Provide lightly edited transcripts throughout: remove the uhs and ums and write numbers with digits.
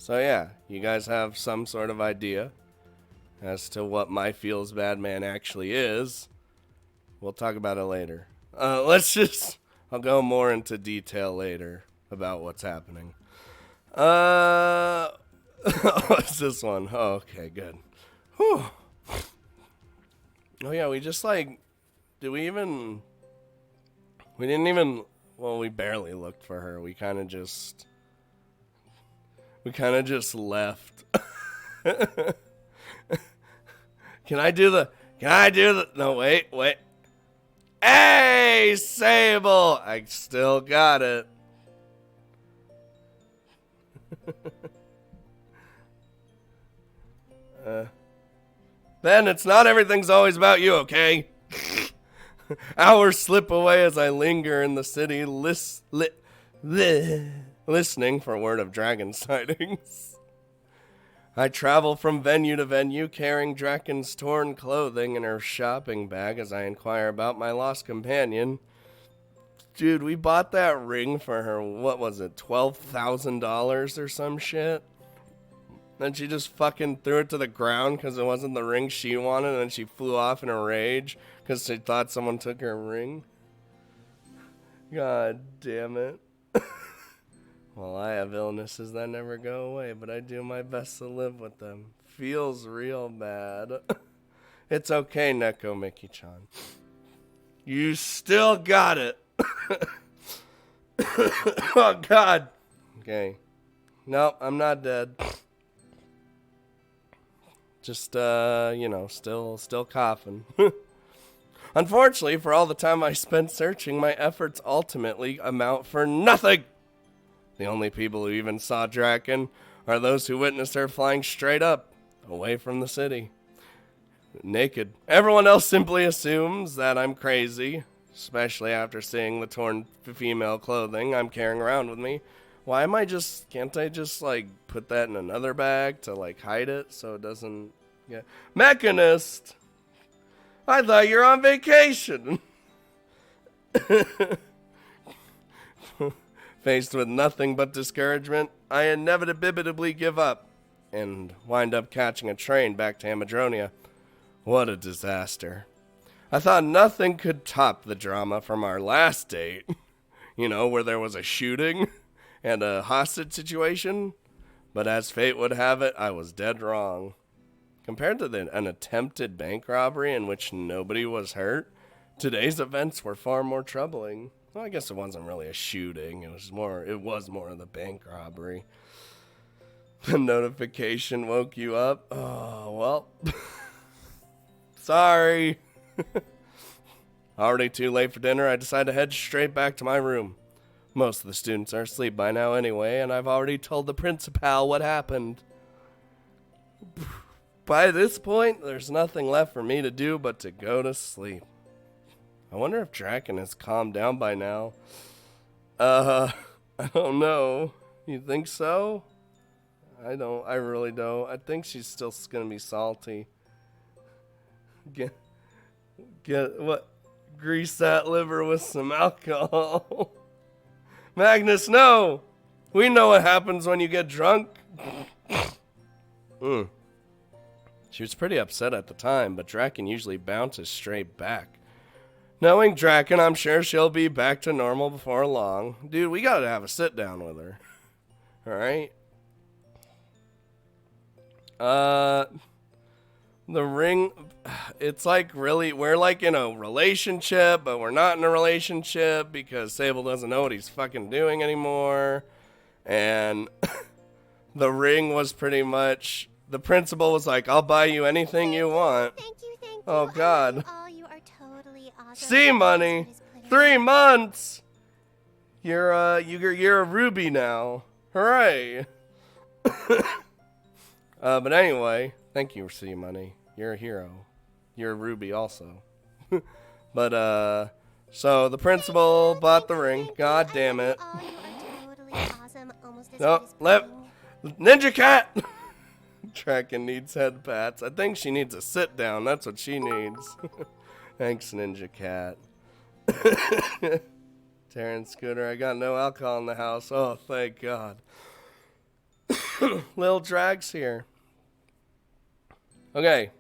So yeah, you guys have some sort of idea as to what my Feels Bad Man actually is. We'll talk about it later. I'll go more into detail later about what's happening. What's this one? Oh, okay, good. Whew. Oh yeah, we just we didn't even, well, we barely looked for her. We kind of just left. Can I do the, no, wait. Hey, Sable! I still got it. Ben, it's not everything's always about you, okay? Hours slip away as I linger in the city, listening for word of dragon sightings. I travel from venue to venue, carrying Draken's torn clothing in her shopping bag as I inquire about my lost companion. Dude, we bought that ring for her, what was it, $12,000 or some shit? Then she just fucking threw it to the ground because it wasn't the ring she wanted, and then she flew off in a rage because she thought someone took her ring. God damn it. Well, I have illnesses that never go away, but I do my best to live with them. Feels real bad. It's okay, Neko Miki-chan. You still got it. Oh, God. Okay. Nope, I'm not dead. Just, still coughing. Unfortunately, for all the time I spent searching, my efforts ultimately amount for nothing. The only people who even saw Draken are those who witnessed her flying straight up, away from the city. Naked. Everyone else simply assumes that I'm crazy, especially after seeing the torn female clothing I'm carrying around with me. Why am I can't I just, put that in another bag to, hide it so it doesn't get... Mechanist! I thought you were on vacation! Faced with nothing but discouragement, I inevitably give up and wind up catching a train back to Amadronia. What a disaster. I thought nothing could top the drama from our last date. Where there was a shooting and a hostage situation. But as fate would have it, I was dead wrong. Compared to an attempted bank robbery in which nobody was hurt, today's events were far more troubling. Well, I guess it wasn't really a shooting. It was more of the bank robbery. The notification woke you up. Oh, well. Sorry. Already too late for dinner, I decide to head straight back to my room. Most of the students are asleep by now anyway, and I've already told the principal what happened. By this point, there's nothing left for me to do but to go to sleep. I wonder if Draken has calmed down by now. I don't know. You think so? I really don't. I think she's still gonna be salty. Get what? Grease that liver with some alcohol. Magnus, no! We know what happens when you get drunk. She was pretty upset at the time, but Draken usually bounces straight back. Knowing Draken, I'm sure she'll be back to normal before long. Dude, we gotta have a sit down with her. Alright? The ring, it's really, we're in a relationship, but we're not in a relationship because Sable doesn't know what he's fucking doing anymore. And the ring was pretty much, the principal was like, I'll buy you anything you want. Thank you. Oh, God. You are totally awesome. See, money. 3 months. You're a ruby now. Hooray. But anyway, thank you, C Money. You're a hero. You're a ruby also. But so the principal bought the ring. God damn it. You are totally awesome. Almost as No, good as Ninja Cat. Draken needs head pats. I think she needs a sit down. That's what she needs. Thanks, Ninja Cat. Terrence Scooter, I got no alcohol in the house. Oh, thank God. Lil Drag's here. Okay.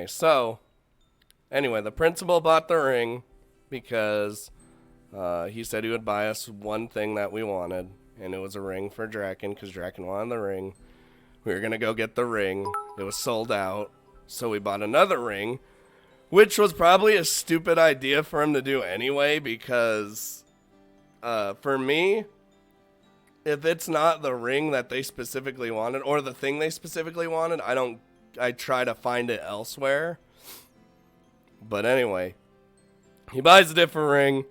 So, anyway, the principal bought the ring because he said he would buy us one thing that we wanted, and it was a ring for Draken because Draken wanted the ring. We were going to go get the ring. It was sold out, so we bought another ring, which was probably a stupid idea for him to do anyway because for me, if it's not the ring that they specifically wanted or the thing they specifically wanted, I try to find it elsewhere. But anyway, he buys a different ring.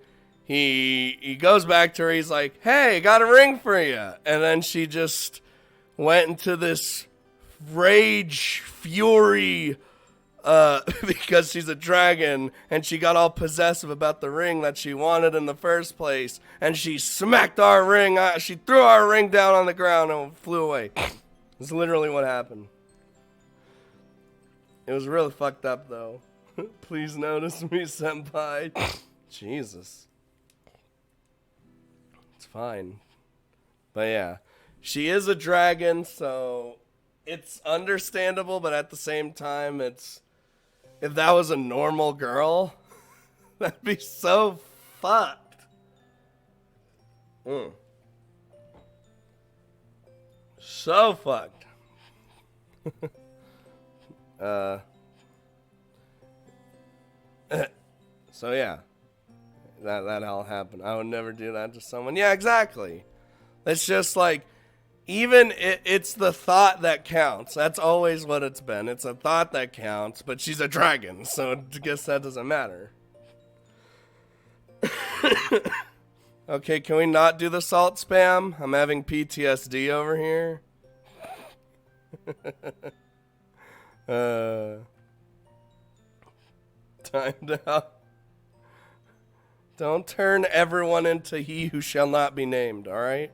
He goes back to her. He's like, "Hey, got a ring for you." And then she just went into this rage, fury, because she's a dragon, and she got all possessive about the ring that she wanted in the first place, and she smacked our ring, she threw our ring down on the ground and flew away. That's literally what happened. It was really fucked up, though. Please notice me, senpai. Jesus. It's fine. But yeah, she is a dragon, so it's understandable, but at the same time, it's... If that was a normal girl, that'd be so fucked. So fucked. So yeah, that all happened. I would never do that to someone. Yeah, exactly. It's just like, even it's the thought that counts. That's always what it's been. It's a thought that counts, but she's a dragon, so I guess that doesn't matter. Okay, can we not do the salt spam? I'm having PTSD over here. Timed out. Don't turn everyone into he who shall not be named, alright?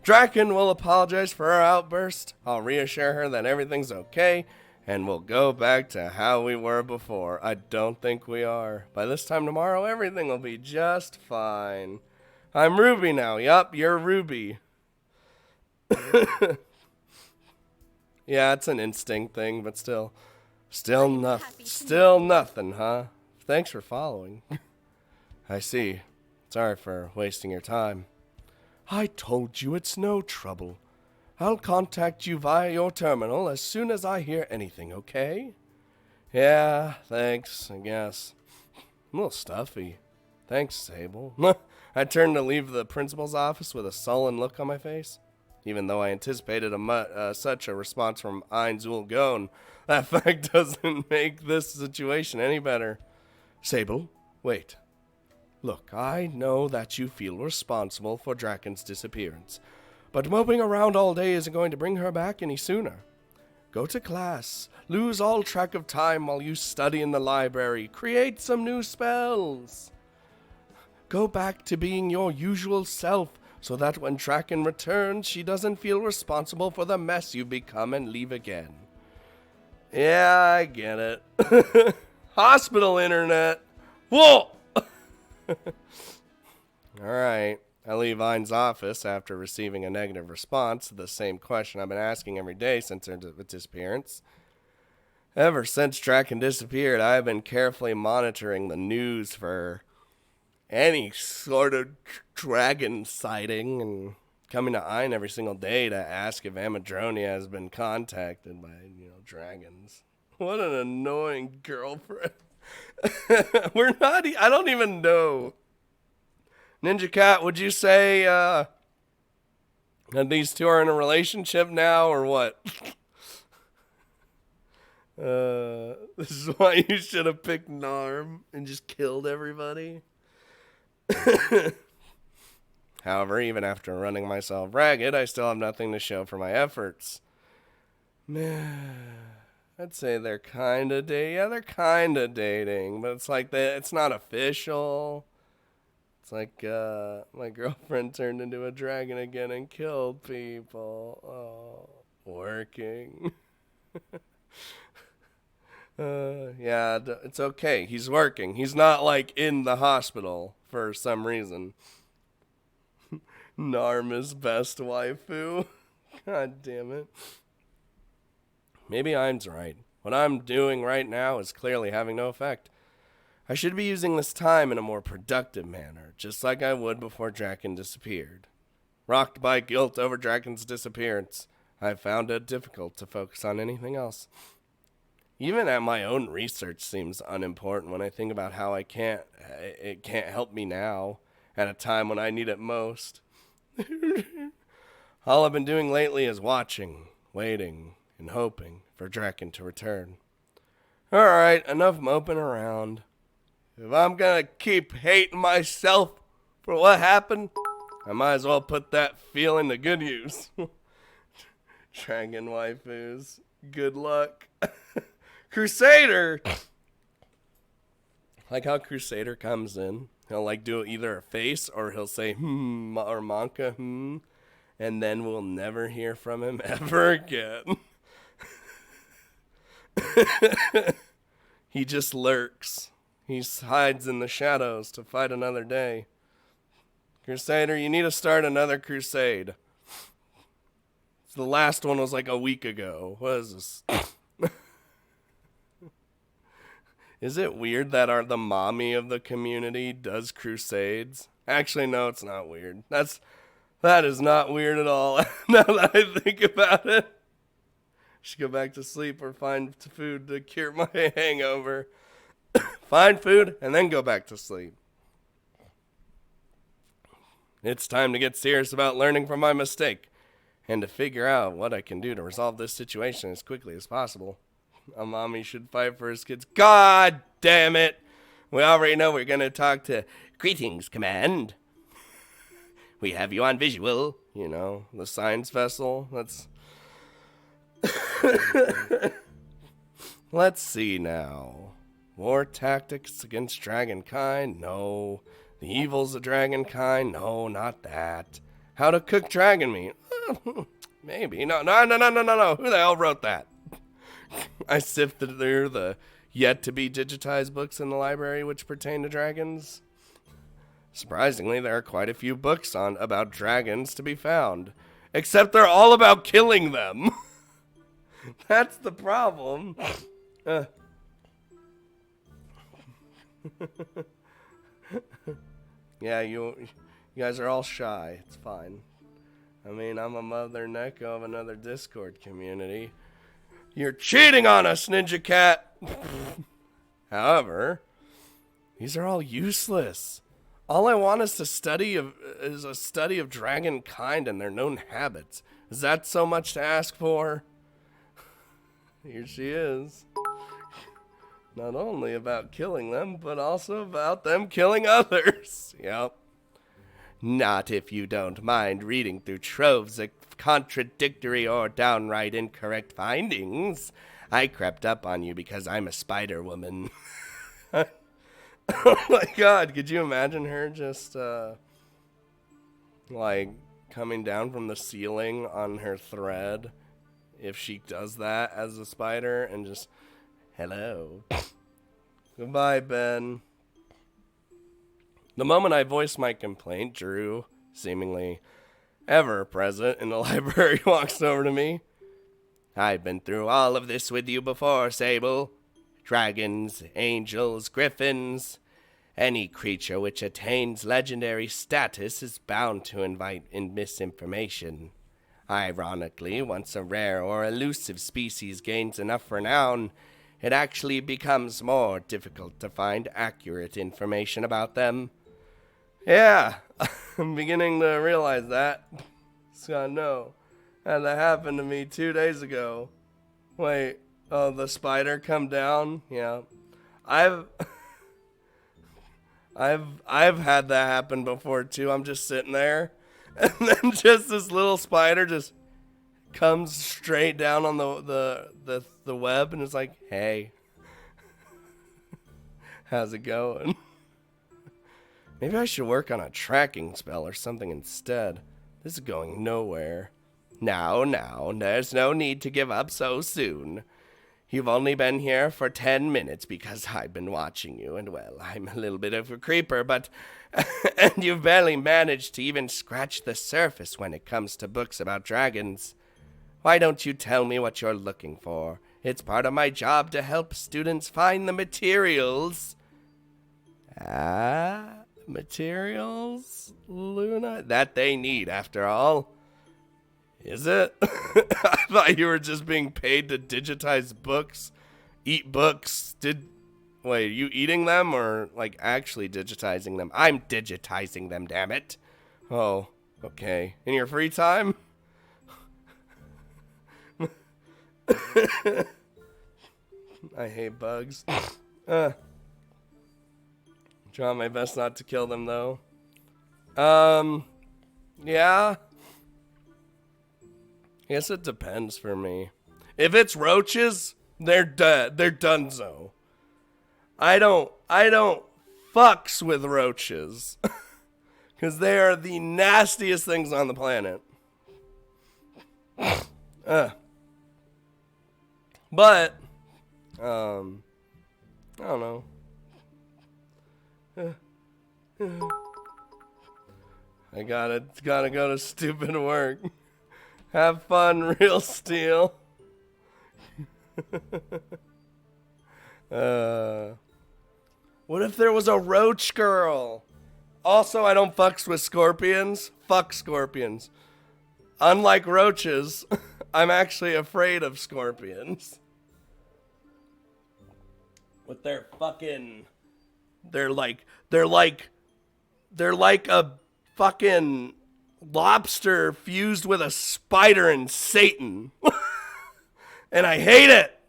Draken will apologize for her outburst. I'll reassure her that everything's okay, and we'll go back to how we were before. I don't think we are. By this time tomorrow, everything will be just fine. I'm Ruby now. Yup, you're Ruby. Yeah, it's an instinct thing, but still nothing, huh? Thanks for following. I see. Sorry for wasting your time. I told you it's no trouble. I'll contact you via your terminal as soon as I hear anything, okay? Yeah, thanks, I guess. I'm a little stuffy. Thanks, Sable. I turned to leave the principal's office with a sullen look on my face. Even though I anticipated such a response from Ein Zulgon, that fact doesn't make this situation any better. Sable, wait. Look, I know that you feel responsible for Draken's disappearance, but moping around all day isn't going to bring her back any sooner. Go to class, lose all track of time while you study in the library, create some new spells. Go back to being your usual self, so that when Draken returns, she doesn't feel responsible for the mess you become and leave again. Yeah, I get it. Hospital internet. Whoa! Alright, I leave Ein's office after receiving a negative response to the same question I've been asking every day since her disappearance. Ever since Draken disappeared, I have been carefully monitoring the news for any sort of dragon sighting and coming to Ein every single day to ask if Amadronia has been contacted by, dragons. What an annoying girlfriend. I don't even know. Ninja Cat, would you say that these two are in a relationship now or what? This is why you should have picked Narm and just killed everybody. However, even after running myself ragged, I still have nothing to show for my efforts. I'd say they're kind of dating. Yeah, they're kind of dating, but it's like it's not official. It's like my girlfriend turned into a dragon again and killed people. Oh, working. Yeah, it's okay. He's working. He's not like in the hospital for some reason. Narma's best waifu. God damn it. Maybe I'm right. What I'm doing right now is clearly having no effect. I should be using this time in a more productive manner, just like I would before Draken disappeared. Rocked by guilt over Draken's disappearance, I found it difficult to focus on anything else. Even my own research seems unimportant when I think about how it can't help me now, at a time when I need it most. All I've been doing lately is watching, waiting, and hoping for Draken to return. Alright, enough moping around. If I'm gonna keep hating myself for what happened, I might as well put that feeling to good use. Dragon waifus, good luck. Crusader! Like how Crusader comes in, he'll like do either a face or he'll say or Monka and then we'll never hear from him ever again. He just lurks. He hides in the shadows to fight another day. Crusader, you need to start another crusade. The last one was like a week ago. What is this? Is it weird that the mommy of the community does crusades? Actually, no, it's not weird. That is not weird at all. Now that I think about it. Should go back to sleep or find food to cure my hangover. Find food and then go back to sleep. It's time to get serious about learning from my mistake and to figure out what I can do to resolve this situation as quickly as possible. A mommy should fight for his kids. God damn it! We already know we're going to talk to Greetings, Command. We have you on visual. You know, the science vessel. Let's see now. War tactics against dragonkind? No. The evils of dragonkind? No, not that. How to cook dragon meat? Maybe. No. Who the hell wrote that? I sifted through the yet-to-be digitized books in the library which pertain to dragons. Surprisingly, there are quite a few books about dragons to be found. Except they're all about killing them. That's the problem. Yeah, you guys are all shy. It's fine. I mean, I'm a mother Neko of another Discord community. You're cheating on us, Ninja Cat! However, these are all useless. All I want is a study of dragon kind and their known habits. Is that so much to ask for? Here she is. Not only about killing them, but also about them killing others. Yep. Not if you don't mind reading through troves of contradictory or downright incorrect findings. I crept up on you because I'm a spider woman. Oh my god, could you imagine her just, like, coming down from the ceiling on her thread? If she does that as a spider and just, hello. Goodbye, Ben. The moment I voiced my complaint, Drew, seemingly ever present in the library, walks over to me. I've been through all of this with you before, Sable. Dragons, angels, griffins. Any creature which attains legendary status is bound to invite in misinformation. Ironically, once a rare or elusive species gains enough renown, it actually becomes more difficult to find accurate information about them. Yeah, I'm beginning to realize that. So no, that happened to me 2 days ago. Wait, oh, the spider come down? Yeah, I've had that happen before too. I'm just sitting there, and then just this little spider just comes straight down on the web, and it's like, hey, how's it going? Maybe I should work on a tracking spell or something instead. This is going nowhere. Now, there's no need to give up so soon. You've only been here for 10 minutes because I've been watching you, and well, I'm a little bit of a creeper, but... and you've barely managed to even scratch the surface when it comes to books about dragons. Why don't you tell me what you're looking for? It's part of my job to help students find the materials. Materials, Luna? That they need, after all. Is it? I thought you were just being paid to digitize books, eat books. Wait, are you eating them or, like, actually digitizing them? I'm digitizing them, damn it. Oh, okay. In your free time? I hate bugs. Trying my best not to kill them, though. Yeah. I guess it depends for me. If it's roaches, they're dead. They're donezo. I don't fucks with roaches. Because they are the nastiest things on the planet. But, I don't know. I gotta go to stupid work. Have fun, Real Steel. What if there was a roach girl? Also, I don't fucks with scorpions. Fuck scorpions. Unlike roaches, I'm actually afraid of scorpions. With their fucking... They're like a fucking lobster fused with a spider and Satan. And I hate it.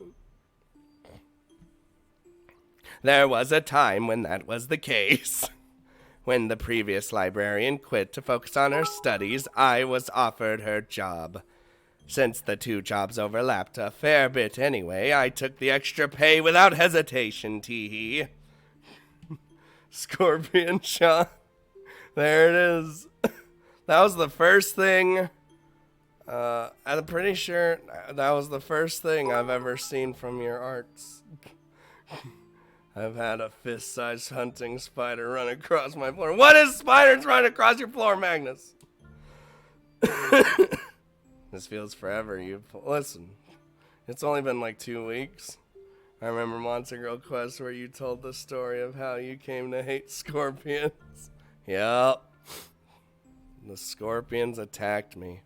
There was a time when that was the case. When the previous librarian quit to focus on her studies, I was offered her job. Since the two jobs overlapped a fair bit anyway, I took the extra pay without hesitation, teehee. Scorpion shot. There it is. That was the first thing. I'm pretty sure that was the first thing I've ever seen from your arts. I've had a fist-sized hunting spider run across my floor. What is spiders running across your floor, Magnus? This feels forever. Listen, it's only been like 2 weeks. I remember Monster Girl Quest where you told the story of how you came to hate scorpions. Yep. The scorpions attacked me.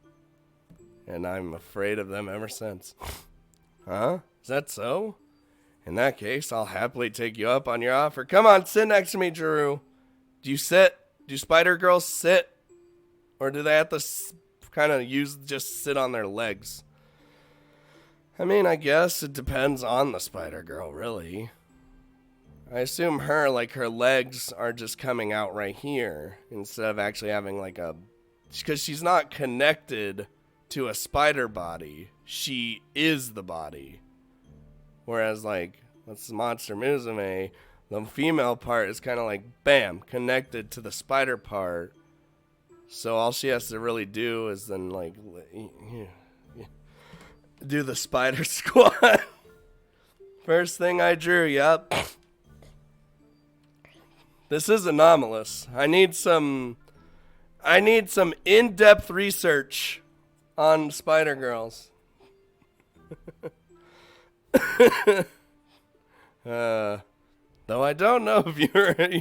And I'm afraid of them ever since. Huh? Is that so? In that case, I'll happily take you up on your offer. Come on, sit next to me, Drew. Do you sit? Do spider girls sit? Or do they have to kind of just sit on their legs? I mean, I guess it depends on the spider girl, really. I assume her legs are just coming out right here instead of actually having because she's not connected to a spider body. She is the body. Whereas, that's Monster Musume, the female part is kind of bam, connected to the spider part. So all she has to really do is then, do the spider squat. First thing I drew, yep. This is anomalous. I need some in-depth research on spider girls. Though I don't know if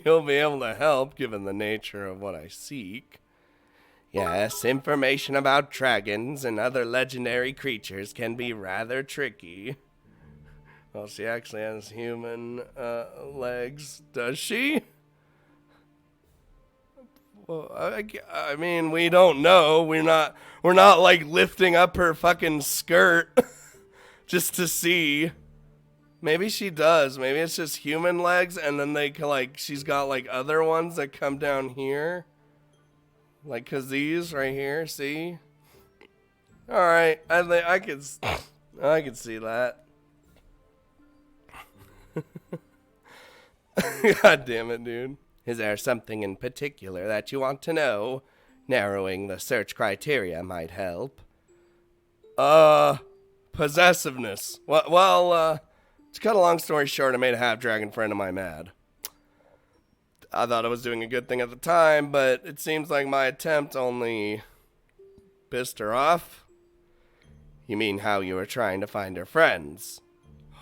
you'll be able to help given the nature of what I seek. Yes, information about dragons and other legendary creatures can be rather tricky. Well, she actually has human legs, does she? Well, I mean, we don't know. We're not lifting up her fucking skirt just to see. Maybe she does. Maybe it's just human legs, and then she's got other ones that come down here. Cause these right here, see? All right, I can see that. God damn it, dude. Is there something in particular that you want to know? Narrowing the search criteria might help. Possessiveness. Well, to cut a long story short, I made a half-dragon friend of mine mad. I thought I was doing a good thing at the time, but it seems like my attempt only pissed her off. You mean how you were trying to find her friends?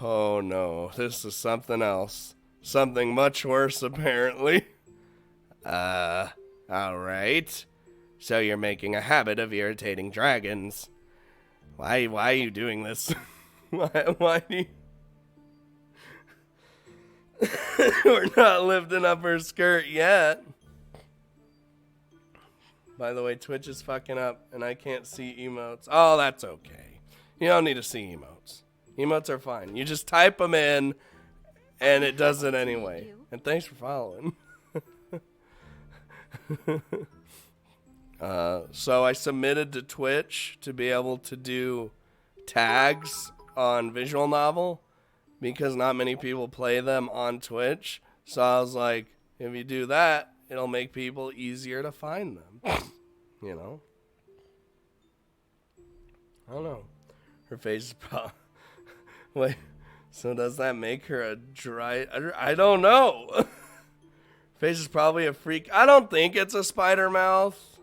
Oh no, this is something else. Something much worse, apparently. Alright. So you're making a habit of irritating dragons. Why are you doing this? why do you... We're not lifting up her skirt yet. By the way, Twitch is fucking up and I can't see emotes. Oh, that's okay. You don't need to see emotes. Emotes are fine. You just type them in and it does it anyway. And thanks for following. So I submitted to Twitch to be able to do tags on Visual Novel because not many people play them on Twitch. So I was like, if you do that, it'll make people easier to find them. You know? I don't know. Her face is probably... Wait, so does that make her a dry... I don't know. Face is probably a freak. I don't think it's a spider mouth.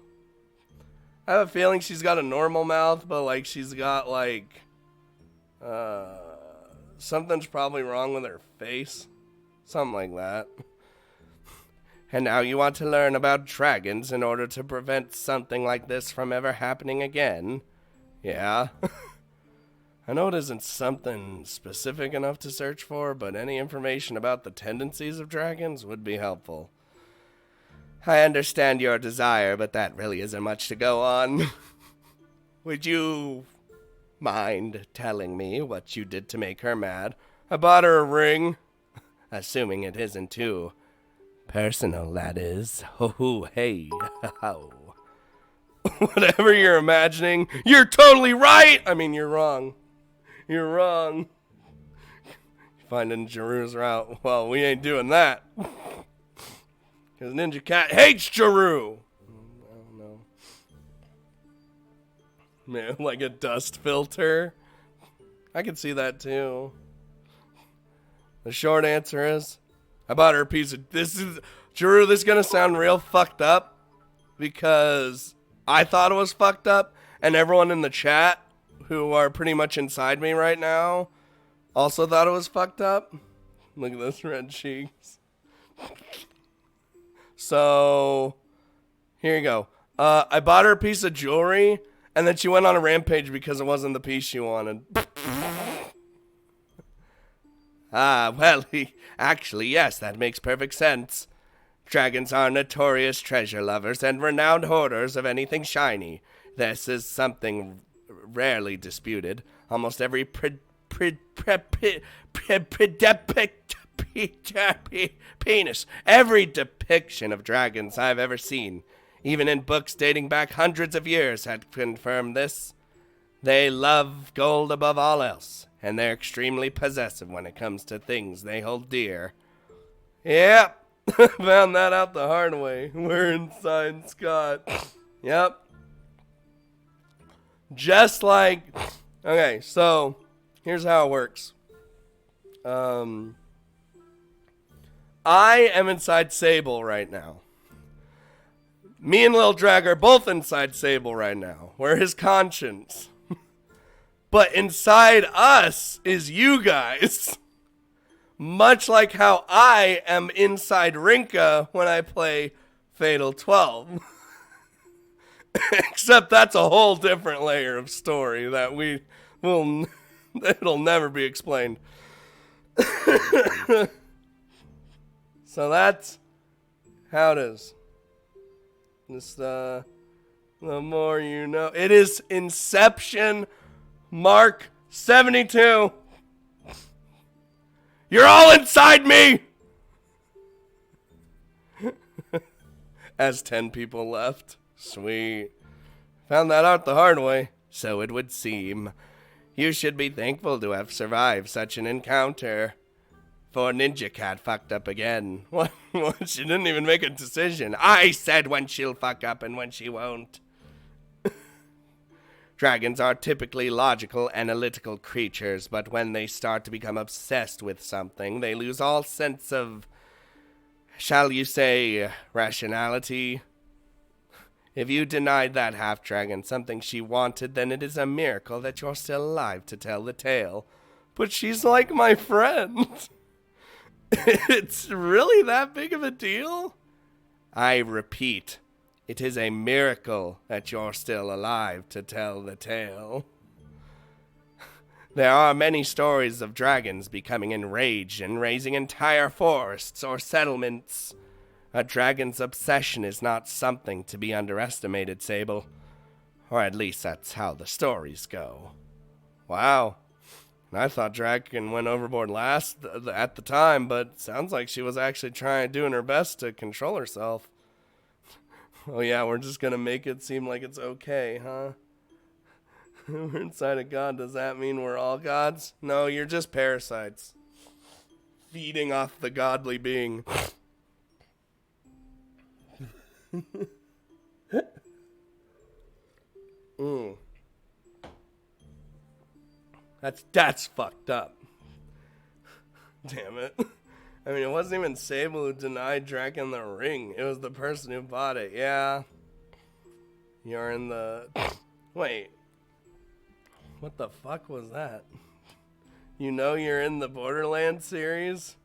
I have a feeling she's got a normal mouth, but like she's got like... something's probably wrong with her face. Something like that. And now you want to learn about dragons in order to prevent something like this from ever happening again? Yeah. I know it isn't something specific enough to search for, but any information about the tendencies of dragons would be helpful. I understand your desire, but that really isn't much to go on. Would you mind telling me what you did to make her mad? I bought her a ring. Assuming it isn't too personal, that is. Oh, hey. Whatever you're imagining, you're totally right! I mean, you're wrong. You're wrong. Finding Jiru's route. Well, we ain't doing that. Because Ninja Cat hates Jiru. I don't know. Man, like a dust filter. I can see that too. The short answer is, I bought her a piece of... Jiru, this is going to sound real fucked up. Because I thought it was fucked up. And everyone in the chat, who are pretty much inside me right now, also thought it was fucked up. Look at those red cheeks. So, here you go. I bought her a piece of jewelry, and then she went on a rampage because it wasn't the piece she wanted. Well, actually, yes, that makes perfect sense. Dragons are notorious treasure lovers and renowned hoarders of anything shiny. This is something rarely disputed. Almost every penis, every depiction of dragons I've ever seen, even in books dating back hundreds of years, had confirmed this. They love gold above all else, and they're extremely possessive when it comes to things they hold dear. Yep, found that out the hard way. We're inside Scott. Yep. Just like, okay, so here's how it works. I am inside Sable right now. Me and Lil Drag are both inside Sable right now. We're his conscience. But inside us is you guys. Much like how I am inside Rinka when I play Fatal 12. Except that's a whole different layer of story that it'll never be explained. So that's how it is. Just the more you know. It is Inception Mark 72. You're all inside me. As 10 people left. Sweet. Found that out the hard way. So it would seem. You should be thankful to have survived such an encounter. For Ninja Cat fucked up again. What? She didn't even make a decision. I said when she'll fuck up and when she won't. Dragons are typically logical, analytical creatures, but when they start to become obsessed with something, they lose all sense of, shall you say, rationality? If you denied that half-dragon something she wanted, then it is a miracle that you're still alive to tell the tale. But she's like my friend. It's really that big of a deal? I repeat, it is a miracle that you're still alive to tell the tale. There are many stories of dragons becoming enraged and raising entire forests or settlements. A dragon's obsession is not something to be underestimated, Sable. Or at least that's how the stories go. Wow. I thought Dragon went overboard last at the time, but sounds like she was actually doing her best to control herself. Oh yeah, we're just gonna make it seem like it's okay, huh? We're inside of God. Does that mean we're all gods? No, you're just parasites. Feeding off the godly being. That's fucked up. Damn it. I mean, it wasn't even Sable who denied Draken the ring. It was the person who bought it. Yeah. You're in the... Wait. What the fuck was that? You know you're in the Borderlands series?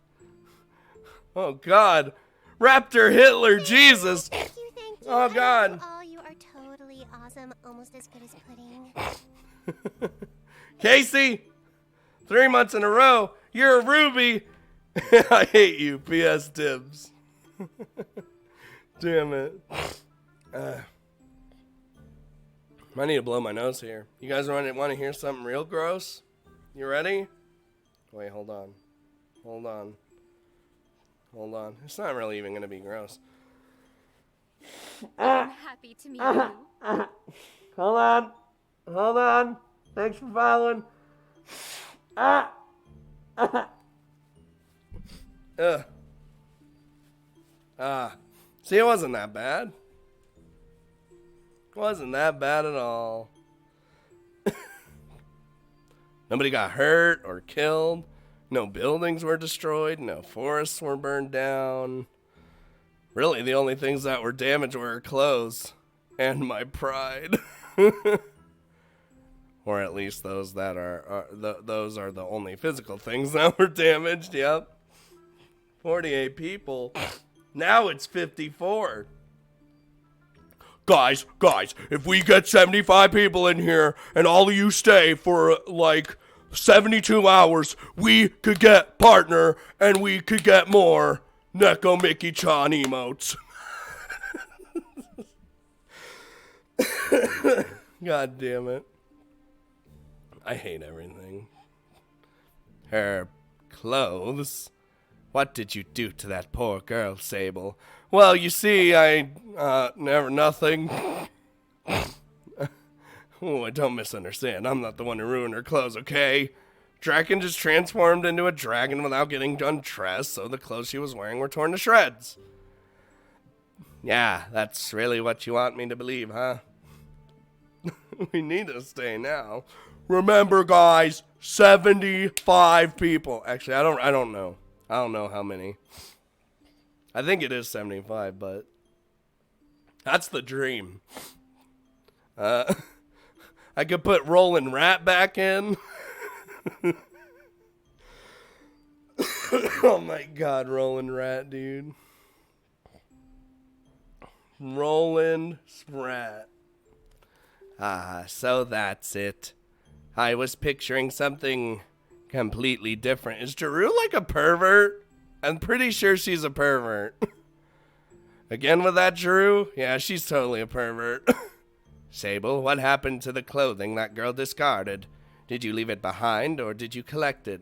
Oh, God. Raptor Hitler, Jesus. Thank you. Oh, God. Oh, you are totally awesome. Almost as good as pudding. Casey, 3 months in a row, you're a Ruby. I hate you, P.S. Dibs. Damn it. I need to blow my nose here. You guys want to hear something real gross? You ready? Wait, hold on. It's not really even going to be gross. I'm happy to meet you. Hold on. Thanks for following. See, it wasn't that bad. Wasn't that bad at all. Nobody got hurt or killed. No buildings were destroyed. No forests were burned down. Really, the only things that were damaged were her clothes and my pride. Or at least those that those are the only physical things that were damaged. Yep. 48 people. Now it's 54. Guys, if we get 75 people in here and all of you stay for like 72 hours, we could get partner and we could get more Neko Mickey Chan emotes. God damn it. I hate everything. Her clothes. What did you do to that poor girl, Sable? Well, you see, nothing. Oh, don't misunderstand. I'm not the one who ruined her clothes, okay? Draken just transformed into a dragon without getting undressed, so the clothes she was wearing were torn to shreds. Yeah, that's really what you want me to believe, huh? We need to stay now. Remember, guys, 75 people. Actually, I don't know. I don't know how many. I think it is 75, but that's the dream. I could put Rollin' Rat back in. Oh my God, Rollin' Rat, dude. Rollin' Rat. So that's it. I was picturing something completely different. Is Jeru like a pervert? I'm pretty sure she's a pervert. Again with that Jeru? Yeah, she's totally a pervert. Sable, what happened to the clothing that girl discarded? Did you leave it behind or did you collect it?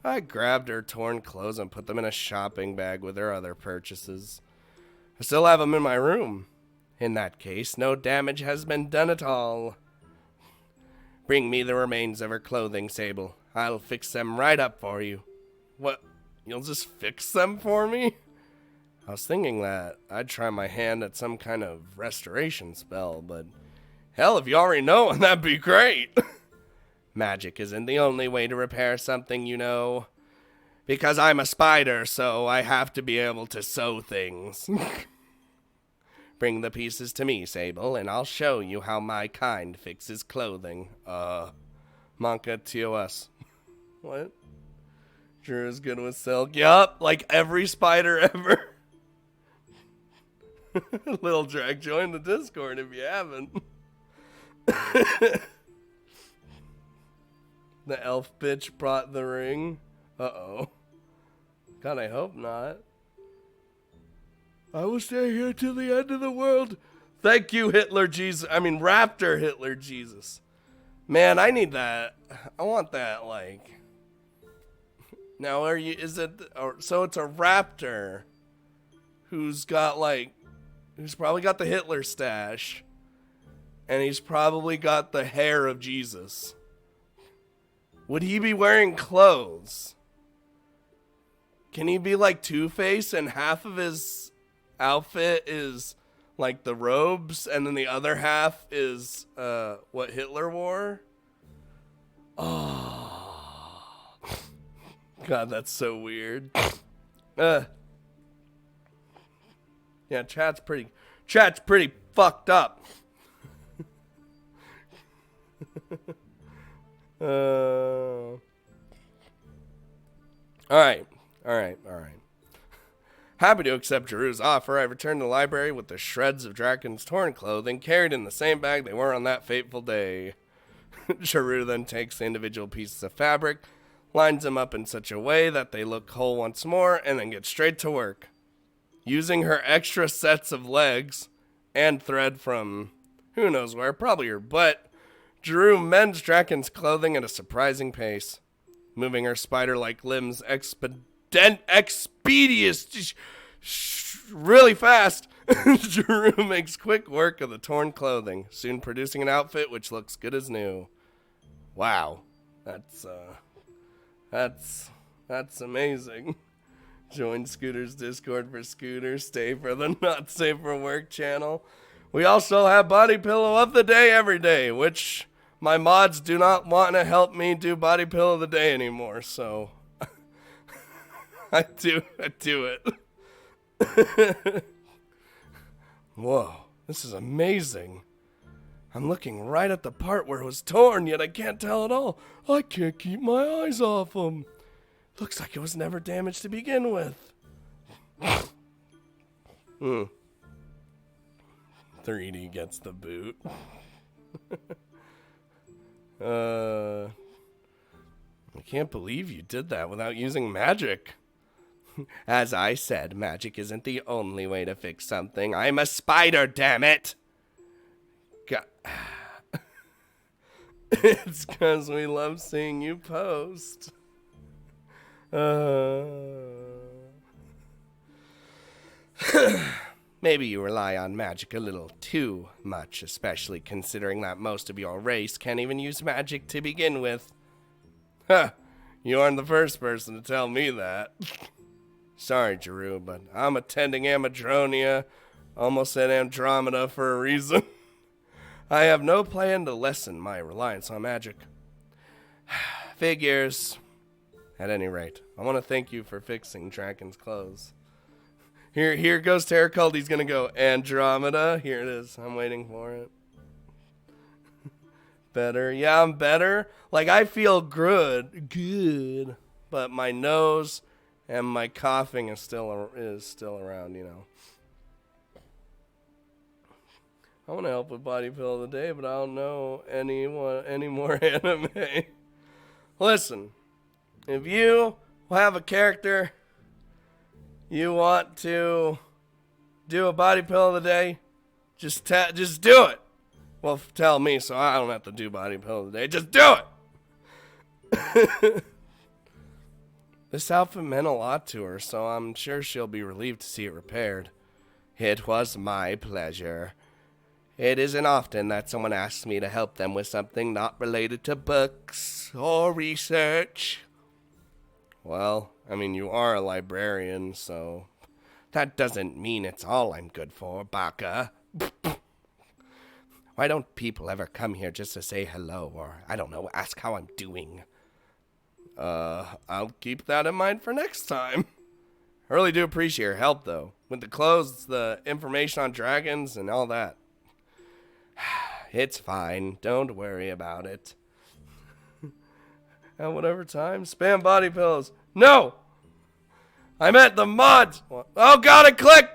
I grabbed her torn clothes and put them in a shopping bag with her other purchases. I still have them in my room. In that case, no damage has been done at all. Bring me the remains of her clothing, Sable. I'll fix them right up for you. What? You'll just fix them for me? I was thinking that I'd try my hand at some kind of restoration spell, but hell, if you already know, that'd be great. Magic isn't the only way to repair something, you know. Because I'm a spider, so I have to be able to sew things. Bring the pieces to me, Sable, and I'll show you how my kind fixes clothing. Monka TOS. What? Drew is good with silk. Yup, like every spider ever. Little Drag, join the Discord if you haven't. The elf bitch brought the ring. Uh-oh. God, I hope not. I will stay here till the end of the world. Thank you, Hitler Jesus. I mean, Raptor Hitler Jesus. Man, I need that. I want that, like. Now, is it, so it's a raptor who's got, like, who's probably got the Hitler stash. And he's probably got the hair of Jesus. Would he be wearing clothes? Can he be like Two-Face and half of his outfit is like the robes and then the other half is what Hitler wore? Oh. God, that's so weird. Yeah, chat's pretty fucked up. Alright. Happy to accept Jeru's offer, I returned to the library with the shreds of Draken's torn clothing carried in the same bag they were on that fateful day. Jeru then takes the individual pieces of fabric, lines them up in such a way that they look whole once more, and then gets straight to work. Using her extra sets of legs and thread from who knows where, probably her butt, Jeru mends Draken's clothing at a surprising pace, moving her spider-like limbs really fast. Jeru makes quick work of the torn clothing, soon producing an outfit which looks good as new. Wow, that's amazing. Join Scooter's Discord for Scooter. Stay for the Not Safe for Work channel. We also have Body Pillow of the Day every day, which my mods do not want to help me do Body Pillow of the Day anymore, so I do it. Whoa, this is amazing. I'm looking right at the part where it was torn, yet I can't tell at all. I can't keep my eyes off them. Looks like it was never damaged to begin with. 3D gets the boot. I can't believe you did that without using magic. As I said, magic isn't the only way to fix something. I'm a spider, damn it! God. It's because we love seeing you post. Maybe you rely on magic a little too much, especially considering that most of your race can't even use magic to begin with. Huh, you aren't the first person to tell me that. Sorry, Jeru, but I'm attending Amadronia, almost said Andromeda for a reason. I have no plan to lessen my reliance on magic. Figures. At any rate, I want to thank you for fixing Draken's clothes. Here goes Terracold. He's gonna go Andromeda. Here it is. I'm waiting for it. Better. Yeah, I'm better. Like, I feel good, but my nose and my coughing is still around, you know. I want to help with Body Pill of the Day, but I don't know any more anime. Listen, if you have a character you want to do a Body Pill of the Day, just do it. Well, tell me so I don't have to do Body Pill of the Day. Just do it. This outfit meant a lot to her, so I'm sure she'll be relieved to see it repaired. It was my pleasure. It isn't often that someone asks me to help them with something not related to books or research. Well, I mean, you are a librarian, so that doesn't mean it's all I'm good for, Baka. Why don't people ever come here just to say hello or, I don't know, ask how I'm doing? I'll keep that in mind for next time. I really do appreciate your help, though. With the clothes, the information on dragons, and all that. It's fine. Don't worry about it. At whatever time, spam body pillows. No! I meant the mods! Oh god, it clicked!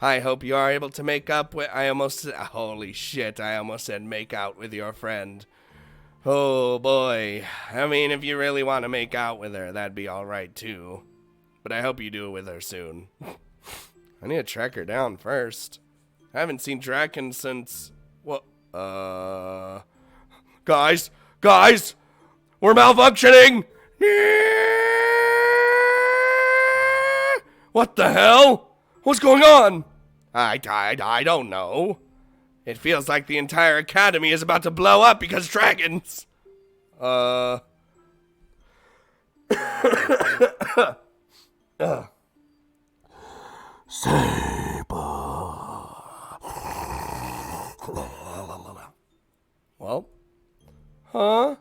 I hope you are able to make up with... Holy shit, I almost said make out with your friend. Oh boy. I mean, if you really want to make out with her, that'd be alright too. But I hope you do it with her soon. I need to track her down first. I haven't seen Draken since... What? Guys! We're malfunctioning! What the hell? What's going on? I don't know. It feels like the entire academy is about to blow up because dragons. Sable. Well, huh?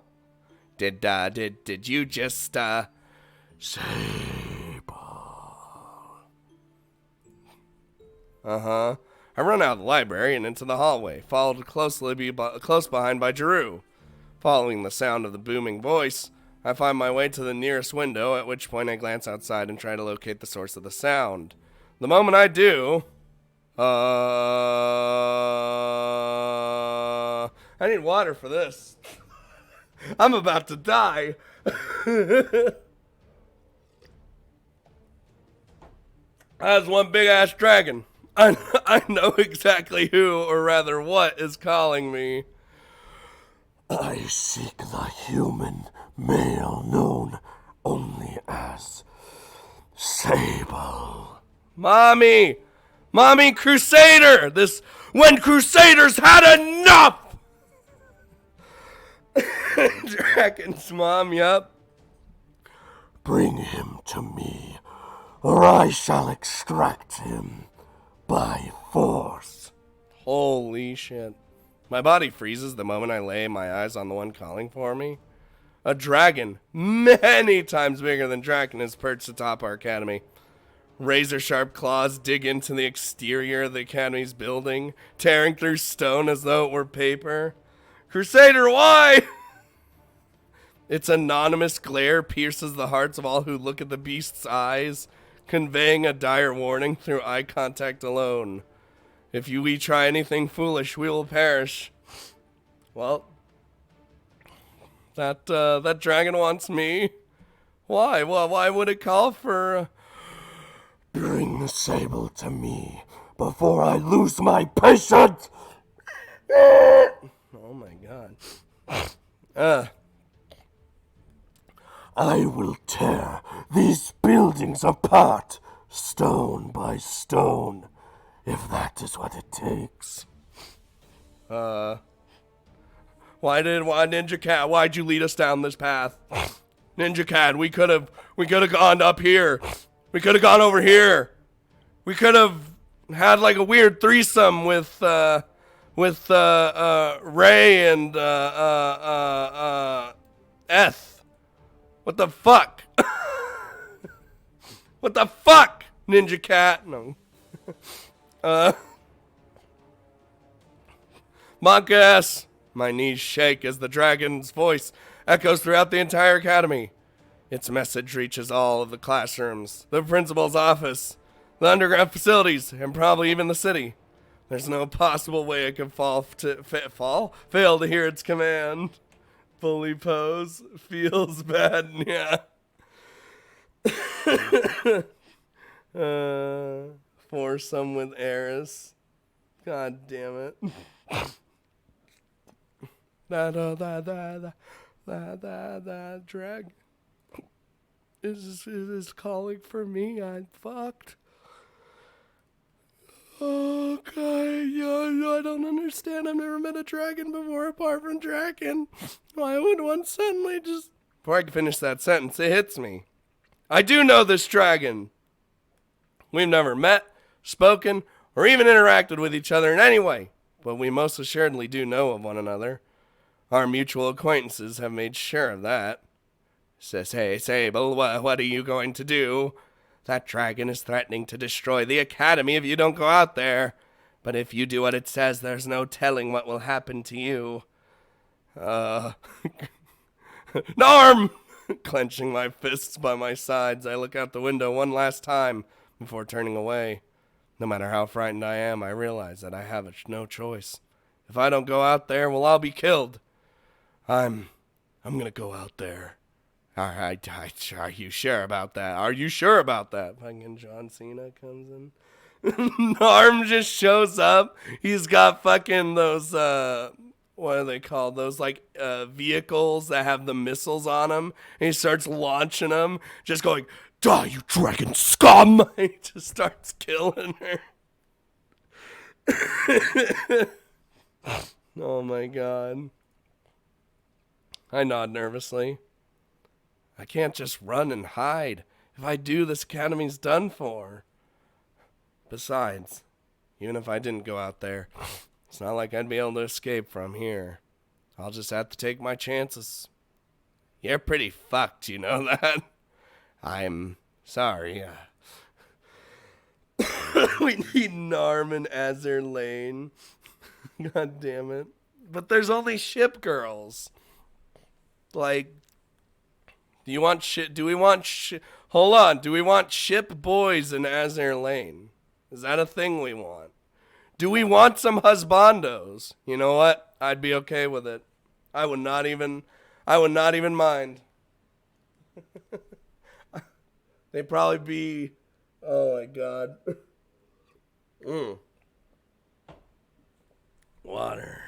Did you just Sable? Uh-huh. I run out of the library and into the hallway, followed close behind by Giroux. Following the sound of the booming voice, I find my way to the nearest window, at which point I glance outside and try to locate the source of the sound. The moment I do... I need water for this. I'm about to die. That's one big-ass dragon. I know exactly who, or rather what, is calling me. I seek the human male known only as Sable. Mommy Crusader! When Crusaders had enough! Dragon's mom, yup. Bring him to me, or I shall extract him by force. Holy shit. My body freezes the moment I lay my eyes on the one calling for me. A dragon, many times bigger than Draken, is perched atop our academy. Razor-sharp claws dig into the exterior of the academy's building, tearing through stone as though it were paper. Crusader, why? Its anonymous glare pierces the hearts of all who look at the beast's eyes, conveying a dire warning through eye contact alone. If we try anything foolish, we will perish. Well, that dragon wants me. Why? Well, why would it call for... Bring the Sable to me before I lose my patience! Oh my god. I will tear these buildings apart, stone by stone, if that is what it takes. Why Ninja Cat, why'd you lead us down this path? Ninja Cat, we could have gone up here. We could have gone over here. We could have had like a weird threesome with Ray and Eth. What the fuck? What the fuck, Ninja Cat? No. Monk ass. My knees shake as the dragon's voice echoes throughout the entire academy. Its message reaches all of the classrooms, the principal's office, the underground facilities, and probably even the city. There's no possible way it can fail to hear its command. Fully pose, feels bad, yeah. Foursome with Eris. God damn it. That drag is calling for me. I'm fucked. Oh, God, I don't understand. I've never met a dragon before apart from Draken. Why would one suddenly just... Before I can finish that sentence, it hits me. I do know this dragon. We've never met, spoken, or even interacted with each other in any way, but we most assuredly do know of one another. Our mutual acquaintances have made sure of that. Says, hey, Sable, what are you going to do? That dragon is threatening to destroy the academy if you don't go out there. But if you do what it says, there's no telling what will happen to you. Norm! Clenching my fists by my sides, I look out the window one last time before turning away. No matter how frightened I am, I realize that I have no choice. If I don't go out there, we'll all be killed. I'm gonna go out there. Are you sure about that? Are you sure about that? Fucking John Cena comes in. Norm just shows up. He's got fucking those, what are they called? Those, like, vehicles that have the missiles on them. And he starts launching them, just going, die, you dragon scum! He just starts killing her. Oh my god. I nod nervously. I can't just run and hide. If I do, this academy's done for. Besides, even if I didn't go out there, it's not like I'd be able to escape from here. I'll just have to take my chances. You're pretty fucked, you know that? I'm sorry. We need Narm and Azur Lane. God damn it. But there's only ship girls. Like, do we want ship boys in Azur Lane? Is that a thing we want? Do we want some husbandos? You know what? I'd be okay with it. I would not even mind. They'd probably be, oh my god. Water.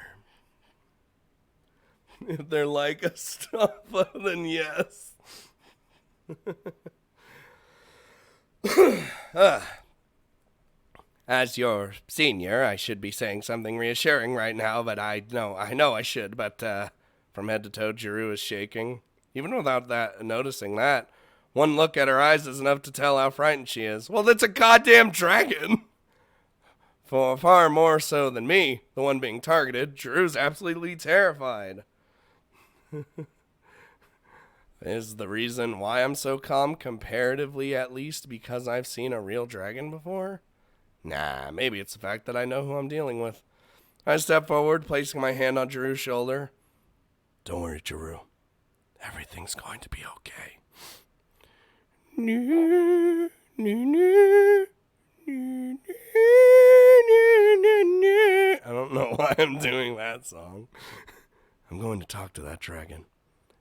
If they're like a Stuffa, then yes. As your senior, I should be saying something reassuring right now, but I know I should, but from head to toe, Jiru is shaking. Even without noticing that, one look at her eyes is enough to tell how frightened she is. Well, that's a goddamn dragon! For far more so than me, the one being targeted, Jiru's absolutely terrified. Is the reason why I'm so calm, comparatively at least, because I've seen a real dragon before? Nah, maybe it's the fact that I know who I'm dealing with. I step forward, placing my hand on Jiru's shoulder. Don't worry, Jiru. Everything's going to be okay. I don't know why I'm doing that song. I'm going to talk to that dragon,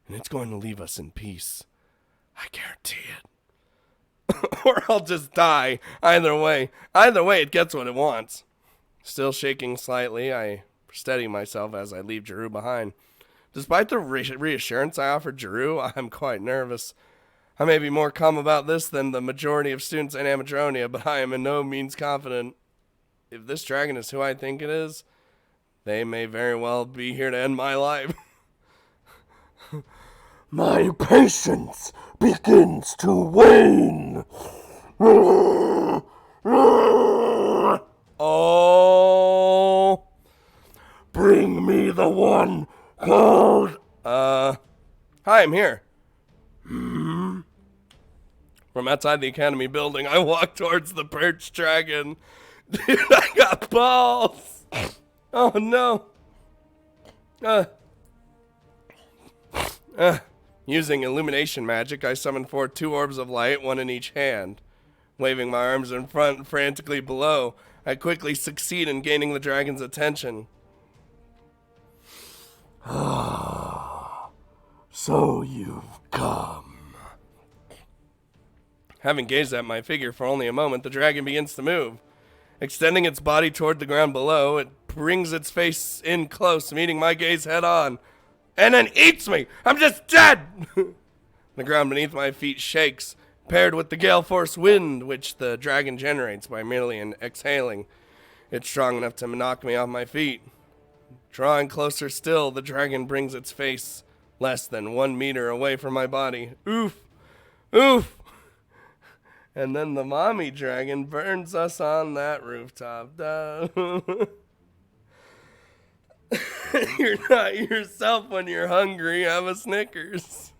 and it's going to leave us in peace. I guarantee it. Or I'll just die. Either way, it gets what it wants. Still shaking slightly, I steady myself as I leave Jiru behind. Despite the reassurance I offered Jiru, I'm quite nervous. I may be more calm about this than the majority of students in Amadronia, but I am in no means confident. If this dragon is who I think it is, they may very well be here to end my life. My patience begins to wane. Oh, bring me the one called... Hi, I'm here. From outside the academy building, I walk towards the perched dragon. Dude, I got balls. Oh, no. Using illumination magic, I summon forth 2 orbs of light, one in each hand. Waving my arms in front and frantically below, I quickly succeed in gaining the dragon's attention. So you've come. Having gazed at my figure for only a moment, the dragon begins to move. Extending its body toward the ground below, it brings its face in close, meeting my gaze head on. And then eats me! I'm just dead! The ground beneath my feet shakes, paired with the gale force wind which the dragon generates by merely exhaling. It's strong enough to knock me off my feet. Drawing closer still, the dragon brings its face less than 1 meter away from my body. Oof! Oof! And then the mommy dragon burns us on that rooftop. You're not yourself when you're hungry. Have a Snickers.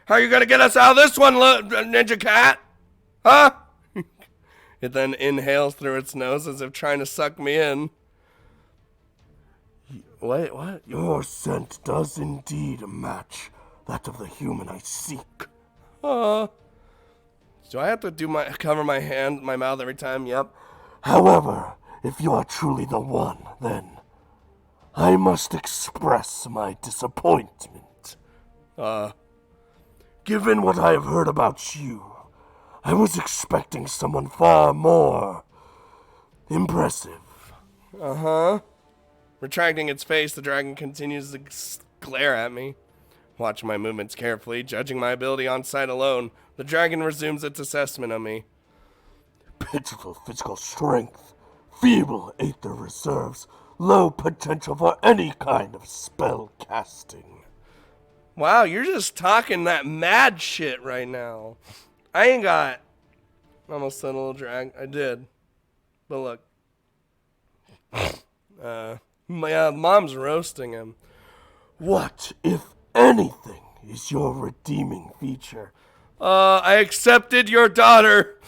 How are you going to get us out of this one, Ninja Cat? Ah! It then inhales through its nose as if trying to suck me in. Wait, what? Your scent does indeed match that of the human I seek. Do I have to cover my mouth every time? Yep. However, if you are truly the one, then I must express my disappointment. Given what I have heard about you, I was expecting someone far more impressive. Retracting its face, the dragon continues to glare at me. Watching my movements carefully, judging my ability on sight alone, the dragon resumes its assessment of me. Pitiful physical strength, feeble aether reserves, low potential for any kind of spell casting. Wow, you're just talking that mad shit right now. I ain't got... Almost said a little drag. I did. But look. Mom's roasting him. What, if anything, is your redeeming feature? I accepted your daughter.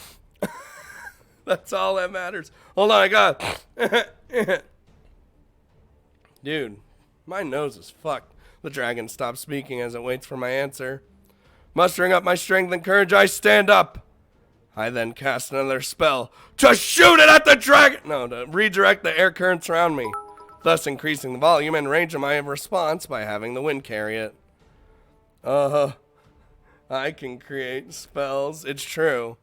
That's all that matters. Hold on, I got... Dude, my nose is fucked. The dragon stops speaking as it waits for my answer. Mustering up my strength and courage, I stand up. I then cast another spell to shoot it at the dragon! No, to redirect the air currents around me, thus increasing the volume and range of my response by having the wind carry it. I can create spells. It's true.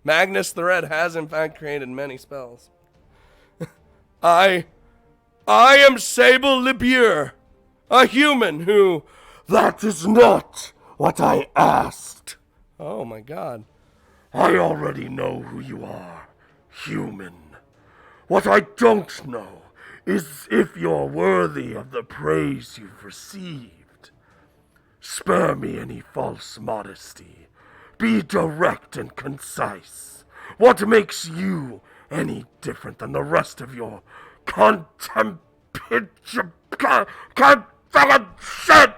Magnus the Red has in fact created many spells. I am Sable Libier, a human who... That is not what I asked. Oh my god. I already know who you are, human. What I don't know is if you're worthy of the praise you've received. Spare me any false modesty. Be direct and concise. What makes you any different than the rest of your shit?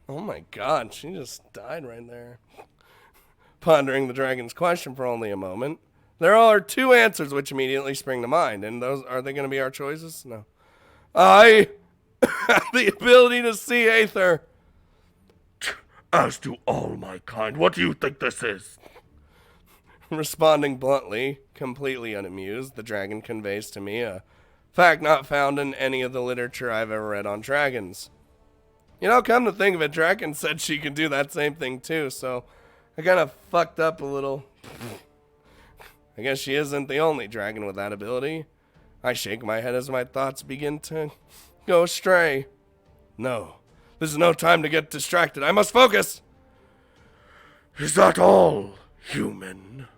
Oh my god, she just died right there. Pondering the dragon's question for only a moment, there are two answers which immediately spring to mind, and those, are they going to be our choices? No. I have the ability to see aether. As do all my kind, what do you think this is? Responding bluntly, completely unamused, the dragon conveys to me a fact not found in any of the literature I've ever read on dragons. You know, come to think of it, Dragon said she could do that same thing too, so I kind of fucked up a little. I guess she isn't the only dragon with that ability. I shake my head as my thoughts begin to go astray. No, this is no time to get distracted. I must focus. Is that all, human?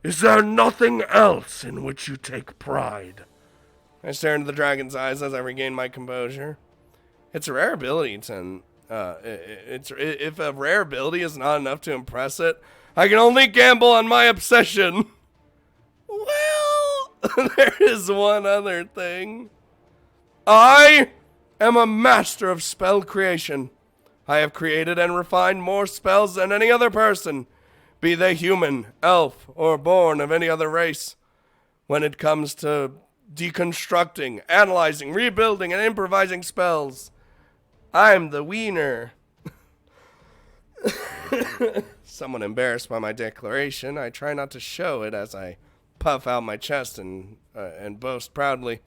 Is there nothing else in which you take pride? I stare into the dragon's eyes as I regain my composure. It's a rare ability to... if a rare ability is not enough to impress it, I can only gamble on my obsession. Well, there is one other thing. I am a master of spell creation. I have created and refined more spells than any other person, be they human, elf, or born of any other race. When it comes to deconstructing, analyzing, rebuilding, and improvising spells, I'm the wiener. Somewhat embarrassed by my declaration, I try not to show it as I puff out my chest and boast proudly.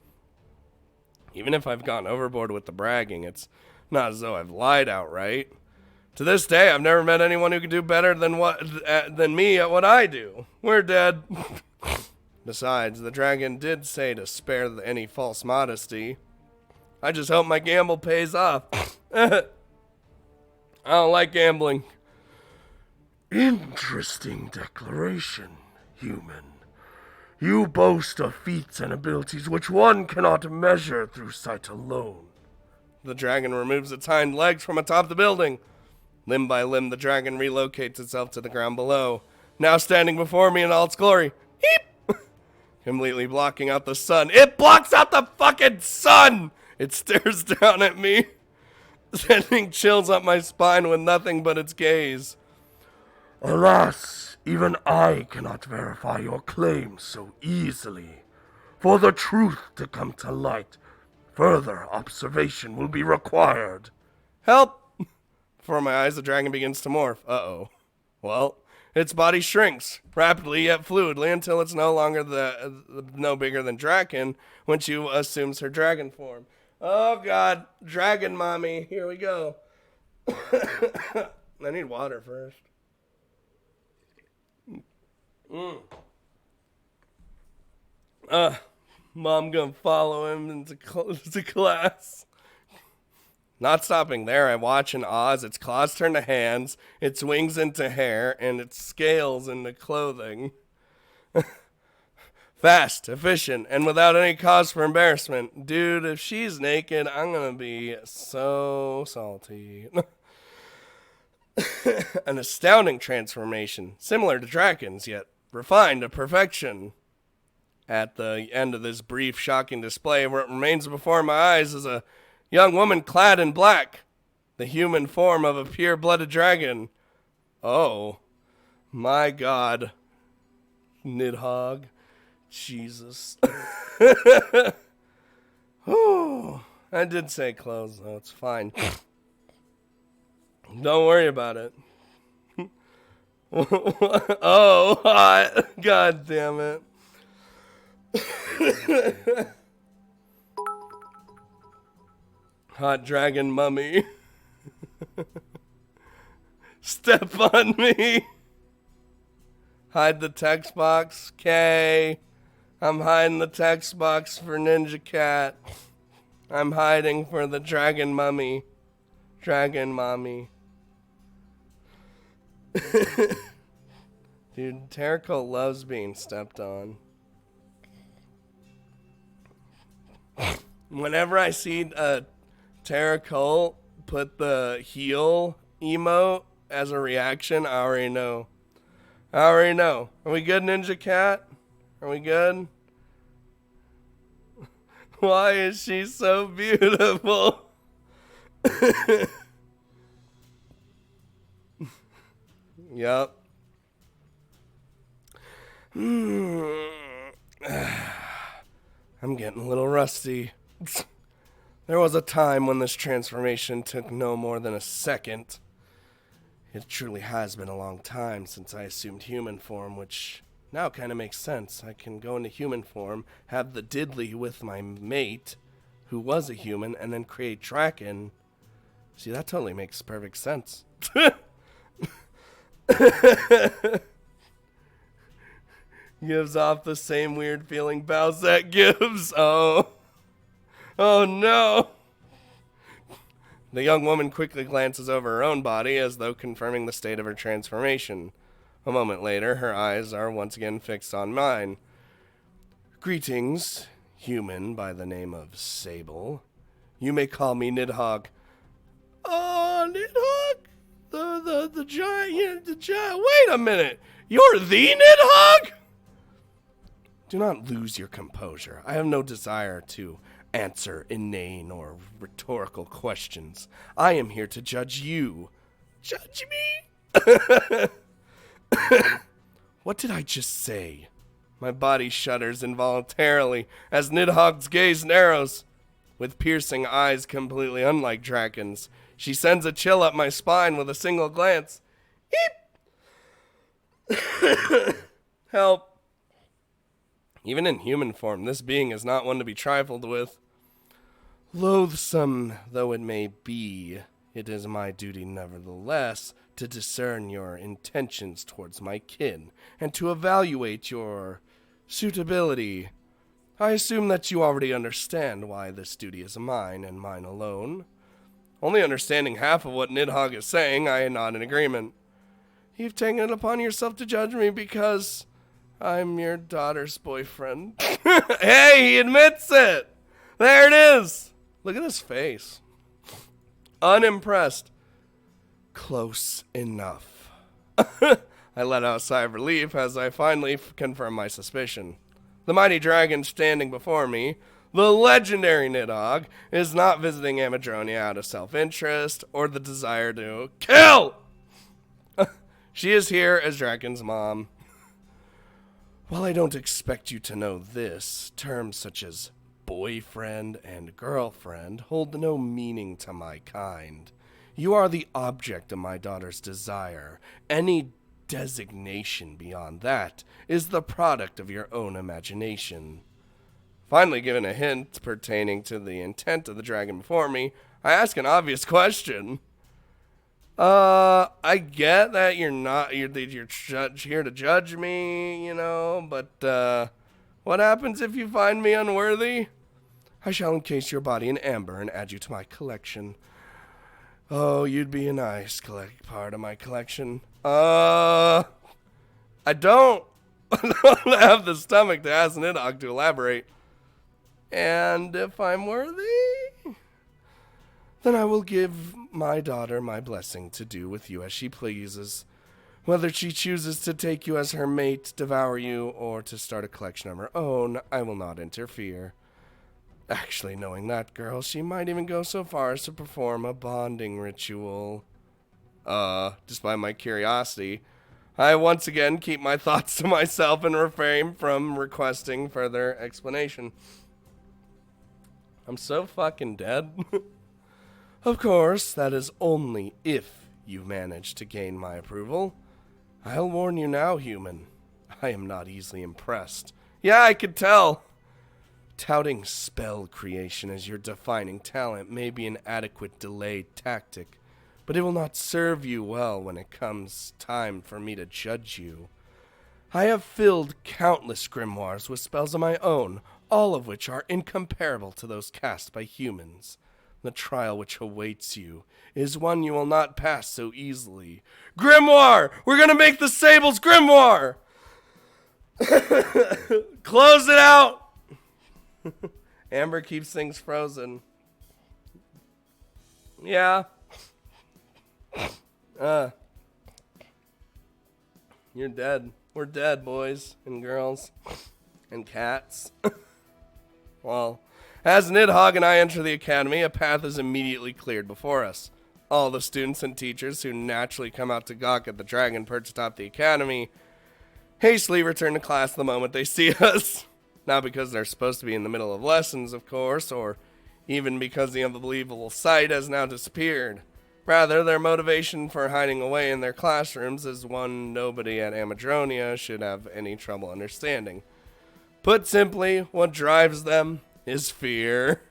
Even if I've gone overboard with the bragging, it's not as though I've lied outright. To this day, I've never met anyone who can do better than me at what I do. We're dead. Besides, the dragon did say to spare any false modesty. I just hope my gamble pays off. I don't like gambling. Interesting declaration, human. You boast of feats and abilities which one cannot measure through sight alone. The dragon removes its hind legs from atop the building. Limb by limb, the dragon relocates itself to the ground below, now standing before me in all its glory. Heep! Completely blocking out the sun. It blocks out the fucking sun! It stares down at me, sending chills up my spine with nothing but its gaze. Alas, Even I cannot verify your claims so easily. For the truth to come to light, further observation will be required. Help! Before my eyes, the dragon begins to morph. Uh-oh. Well, its body shrinks, rapidly yet fluidly, until it's no longer no bigger than Draken when she assumes her dragon form. Oh god, dragon mommy, here we go. I need water first. Mom gonna follow him into class. Not stopping there, I watch in awe as its claws turn to hands, its wings into hair, and its scales into clothing. Fast, efficient, and without any cause for embarrassment. Dude, if she's naked, I'm gonna be so salty. An astounding transformation, similar to Draken's, yet refined to perfection. At the end of this brief, shocking display, what remains before my eyes is a young woman clad in black, the human form of a pure-blooded dragon. Oh, my God. Nidhogg. Jesus. Whew. I did say clothes, though. It's fine. Don't worry about it. Oh, hot. God damn it. Hot dragon mummy. Step on me. Hide the text box. Okay. I'm hiding the text box for Ninja Cat. I'm hiding for the dragon mummy. Dragon mommy. Dude, Terrico loves being stepped on. Whenever I see Terrico put the heel emote as a reaction, I already know. Are we good, Ninja Cat? Are we good? Why is she so beautiful? Yup. I'm getting a little rusty. There was a time when this transformation took no more than a second. It truly has been a long time since I assumed human form, which now kind of makes sense. I can go into human form, have the diddly with my mate, who was a human, and then create Draken. See, that totally makes perfect sense. Gives off the same weird feeling Bowsette gives. Oh no. The young woman quickly glances over her own body as though confirming the state of her transformation. A moment later, her eyes are once again fixed on mine. Greetings, human by the name of Sable. You may call me Nidhogg. Oh, Nidhogg? The giant, wait a minute. You're the Nidhogg? Do not lose your composure. I have no desire to answer inane or rhetorical questions. I am here to judge you. Judge me? What did I just say? My body shudders involuntarily as Nidhogg's gaze narrows. With piercing eyes completely unlike Draken's, she sends a chill up my spine with a single glance. Eep! Help. Even in human form, this being is not one to be trifled with. Loathsome though it may be, it is my duty nevertheless to discern your intentions towards my kin and to evaluate your suitability. I assume that you already understand why this duty is mine and mine alone. Only understanding half of what Nidhogg is saying, I am not in agreement. You've taken it upon yourself to judge me because I'm your daughter's boyfriend. Hey, he admits it! There it is! Look at his face. Unimpressed. Close enough. I let out a sigh of relief as I finally confirmed my suspicion. The mighty dragon standing before me, the legendary Nidhogg, is not visiting Amadronia out of self-interest or the desire to kill. She is here as Draken's mom. While I don't expect you to know this, terms such as boyfriend and girlfriend hold no meaning to my kind. You are the object of my daughter's desire. Any designation beyond that is the product of your own imagination. Finally given a hint pertaining to the intent of the dragon before me, I ask an obvious question. I get that you're here to judge me, but what happens if you find me unworthy? I shall encase your body in amber and add you to my collection. Oh, you'd be a nice part of my collection. I don't have the stomach to ask Nidhogg to elaborate. And if I'm worthy, then I will give my daughter my blessing to do with you as she pleases. Whether she chooses to take you as her mate, devour you, or to start a collection of her own, I will not interfere. Actually, knowing that girl, she might even go so far as to perform a bonding ritual. Despite my curiosity, I once again keep my thoughts to myself and refrain from requesting further explanation. I'm so fucking dead. Of course, that is only if you manage to gain my approval. I'll warn you now, human. I am not easily impressed. Yeah, I could tell. Touting spell creation as your defining talent may be an adequate delayed tactic, but it will not serve you well when it comes time for me to judge you. I have filled countless grimoires with spells of my own, all of which are incomparable to those cast by humans. The trial which awaits you is one you will not pass so easily. Grimoire! We're gonna make the Sable's Grimoire! Close it out! Amber keeps things frozen. Yeah. You're dead. We're dead, boys and girls. And cats. Well, as Nidhogg and I enter the academy, a path is immediately cleared before us. All the students and teachers who naturally come out to gawk at the dragon perched atop the academy hastily return to class the moment they see us. Not because they're supposed to be in the middle of lessons, of course, or even because the unbelievable sight has now disappeared. Rather, their motivation for hiding away in their classrooms is one nobody at Amadronia should have any trouble understanding. Put simply, what drives them is fear.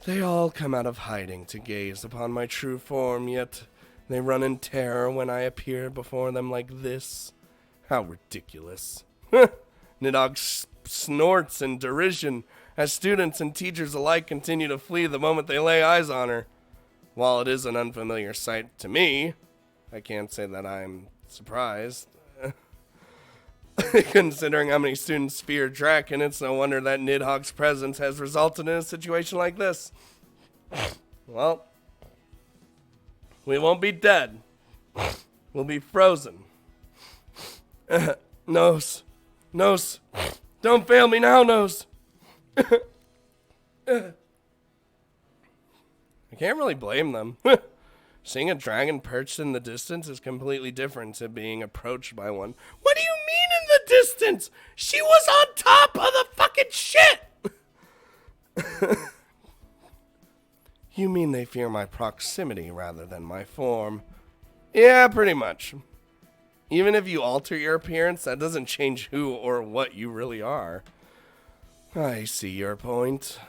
They all come out of hiding to gaze upon my true form, yet they run in terror when I appear before them like this. How ridiculous. Nidhogg snorts in derision as students and teachers alike continue to flee the moment they lay eyes on her. While it is an unfamiliar sight to me, I can't say that I'm surprised. Considering how many students fear Draken, it's no wonder that Nidhogg's presence has resulted in a situation like this. Well, we won't be dead. We'll be frozen. Nose. Don't fail me now, Nose. I can't really blame them. Seeing a dragon perched in the distance is completely different to being approached by one. What do you mean in the distance? She was on top of the fucking shit! You mean they fear my proximity rather than my form? Yeah, pretty much. Even if you alter your appearance, that doesn't change who or what you really are. I see your point.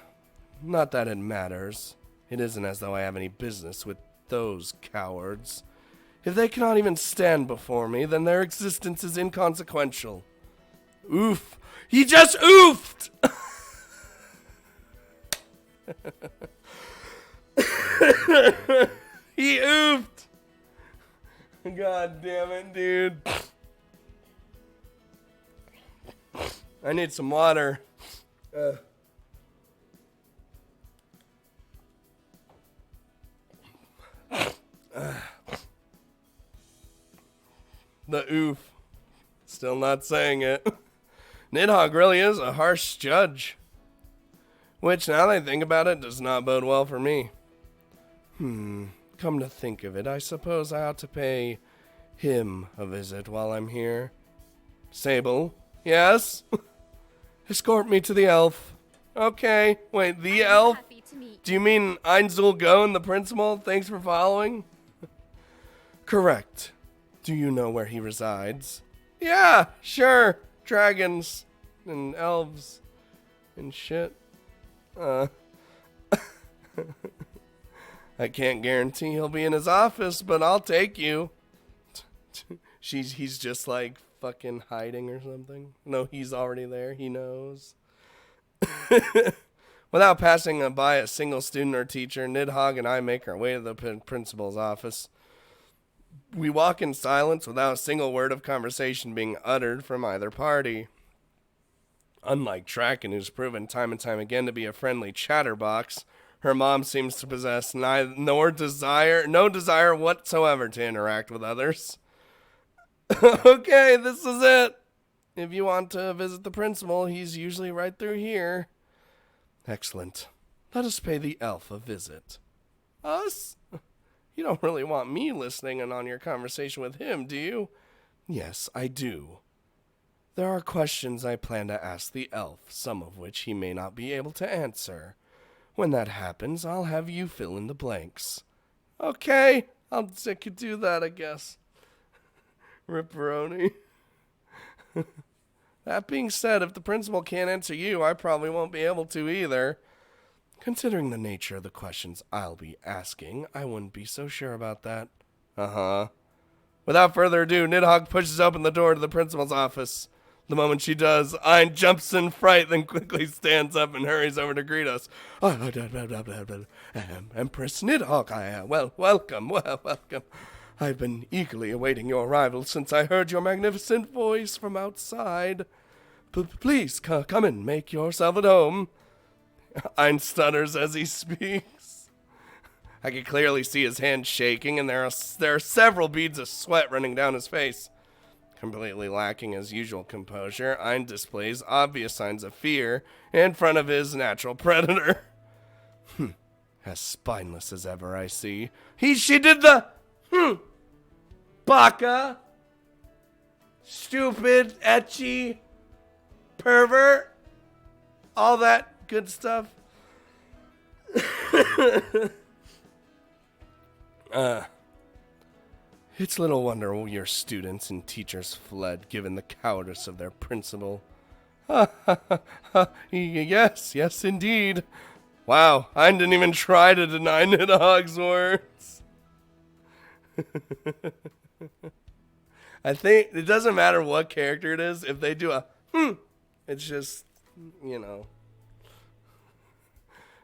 Not that it matters. It isn't as though I have any business with those cowards. If they cannot even stand before me, then their existence is inconsequential. Oof. He just oofed! He oofed! God damn it, dude. I need some water. The oof. Still not saying it. Nidhogg really is a harsh judge. Which, now that I think about it, does not bode well for me. Come to think of it, I suppose I ought to pay him a visit while I'm here. Sable, yes? Escort me to the elf. Okay, wait, the elf? Happy to meet Do you mean Einzel Go, the principal? Thanks for following. Correct. Do you know where he resides? Yeah, sure. Dragons and elves and shit. I can't guarantee he'll be in his office, but I'll take you. He's just like fucking hiding or something. No, he's already there. He knows. Without passing by a single student or teacher, Nidhogg and I make our way to the principal's office. We walk in silence without a single word of conversation being uttered from either party. Unlike Traken, who's proven time and time again to be a friendly chatterbox, her mom seems to possess no desire whatsoever to interact with others. Okay, this is it. If you want to visit the principal, he's usually right through here. Excellent. Let us pay the elf a visit. Us? You don't really want me listening in on your conversation with him, do you? Yes, I do. There are questions I plan to ask the elf, some of which he may not be able to answer. When that happens, I'll have you fill in the blanks. Okay, I could do that, I guess. Ripperoni. That being said, if the principal can't answer you, I probably won't be able to either. Considering the nature of the questions I'll be asking, I wouldn't be so sure about that. Uh-huh. Without further ado, Nidhogg pushes open the door to the principal's office. The moment she does, Ein jumps in fright, then quickly stands up and hurries over to greet us. Empress Nidhogg, welcome. I've been eagerly awaiting your arrival since I heard your magnificent voice from outside. Please, come in, make yourself at home. Ein stutters as he speaks. I can clearly see his hands shaking, and there are several beads of sweat running down his face. Completely lacking his usual composure, Ein displays obvious signs of fear in front of his natural predator. As spineless as ever, I see. She did the... Baka. Stupid, etchy, pervert. All that good stuff. It's little wonder your students and teachers fled, given the cowardice of their principal. Yes, indeed. Wow, I didn't even try to deny Nidhogg's words. I think it doesn't matter what character it is. If they do a it's just,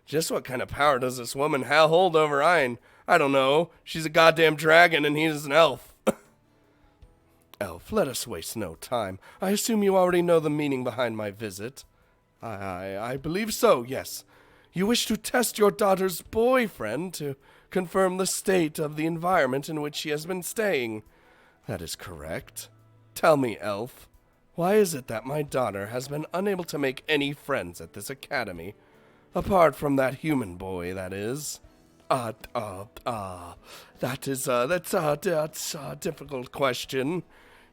Just what kind of power does this woman hold over Ein? I don't know. She's a goddamn dragon and he's an elf. Elf, let us waste no time. I assume you already know the meaning behind my visit. I believe so, yes. You wish to test your daughter's boyfriend to confirm the state of the environment in which she has been staying. That is correct. Tell me, Elf, why is it that my daughter has been unable to make any friends at this academy? Apart from that human boy, that is. That's a difficult question.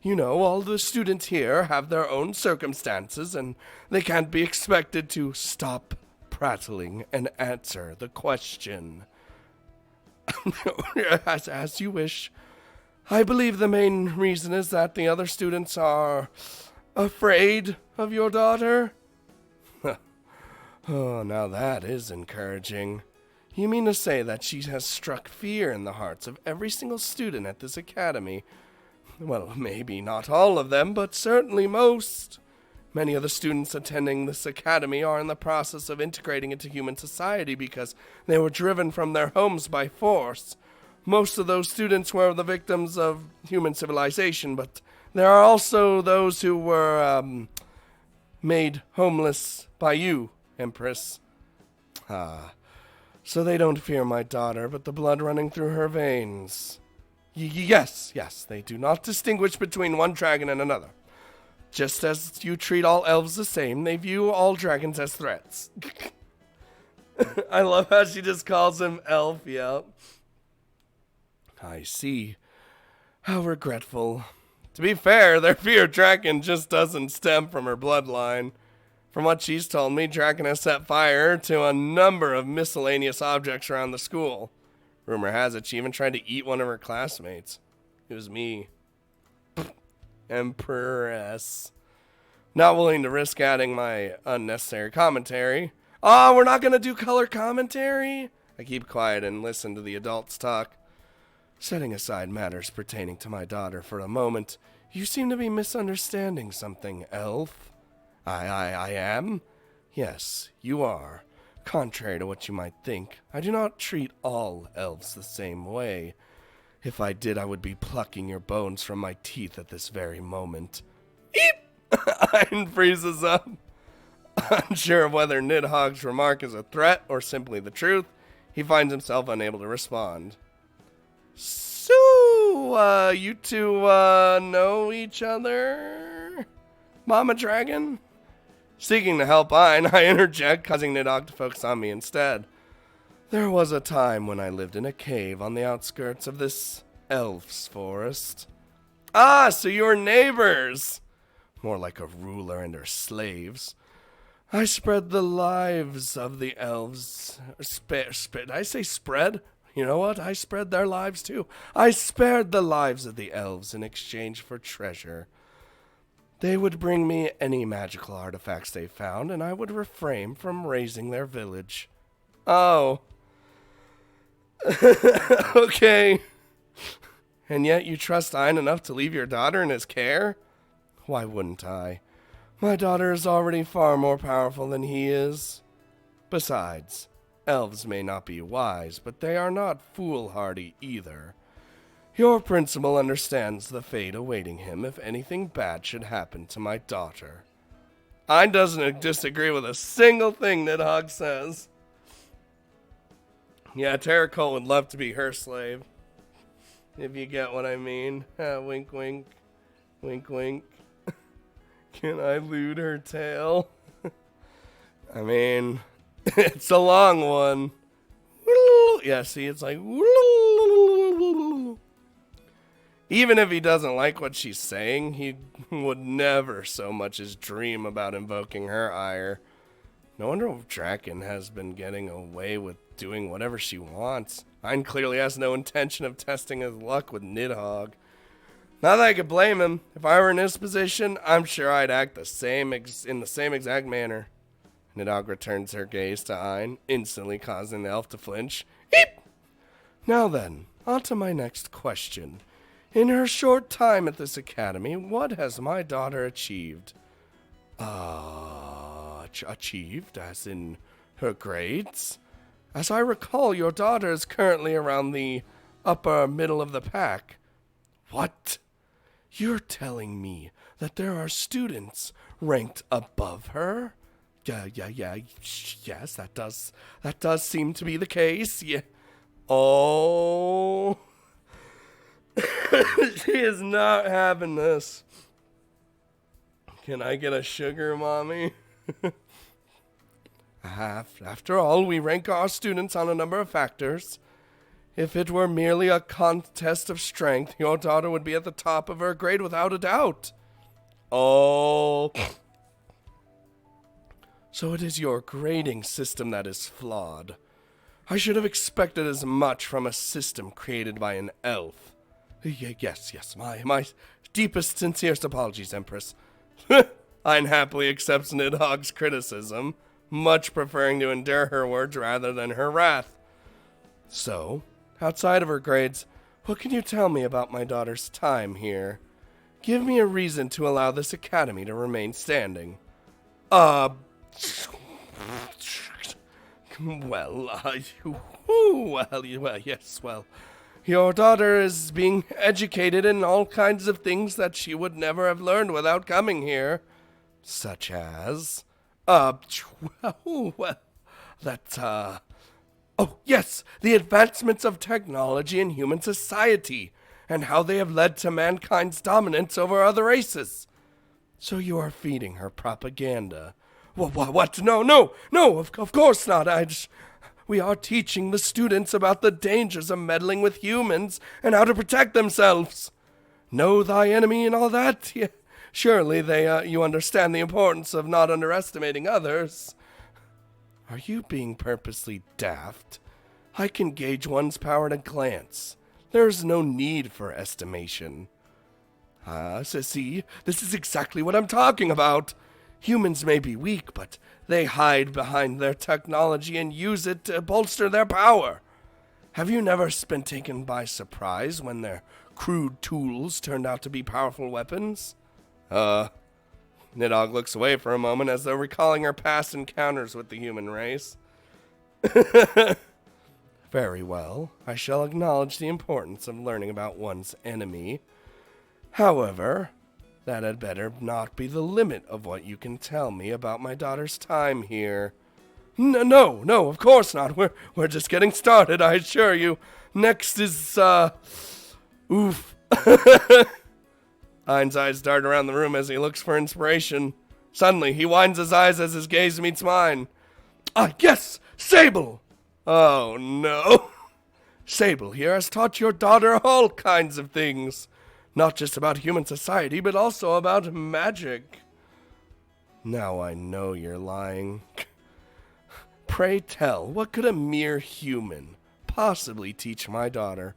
You know, all the students here have their own circumstances, and they can't be expected to stop prattling and answer the question. As you wish. I believe the main reason is that the other students are afraid of your daughter. Oh, now that is encouraging. You mean to say that she has struck fear in the hearts of every single student at this academy? Well, maybe not all of them, but certainly most. Many of the students attending this academy are in the process of integrating into human society because they were driven from their homes by force. Most of those students were the victims of human civilization, but there are also those who were made homeless by you, Empress. So they don't fear my daughter, but the blood running through her veins. Yes, they do not distinguish between one dragon and another. Just as you treat all elves the same, they view all dragons as threats. I love how she just calls him elf, yep. I see. How regretful. To be fair, their fear of Draken just doesn't stem from her bloodline. From what she's told me, Draken has set fire to a number of miscellaneous objects around the school. Rumor has it she even tried to eat one of her classmates. It was me. Empress. Not willing to risk adding my unnecessary commentary. Oh, we're not going to do color commentary? I keep quiet and listen to the adults talk. Setting aside matters pertaining to my daughter for a moment, you seem to be misunderstanding something, Elf. I am? Yes, you are. Contrary to what you might think, I do not treat all elves the same way. If I did, I would be plucking your bones from my teeth at this very moment. Eep! Ein freezes up. Unsure of whether Nidhogg's remark is a threat or simply the truth, he finds himself unable to respond. So, you two, know each other? Mama Dragon? Seeking to help Ein, I interject, causing Nidhogg to focus on me instead. There was a time when I lived in a cave on the outskirts of this elf's forest. Ah, so you're neighbors! More like a ruler and her slaves. I spread the lives of the elves. Did I say spread? You know what? I spread their lives too. I spared the lives of the elves in exchange for treasure. They would bring me any magical artifacts they found, and I would refrain from razing their village. Oh. Okay. And yet you trust Ein enough to leave your daughter in his care? Why wouldn't I? My daughter is already far more powerful than he is. Besides, elves may not be wise, but they are not foolhardy either. Your principal understands the fate awaiting him if anything bad should happen to my daughter. Ein doesn't disagree with a single thing Nidhogg says. Yeah, Terracole would love to be her slave. If you get what I mean. Wink, wink. Wink, wink. Can I loot her tail? I mean, it's a long one. Yeah, see, it's like... Even if he doesn't like what she's saying, he would never so much as dream about invoking her ire. No wonder Draken has been getting away with doing whatever she wants. Ein clearly has no intention of testing his luck with Nidhogg. Not that I could blame him. If I were in his position, I'm sure I'd act in the same exact manner. Nidhogg returns her gaze to Ein, instantly causing the elf to flinch. Eep! Now then, on to my next question. In her short time at this academy, what has my daughter achieved? Achieved, as in her grades? As I recall, your daughter is currently around the upper middle of the pack. What? You're telling me that there are students ranked above her? Yes, that does seem to be the case. Yeah. Oh. She is not having this. Can I get a sugar, mommy? After all, we rank our students on a number of factors. If it were merely a contest of strength, your daughter would be at the top of her grade without a doubt. Oh. So it is your grading system that is flawed. I should have expected as much from a system created by an elf. Yes, my deepest, sincerest apologies, Empress. Ein happily accepts Nidhogg's criticism, much preferring to endure her words rather than her wrath. So, outside of her grades, what can you tell me about my daughter's time here? Give me a reason to allow this academy to remain standing. Your daughter is being educated in all kinds of things that she would never have learned without coming here. Such as, oh, yes, the advancements of technology in human society, and how they have led to mankind's dominance over other races. So you are feeding her propaganda. What? No, of course not. We are teaching the students about the dangers of meddling with humans and how to protect themselves. know thy enemy and all that? Yeah, surely you understand the importance of not underestimating others. Are you being purposely daft? I can gauge one's power at a glance. There's no need for estimation. See, this is exactly what I'm talking about. Humans may be weak, but they hide behind their technology and use it to bolster their power. Have you never been taken by surprise when their crude tools turned out to be powerful weapons? Nidhogg looks away for a moment as though recalling her past encounters with the human race. Very well, I shall acknowledge the importance of learning about one's enemy. However, that had better not be the limit of what you can tell me about my daughter's time here. No, of course not. We're just getting started, I assure you. Next is, oof. Ein's eyes dart around the room as he looks for inspiration. Suddenly, he winds his eyes as his gaze meets mine. Yes, Sable! Oh, no. Sable here has taught your daughter all kinds of things. Not just about human society, but also about magic. Now I know you're lying. Pray tell, what could a mere human possibly teach my daughter?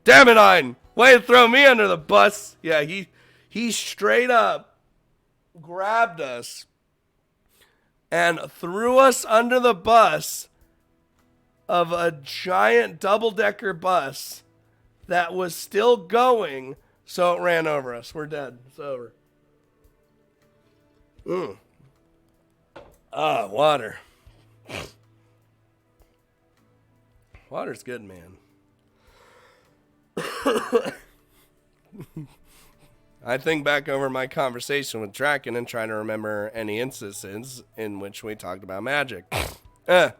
Damn it, Ein! Way to throw me under the bus! Yeah, he straight up grabbed us and threw us under the bus of a giant double-decker bus that was still going, so it ran over us. We're dead. It's over. Water. Water's good, man. I think back over my conversation with Draken and try to remember any instances in which we talked about magic. Not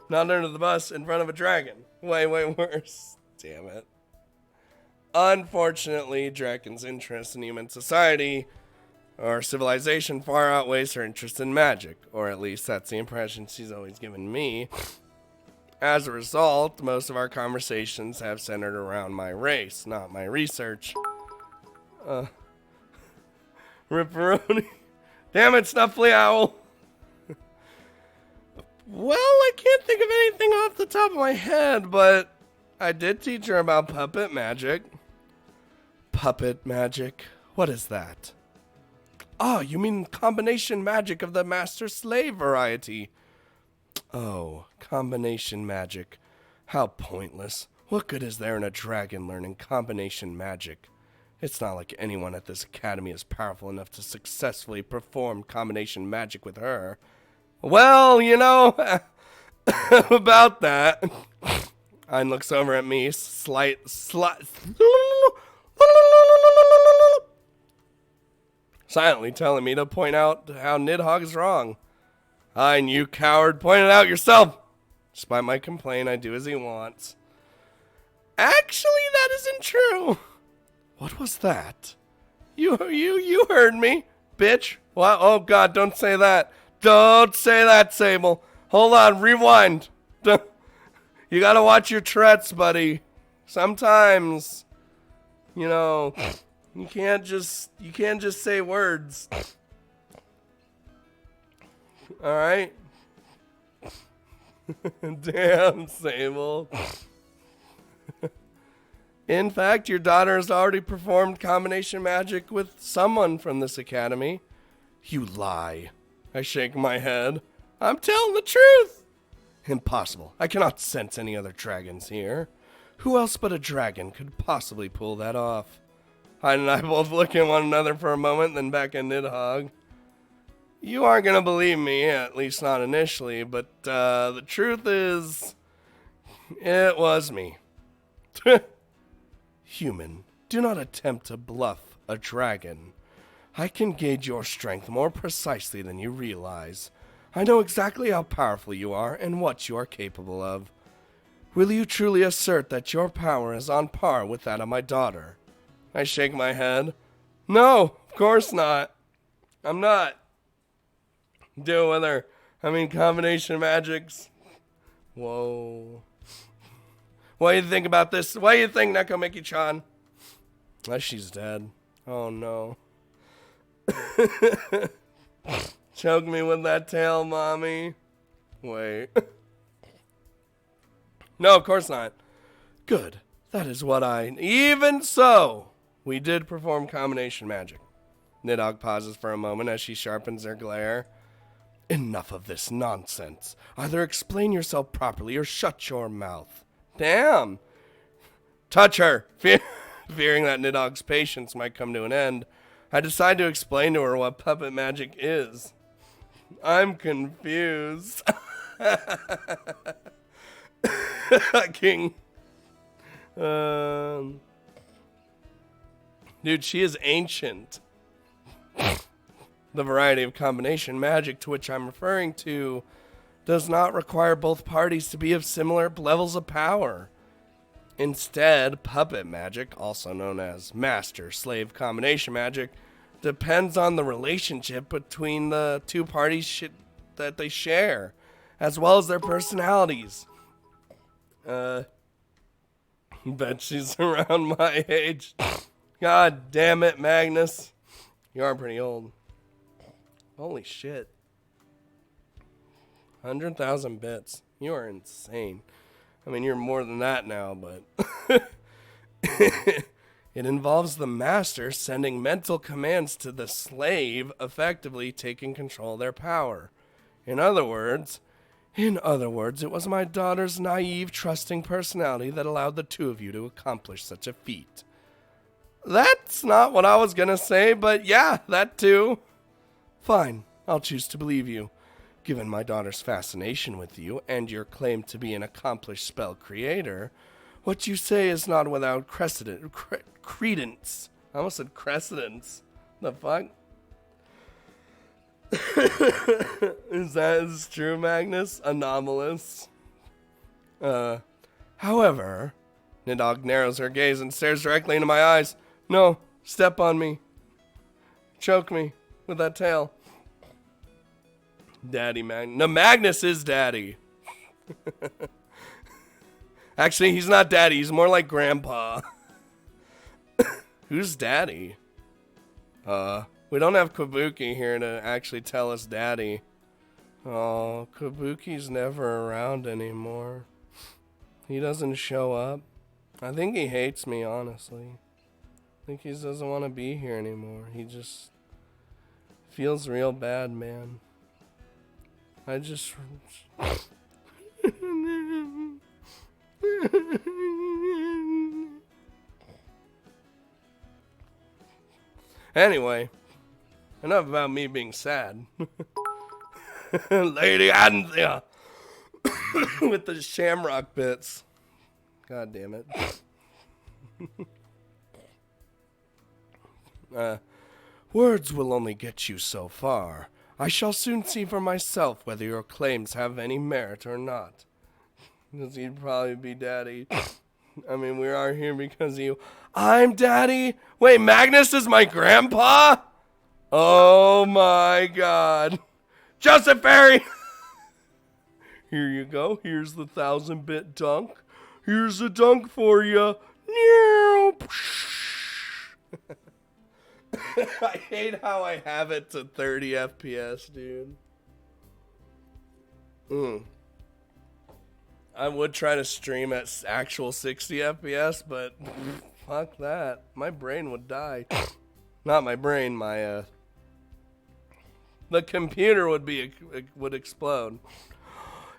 under the bus in front of a dragon. Way worse. Damn it. Unfortunately, Draken's interest in human society or civilization far outweighs her interest in magic, or at least that's the impression she's always given me. As a result, most of our conversations have centered around my race, not my research. Ripperoni. Damn it, Snuffly Owl. Well, I can't think of anything off the top of my head, but I did teach her about puppet magic. Puppet magic? What is that? Oh, you mean combination magic of the master-slave variety. Oh, combination magic. How pointless. What good is there in a dragon learning combination magic? It's not like anyone at this academy is powerful enough to successfully perform combination magic with her. Well, you know, about that. Ein looks over at me, silently telling me to point out how Nidhogg is wrong. Ein, you coward, point it out yourself. Despite my complaint, I do as he wants. Actually, that isn't true. What was that? You heard me, bitch. What? Oh, God, don't say that. Don't say that, Sable. Hold on, rewind. You gotta watch your Tourette's, buddy. Sometimes, you know, you can't just say words. All right. Damn, Sable. In fact, your daughter has already performed combination magic with someone from this academy. You lie. I shake my head. I'm telling the truth. Impossible. I cannot sense any other dragons here. Who else but a dragon could possibly pull that off? Hein and I both look at one another for a moment, then back at Nidhogg. You aren't going to believe me, at least not initially, but the truth is, it was me. Human, do not attempt to bluff a dragon. I can gauge your strength more precisely than you realize. I know exactly how powerful you are and what you are capable of. Will you truly assert that your power is on par with that of my daughter? I shake my head. No, of course not. I'm not. Deal with her. I mean, combination magics. Whoa. What do you think about this? What do you think, Neko Mickey-chan? She's dead. Oh, no. Choke me with that tail, mommy. Wait. No, of course not. Good. That is what I... Even so, we did perform combination magic. Nidhogg pauses for a moment as she sharpens her glare. Enough of this nonsense. Either explain yourself properly or shut your mouth. Damn. Touch her. Fearing that Nidhogg's patience might come to an end, I decide to explain to her what puppet magic is. I'm confused. King. Dude, she is ancient. The variety of combination magic to which I'm referring to does not require both parties to be of similar levels of power. Instead, puppet magic, also known as master-slave combination magic, depends on the relationship between the two parties that they share, as well as their personalities. Bet she's around my age. God damn it, Magnus. You are pretty old. Holy shit. 100,000 bits. You are insane. I mean, you're more than that now, but... It involves the master sending mental commands to the slave, effectively taking control of their power. In other words, it was my daughter's naive, trusting personality that allowed the two of you to accomplish such a feat. That's not what I was gonna say, but yeah, that too. Fine, I'll choose to believe you. Given my daughter's fascination with you and your claim to be an accomplished spell creator, what you say is not without credence. I almost said crecedence. The fuck? Is true, Magnus? Anomalous. However, Nidhogg narrows her gaze and stares directly into my eyes. No, step on me. Choke me with that tail. Daddy Magnus. No, Magnus is daddy. Actually, he's not daddy. He's more like grandpa. Who's daddy? We don't have Kabuki here to actually tell us daddy. Oh, Kabuki's never around anymore. He doesn't show up. I think he hates me, honestly. I think he doesn't want to be here anymore. He just feels real bad, man. I just... Anyway, enough about me being sad. Lady Anthea with the shamrock bits. God damn it. Words will only get you so far. I shall soon see for myself whether your claims have any merit or not. Because he'd probably be daddy. I mean, we are here because of you. I'm daddy? Wait, Magnus is my grandpa? Oh my god. Joseph Ferry! Here you go. Here's the 1,000-bit dunk. Here's a dunk for you. I hate how I have it to 30 FPS, dude. I would try to stream at actual 60 FPS, but fuck that. My brain would die. Not my brain, the computer would explode.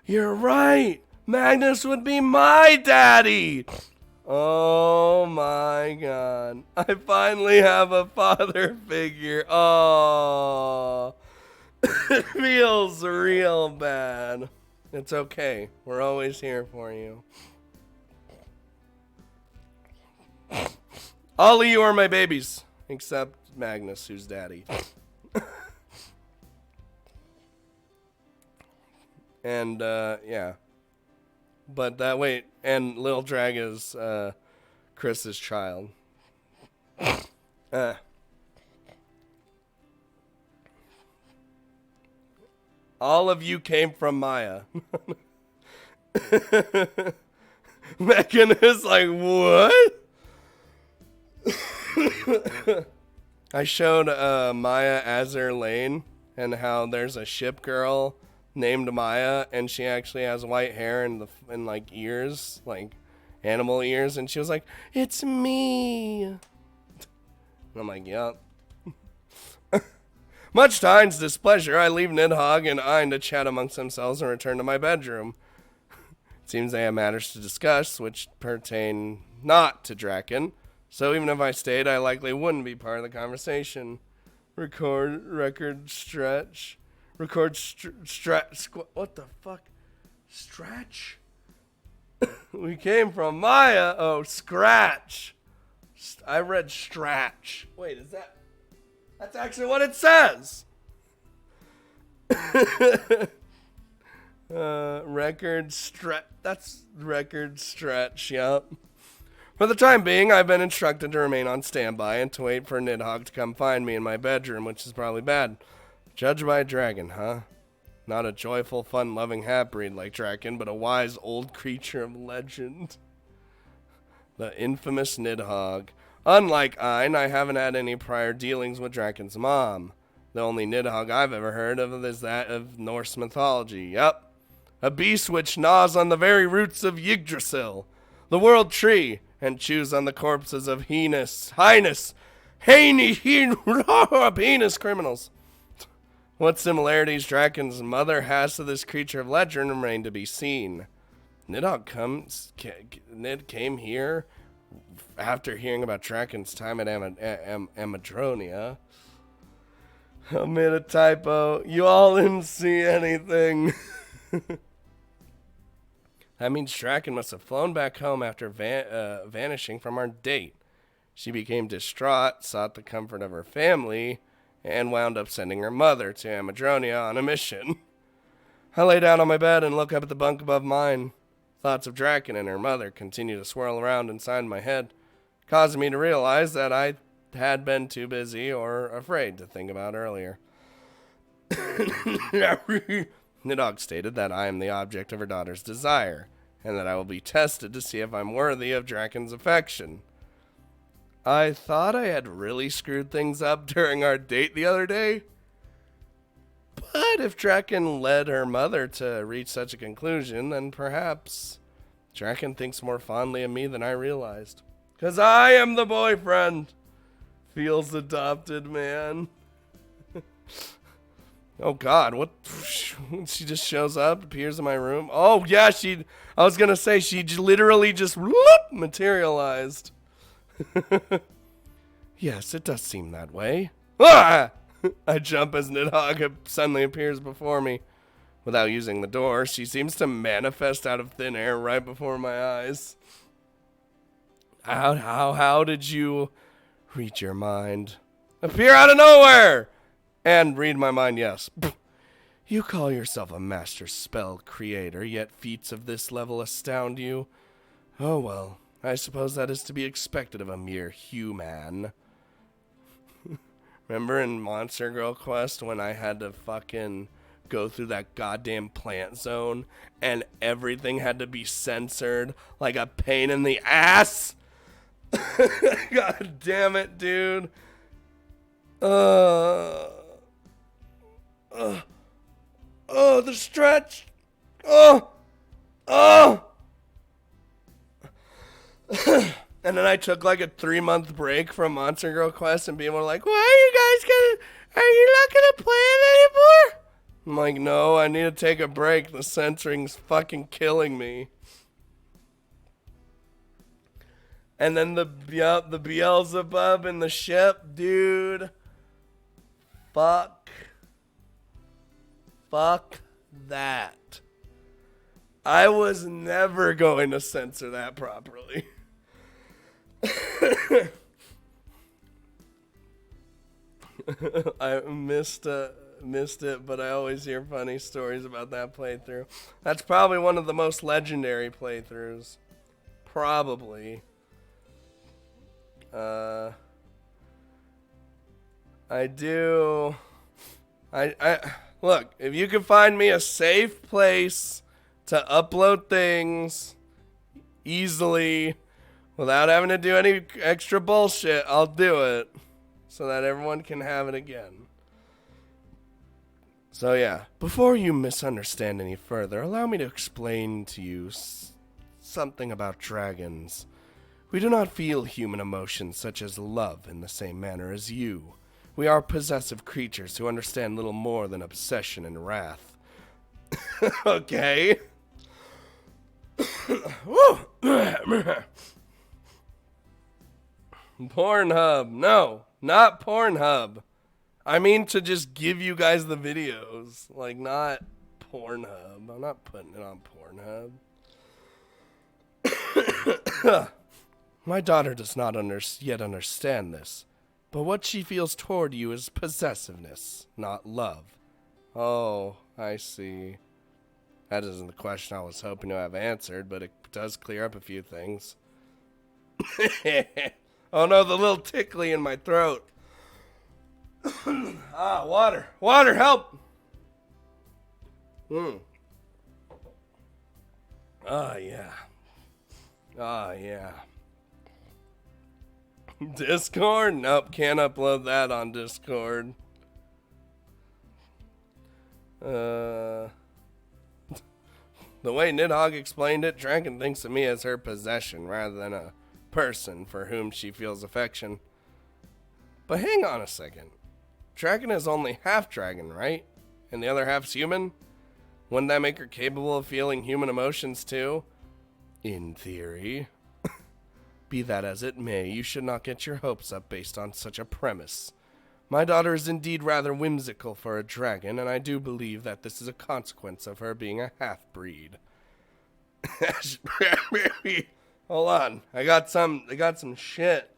You're right. Magnus would be my daddy. Oh my god. I finally have a father figure. Oh. It feels real bad. It's okay. We're always here for you. All of you are my babies. Except Magnus, who's daddy. And, yeah. But wait, and Little Drag is, Chris's child. All of you came from Maya. Megan is like, what? I showed Maya Azur Lane and how there's a ship girl named Maya, and she actually has white hair and like ears, like animal ears, and she was like, "It's me." And I'm like, "Yup." Much to Ein's displeasure, I leave Nidhogg and Ein to chat amongst themselves and return to my bedroom. It seems they have matters to discuss, which pertain not to Draken. So even if I stayed, I likely wouldn't be part of the conversation. Record stretch. What the fuck? Stretch? We came from Maya. Oh, scratch. I read stratch. Wait, is that? That's actually what it says. Record stretch. That's record stretch, yup. For the time being, I've been instructed to remain on standby and to wait for Nidhogg to come find me in my bedroom, which is probably bad. Judged by a dragon, huh? Not a joyful, fun-loving half-breed like Draken, but a wise old creature of legend. The infamous Nidhogg. Unlike Ein, I haven't had any prior dealings with Draken's mom. The only Nidhogg I've ever heard of is that of Norse mythology. Yup. A beast which gnaws on the very roots of Yggdrasil, the world tree, and chews on the corpses of heinous criminals. What similarities Draken's mother has to this creature of legend remain to be seen. Nid came here after hearing about Draken's time at Amadronia. I made a typo. You all didn't see anything. That means Draken must have flown back home after vanishing from our date. She became distraught, sought the comfort of her family, and wound up sending her mother to Amadronia on a mission. I lay down on my bed and look up at the bunk above mine. Thoughts of Draken and her mother continue to swirl around inside my head, causing me to realize that I had been too busy or afraid to think about earlier. Nidhogg stated that I am the object of her daughter's desire, and that I will be tested to see if I'm worthy of Draken's affection. I thought I had really screwed things up during our date the other day, but if Draken led her mother to reach such a conclusion, then perhaps Draken thinks more fondly of me than I realized. 'Cause I am the boyfriend. Feels adopted, man. Oh God, what? She just shows up, appears in my room. Oh yeah, I was gonna say, she literally just whoop, materialized. Yes, it does seem that way. Ah! I jump as Nidhogg suddenly appears before me. Without using the door, she seems to manifest out of thin air right before my eyes. How did you read your mind? Appear out of nowhere! And read my mind, yes. You call yourself a master spell creator, yet feats of this level astound you. Oh well, I suppose that is to be expected of a mere human. Remember in Monster Girl Quest when I had to fucking go through that goddamn plant zone and everything had to be censored like a pain in the ass? God damn it, dude. The stretch. And then I took like a 3-month break from Monster Girl Quest, and people were like, are you not gonna play it anymore? I'm like, no, I need to take a break. The censoring's fucking killing me. And then the Beelzebub in the ship, dude. Fuck that. I was never going to censor that properly. I missed it, but I always hear funny stories about that playthrough. That's probably one of the most legendary playthroughs. Probably. Look, if you can find me a safe place to upload things, easily, without having to do any extra bullshit, I'll do it so that everyone can have it again. So yeah, before you misunderstand any further, allow me to explain to you something about dragons. We do not feel human emotions such as love in the same manner as you. We are possessive creatures who understand little more than obsession and wrath. Okay. Pornhub. No, not Pornhub. I mean to just give you guys the videos. Like, not Pornhub. I'm not putting it on Pornhub. My daughter does not yet understand this, but what she feels toward you is possessiveness, not love. Oh, I see. That isn't the question I was hoping to have answered, but it does clear up a few things. Oh no, the little tickly in my throat. Water. Water, help! Yeah. Yeah. Discord? Nope, can't upload that on Discord. The way Nidhogg explained it, Dragon thinks of me as her possession rather than a person for whom she feels affection. But hang on a second. Dragon is only half dragon, right? And the other half's human? Wouldn't that make her capable of feeling human emotions too? In theory. Be that as it may, you should not get your hopes up based on such a premise. My daughter is indeed rather whimsical for a dragon, and I do believe that this is a consequence of her being a half-breed. Hold on, I got some shit.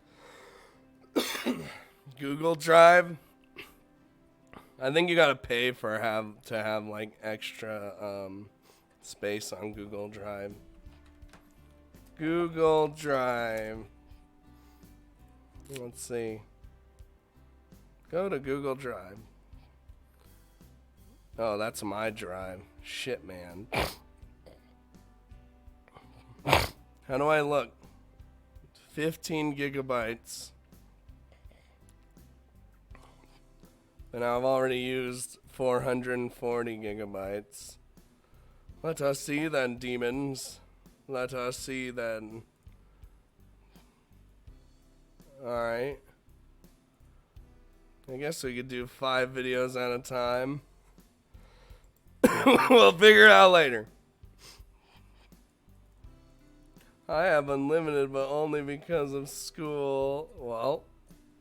Google Drive. I think you gotta pay for to have like extra space on Google Drive. Google Drive. Let's see. Go to Google Drive. Oh, that's my drive. Shit, man. How do I look? 15 gigabytes. And I've already used 440 gigabytes. Let us see then, demons. Let us see then. Alright. I guess we could do 5 videos at a time. We'll figure it out later. I have unlimited, but only because of school. Well,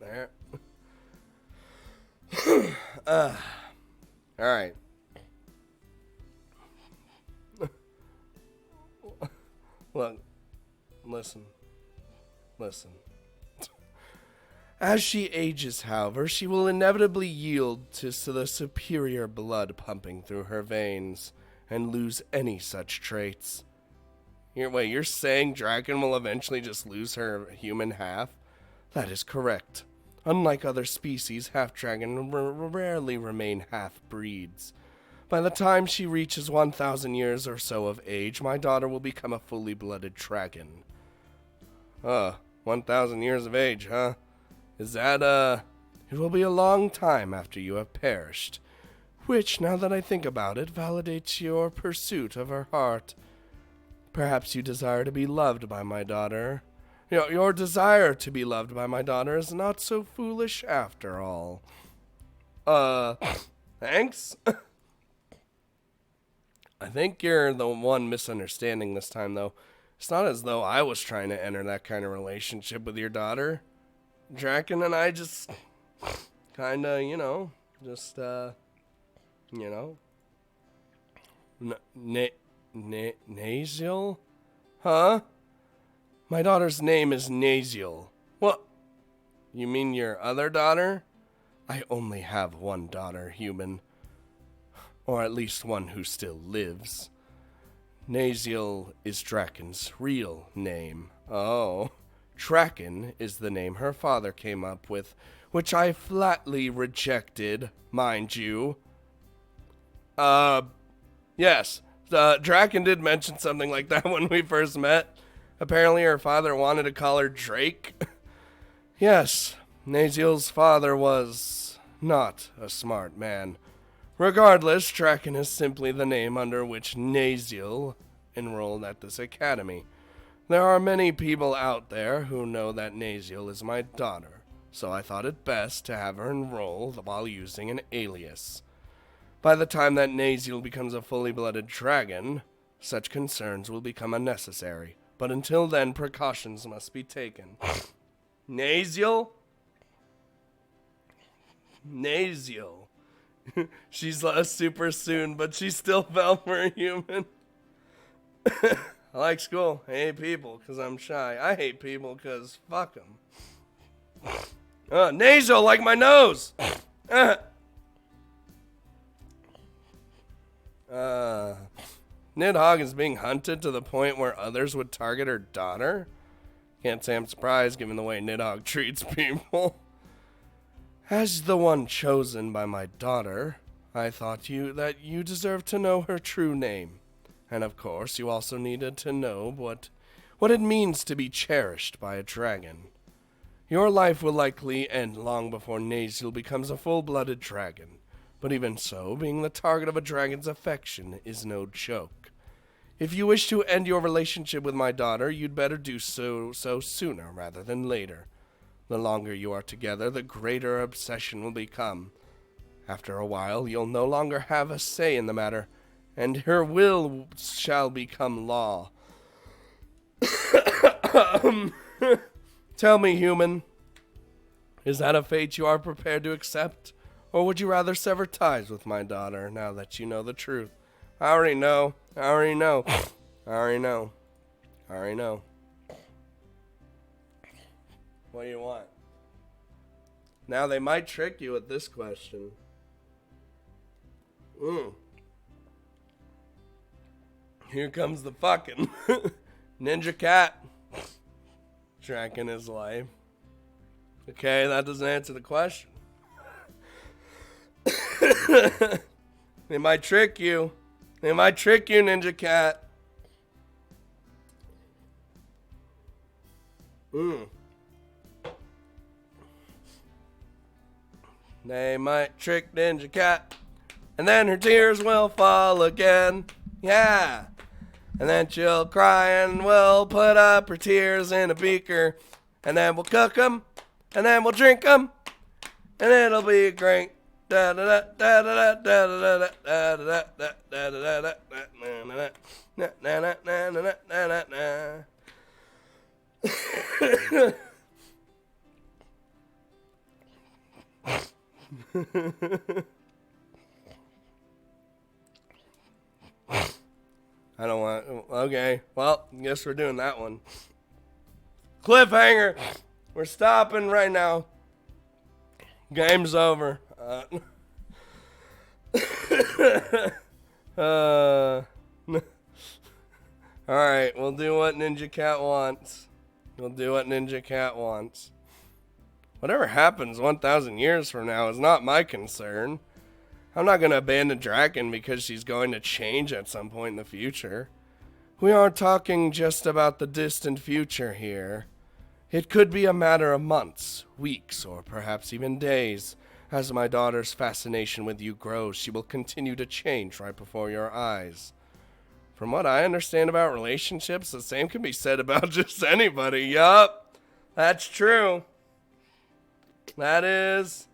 there. Alright. Look. Listen. As she ages, however, she will inevitably yield to the superior blood pumping through her veins and lose any such traits. Wait, you're saying Draken will eventually just lose her human half? That is correct. Unlike other species, half-dragon rarely remain half-breeds. By the time she reaches 1,000 years or so of age, my daughter will become a fully blooded dragon. 1,000 years of age, huh? Is that, it will be a long time after you have perished. Which, now that I think about it, validates your pursuit of her heart. Perhaps you desire to be loved by my daughter. Your desire to be loved by my daughter is not so foolish after all. Thanks? I think you're the one misunderstanding this time, though. It's not as though I was trying to enter that kind of relationship with your daughter. Draken and I just kinda, Naziel? Huh? My daughter's name is Naziel. What? You mean your other daughter? I only have one daughter, human. Or at least one who still lives. Naziel is Draken's real name. Oh. Draken is the name her father came up with, which I flatly rejected, mind you. Yes. Draken did mention something like that when we first met. Apparently her father wanted to call her Drake. Yes, Naziel's father was not a smart man. Regardless, Draken is simply the name under which Naziel enrolled at this academy. There are many people out there who know that Naziel is my daughter, so I thought it best to have her enroll while using an alias. By the time that Naziel becomes a fully blooded dragon, such concerns will become unnecessary. But until then, precautions must be taken. Naziel? Naziel. She's super soon, but she still fell for a human. I like school. I hate people because I'm shy. I hate people because fuck them. Naziel, like my nose. Nidhogg is being hunted to the point where others would target her daughter? Can't say I'm surprised given the way Nidhogg treats people. As the one chosen by my daughter, I thought that you deserved to know her true name. And of course, you also needed to know what it means to be cherished by a dragon. Your life will likely end long before Naziel becomes a full-blooded dragon. But even so, being the target of a dragon's affection is no joke. If you wish to end your relationship with my daughter, you'd better do so sooner rather than later. The longer you are together, the greater obsession will become. After a while, you'll no longer have a say in the matter, and her will shall become law. Tell me, human, is that a fate you are prepared to accept? Or would you rather sever ties with my daughter now that you know the truth? I already know. What do you want? Now they might trick you with this question. Here comes the fucking ninja cat. Tracking his life. Okay, that doesn't answer the question. They might trick you. Ninja cat. They might trick Ninja Cat, and then her tears will fall again. Yeah. And then she'll cry and we'll put up her tears in a beaker, and then we'll cook them, and then we'll drink them, and it'll be great. Da da da da da da da da da da da da da da. I don't want. Okay, well, guess we're doing that one. Cliffhanger. We're stopping right now. Game's over. Alright, we'll do what Ninja Cat wants. Whatever happens 1,000 years from now is not my concern. I'm not going to abandon Draken because she's going to change at some point in the future. We aren't talking just about the distant future here. It could be a matter of months, weeks, or perhaps even days. As my daughter's fascination with you grows, she will continue to change right before your eyes. From what I understand about relationships, the same can be said about just anybody. Yup, that's true. That is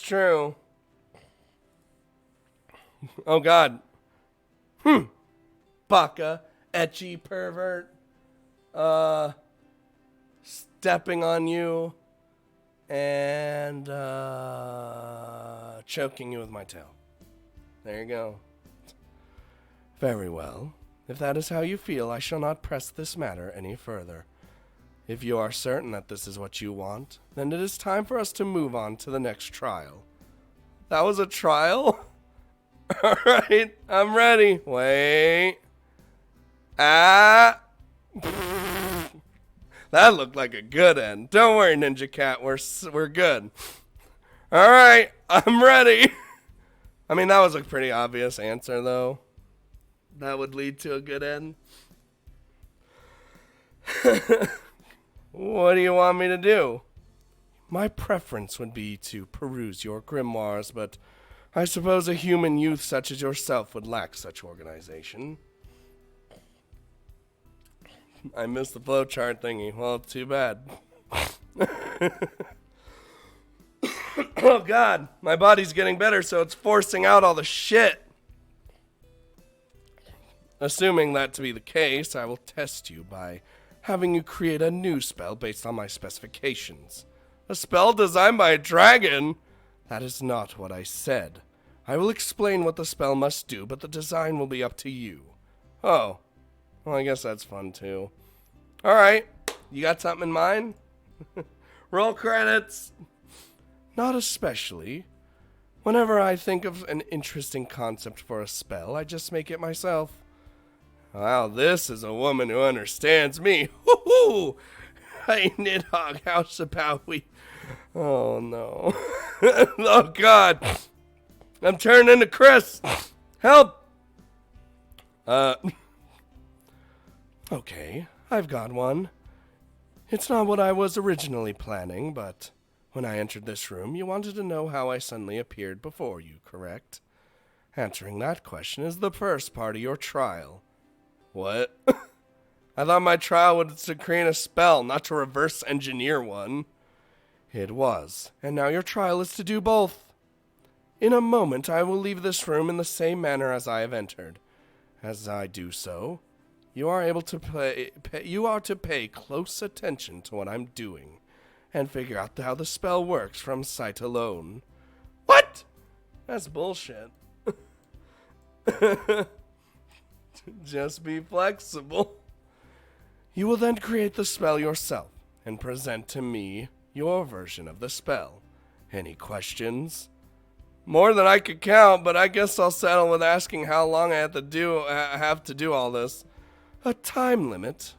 true. Oh God. Baka, etchy pervert. Stepping on you. And choking you with my tail. There you go. Very well. If that is how you feel, I shall not press this matter any further. If you are certain that this is what you want, then it is time for us to move on to the next trial. That was a trial? Alright, I'm ready. Wait. That looked like a good end. Don't worry, Ninja Cat. We're good. Alright, I'm ready. I mean, that was a pretty obvious answer, though. That would lead to a good end. What do you want me to do? My preference would be to peruse your grimoires, but I suppose a human youth such as yourself would lack such organization. I missed the flowchart thingy. Well, too bad. Oh god, my body's getting better, so it's forcing out all the shit. Assuming that to be the case, I will test you by having you create a new spell based on my specifications. A spell designed by a dragon? That is not what I said. I will explain what the spell must do, but the design will be up to you. Oh, well, I guess that's fun too. Alright, you got something in mind? Roll credits! Not especially. Whenever I think of an interesting concept for a spell, I just make it myself. Wow, this is a woman who understands me. Woohoo! Hey, Nidhogg, how's about we... Oh, no. Oh, God. I'm turning into Chris. Help! Okay, I've got one. It's not what I was originally planning, but when I entered this room, you wanted to know how I suddenly appeared before you, correct? Answering that question is the first part of your trial. What? I thought my trial was to create a spell, not to reverse engineer one. It was, and now your trial is to do both. In a moment, I will leave this room in the same manner as I have entered. As I do so, you are able to pay close attention to what I'm doing, and figure out how the spell works from sight alone. What? That's bullshit. Just be flexible. You will then create the spell yourself and present to me your version of the spell. Any questions? More than I could count, but I guess I'll settle with asking how long I have to do all this. A time limit?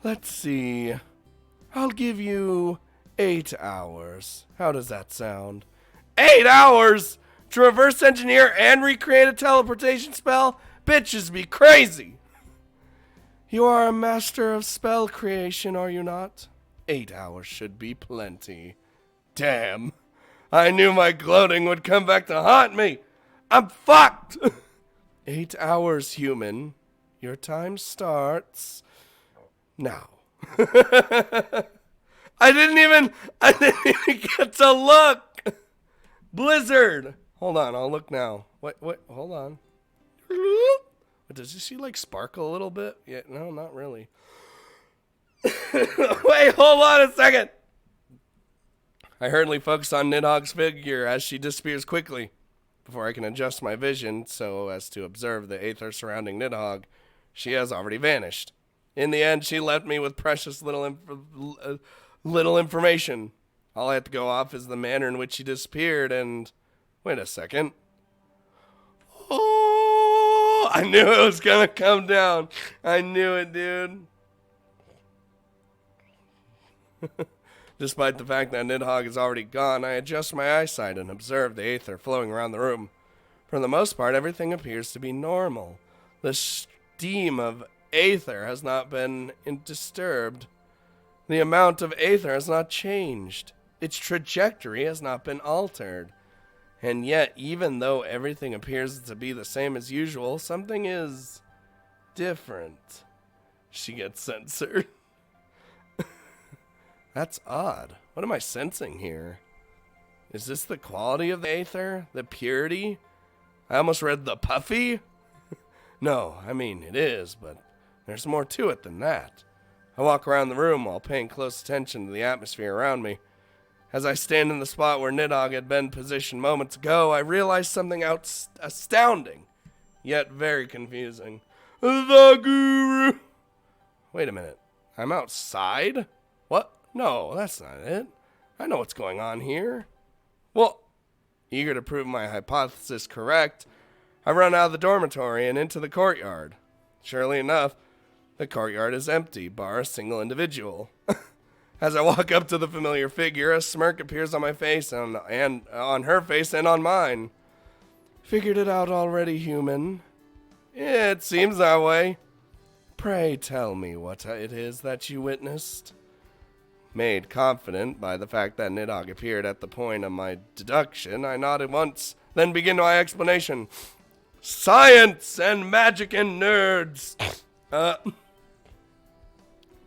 Let's see. I'll give you 8 hours. How does that sound? 8 hours? To reverse engineer and recreate a teleportation spell? Bitches be crazy. You are a master of spell creation, are you not? 8 hours should be plenty. Damn. I knew my gloating would come back to haunt me. I'm fucked. 8 hours, human. Your time starts now. I didn't even get to look. Blizzard. Hold on, I'll look now. Wait, hold on. Does she like sparkle a little bit? Yeah, no, not really. Wait, hold on a second. I hurriedly focus on Nidhogg's figure as she disappears quickly. Before I can adjust my vision so as to observe the aether surrounding Nidhogg, she has already vanished. In the end, she left me with precious little information. All I have to go off is the manner in which she disappeared and... Wait a second. Oh, I knew it was going to come down. I knew it, dude. Despite the fact that Nidhogg is already gone, I adjust my eyesight and observe the aether flowing around the room. For the most part, everything appears to be normal. The steam of aether has not been disturbed. The amount of aether has not changed. Its trajectory has not been altered. And yet, even though everything appears to be the same as usual, something is different. She gets censored. That's odd. What am I sensing here? Is this the quality of the aether? The purity? I almost read the puffy? No, I mean, it is, but there's more to it than that. I walk around the room while paying close attention to the atmosphere around me. As I stand in the spot where Nidhogg had been positioned moments ago, I realize something astounding, yet very confusing. The Guru! Wait a minute. I'm outside? What? No, that's not it. I know what's going on here. Well, eager to prove my hypothesis correct, I run out of the dormitory and into the courtyard. Surely enough, the courtyard is empty, bar a single individual. As I walk up to the familiar figure, a smirk appears on my face and on her face and on mine. Figured it out already, human. Yeah, it seems that way. Pray tell me what it is that you witnessed. Made confident by the fact that Nidhogg appeared at the point of my deduction, I nodded once, then began my explanation. Science and magic and nerds!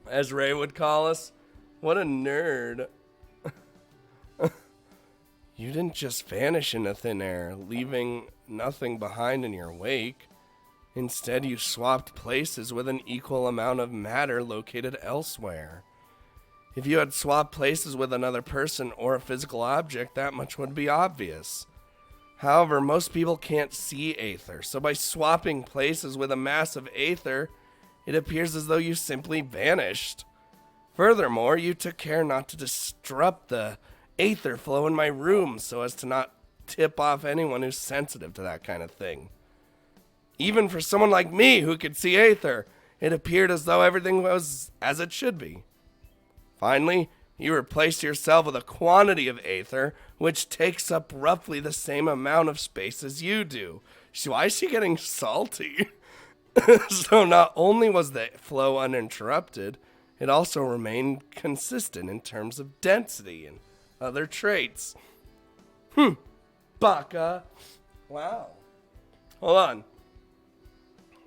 As Ray would call us. What a nerd. You didn't just vanish into thin air, leaving nothing behind in your wake. Instead, you swapped places with an equal amount of matter located elsewhere. If you had swapped places with another person or a physical object, that much would be obvious. However, most people can't see aether, so by swapping places with a mass of aether, it appears as though you simply vanished. Furthermore, you took care not to disrupt the aether flow in my room so as to not tip off anyone who's sensitive to that kind of thing. Even for someone like me who could see aether, it appeared as though everything was as it should be. Finally, you replaced yourself with a quantity of aether, which takes up roughly the same amount of space as you do. So why is she getting salty? So not only was the flow uninterrupted, it also remained consistent in terms of density and other traits. Baka. Wow. Hold on.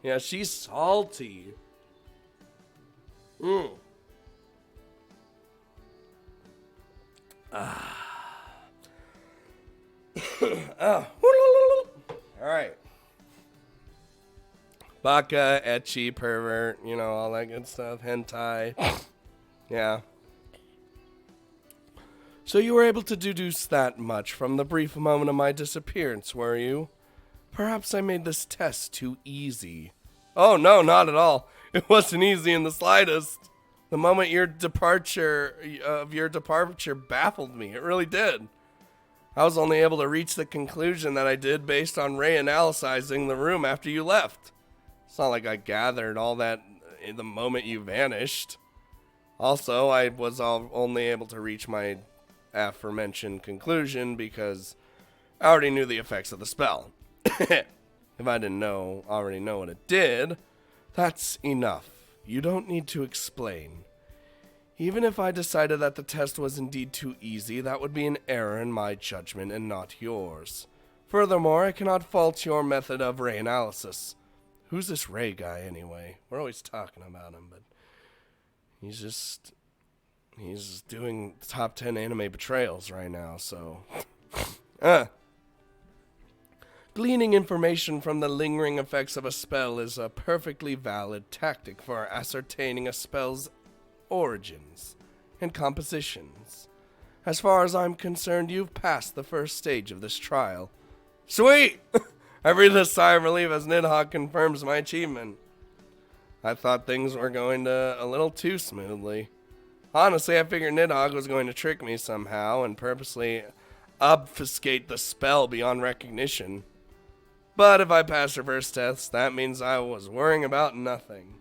Yeah, she's salty. Alright. Baka, ecchi, pervert, you know, all that good stuff. Hentai. Yeah. So you were able to deduce that much from the brief moment of my disappearance, were you? Perhaps I made this test too easy. Oh, no, not at all. It wasn't easy in the slightest. The moment your departure baffled me. It really did. I was only able to reach the conclusion that I did based on Ray analyzing the room after you left. It's not like I gathered all that in the moment you vanished. Also, I was only able to reach my aforementioned conclusion because I already knew the effects of the spell. If I didn't already know what it did, that's enough. You don't need to explain. Even if I decided that the test was indeed too easy, that would be an error in my judgment and not yours. Furthermore, I cannot fault your method of Ray analysis. Who's this Ray guy anyway? We're always talking about him, but he's doing top 10 anime betrayals right now, so... Gleaning information from the lingering effects of a spell is a perfectly valid tactic for ascertaining a spell's origins and compositions. As far as I'm concerned, you've passed the first stage of this trial. Sweet! I breathe a sigh of relief as Nidhogg confirms my achievement. I thought things were going a little too smoothly. Honestly, I figured Nidhogg was going to trick me somehow and purposely obfuscate the spell beyond recognition. But if I passed her first test, that means I was worrying about nothing.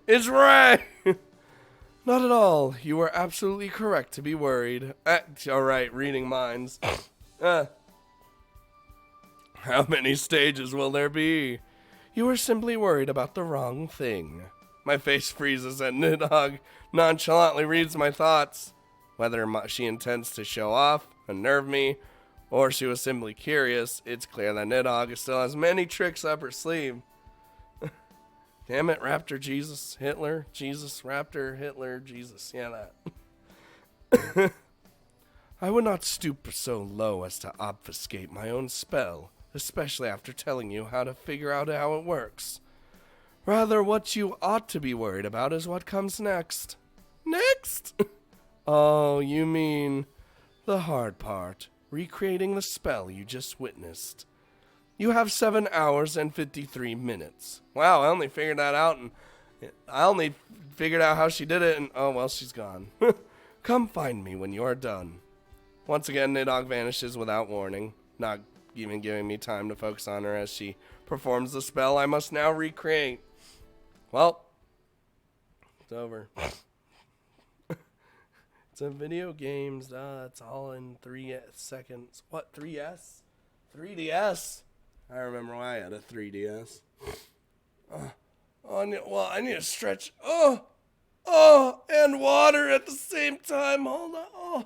It's Ray! Not at all. You were absolutely correct to be worried. Alright, reading minds. How many stages will there be? You were simply worried about the wrong thing. My face freezes and Nidhogg nonchalantly reads my thoughts. Whether she intends to show off, unnerve me, or she was simply curious, it's clear that Nidhogg still has many tricks up her sleeve. Damn it, Raptor, Jesus, Hitler, Jesus, Raptor, Hitler, Jesus. Yeah, that. I would not stoop so low as to obfuscate my own spell, especially after telling you how to figure out how it works. Rather, what you ought to be worried about is what comes next. Next? Oh, you mean the hard part. Recreating the spell you just witnessed. You have 7 hours and 53 minutes. Wow, I only figured that out, and I only figured out how she did it, and oh well, she's gone. Come find me when you are done. Once again, Nidhogg vanishes without warning, not even giving me time to focus on her as she performs the spell I must now recreate. Well, it's over. It's a video games, it's all in 3 seconds. What, 3S? 3DS? I remember when I had a 3DS. Well, I need to stretch. And water at the same time. Hold on.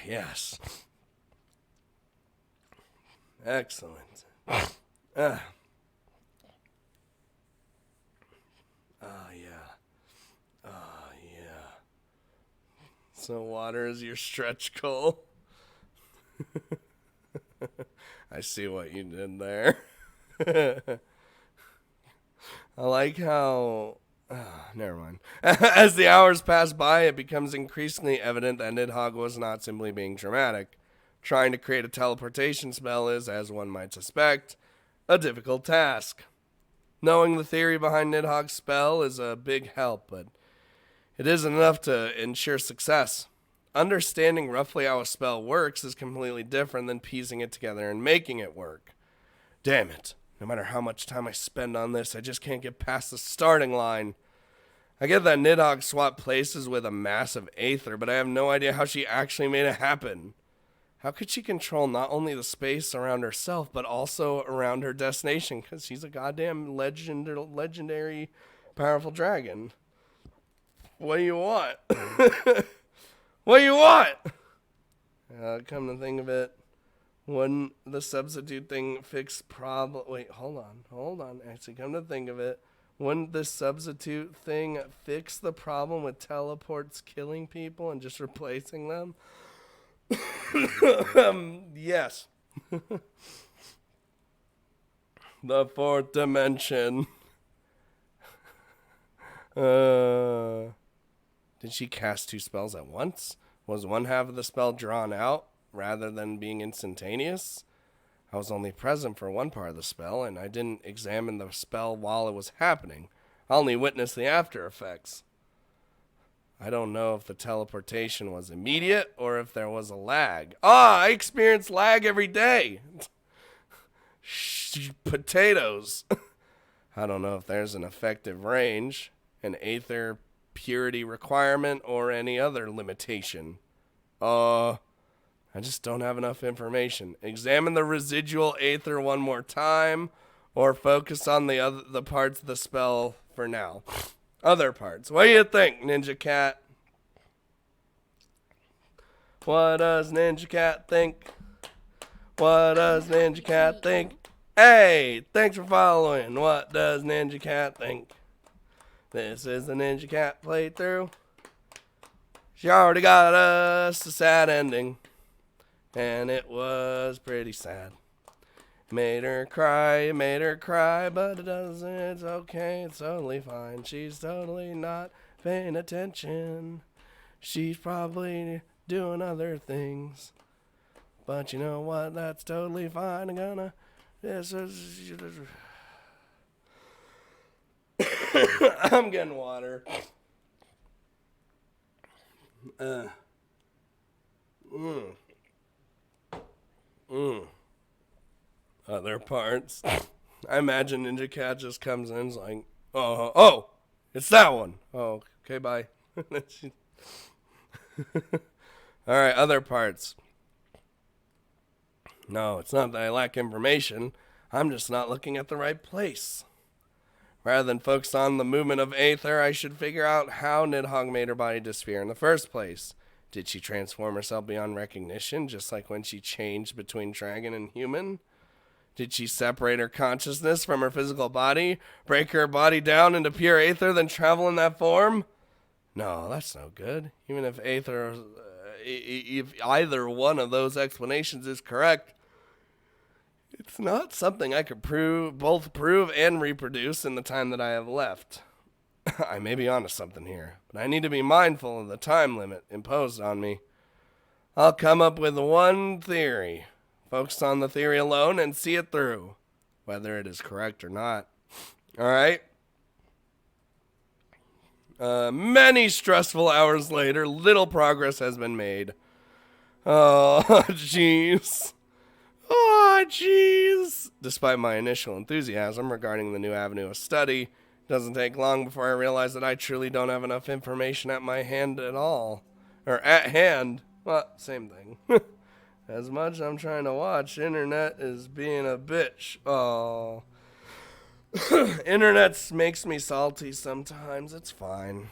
Yes. Excellent. Yeah. So water is your stretch goal. I see what you did there. I like how... never mind. As the hours pass by, it becomes increasingly evident that Nidhogg was not simply being dramatic. Trying to create a teleportation spell is, as one might suspect, a difficult task. Knowing the theory behind Nidhogg's spell is a big help, but it isn't enough to ensure success. Understanding roughly how a spell works is completely different than piecing it together and making it work. Damn it. No matter how much time I spend on this, I just can't get past the starting line. I get that Nidhogg swapped places with a massive Aether, but I have no idea how she actually made it happen. How could she control not only the space around herself, but also around her destination? Because she's a goddamn legendary, powerful dragon. What do you want? What do you want? Come to think of it, wouldn't the substitute thing fix problem? Wait, hold on. Actually, come to think of it, wouldn't the substitute thing fix the problem with teleports killing people and just replacing them? Yes. The fourth dimension. Did she cast two spells at once? Was one half of the spell drawn out rather than being instantaneous? I was only present for one part of the spell, and I didn't examine the spell while it was happening. I only witnessed the after effects. I don't know if the teleportation was immediate or if there was a lag. I experience lag every day. Potatoes. I don't know if there's an effective range, an Aether purity requirement, or any other limitation. I just don't have enough information. Examine the residual Aether one more time, or focus on the parts of the spell for now. Other parts. What do you think, Ninja Cat? What does Ninja Cat think? What does Ninja Cat think? Hey, thanks for following. What does Ninja Cat think? This is the Ninja Cat playthrough. She already got us a sad ending, and it was pretty sad. Made her cry, but it doesn't, it's okay, it's totally fine. She's totally not paying attention. She's probably doing other things. But you know what, that's totally fine. I'm getting water. Other parts. I imagine Ninja Cat just comes in and is like, oh, it's that one. Oh, okay, bye. Alright, other parts. No, it's not that I lack information. I'm just not looking at the right place. Rather than focus on the movement of Aether, I should figure out how Nidhogg made her body disappear in the first place. Did she transform herself beyond recognition, just like when she changed between dragon and human? Did she separate her consciousness from her physical body, break her body down into pure Aether, then travel in that form? No, that's no good. Even if Aether, if either one of those explanations is correct, it's not something I could both prove and reproduce in the time that I have left. I may be onto something here, but I need to be mindful of the time limit imposed on me. I'll come up with one theory, focus on the theory alone, and see it through, whether it is correct or not. Alright? Many stressful hours later, little progress has been made. Oh, jeez. Oh, jeez. Despite my initial enthusiasm regarding the new avenue of study, Doesn't take long before I realize that I truly don't have enough information at my hand at all. Or at hand. Well, same thing. As much as I'm trying to watch, internet is being a bitch. Oh. Internet makes me salty sometimes. It's fine.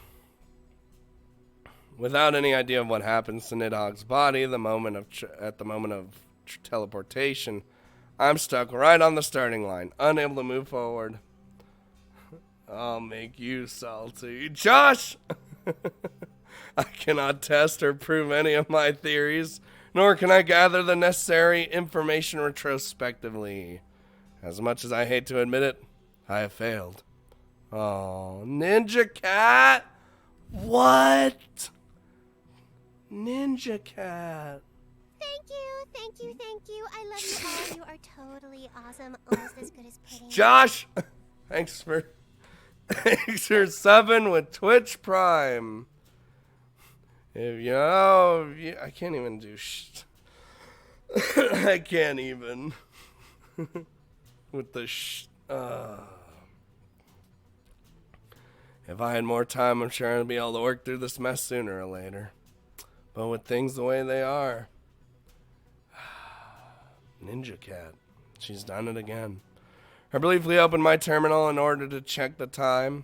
Without any idea of what happens to Nidhogg's body at the moment of teleportation, I'm stuck right on the starting line, unable to move forward. I'll make you salty. Josh! I cannot test or prove any of my theories, nor can I gather the necessary information retrospectively. As much as I hate to admit it, I have failed. Oh, Ninja Cat? What? Ninja Cat. Thank you, thank you, thank you. I love you all. You are totally awesome. Almost as good as pudding. Josh! Thanks for subbing with Twitch Prime. If you know, I can't even do I can't even. With the If I had more time, I'm sure I'd be able to work through this mess sooner or later. But with things the way they are... Ninja Cat. She's done it again. I briefly opened my terminal in order to check the time.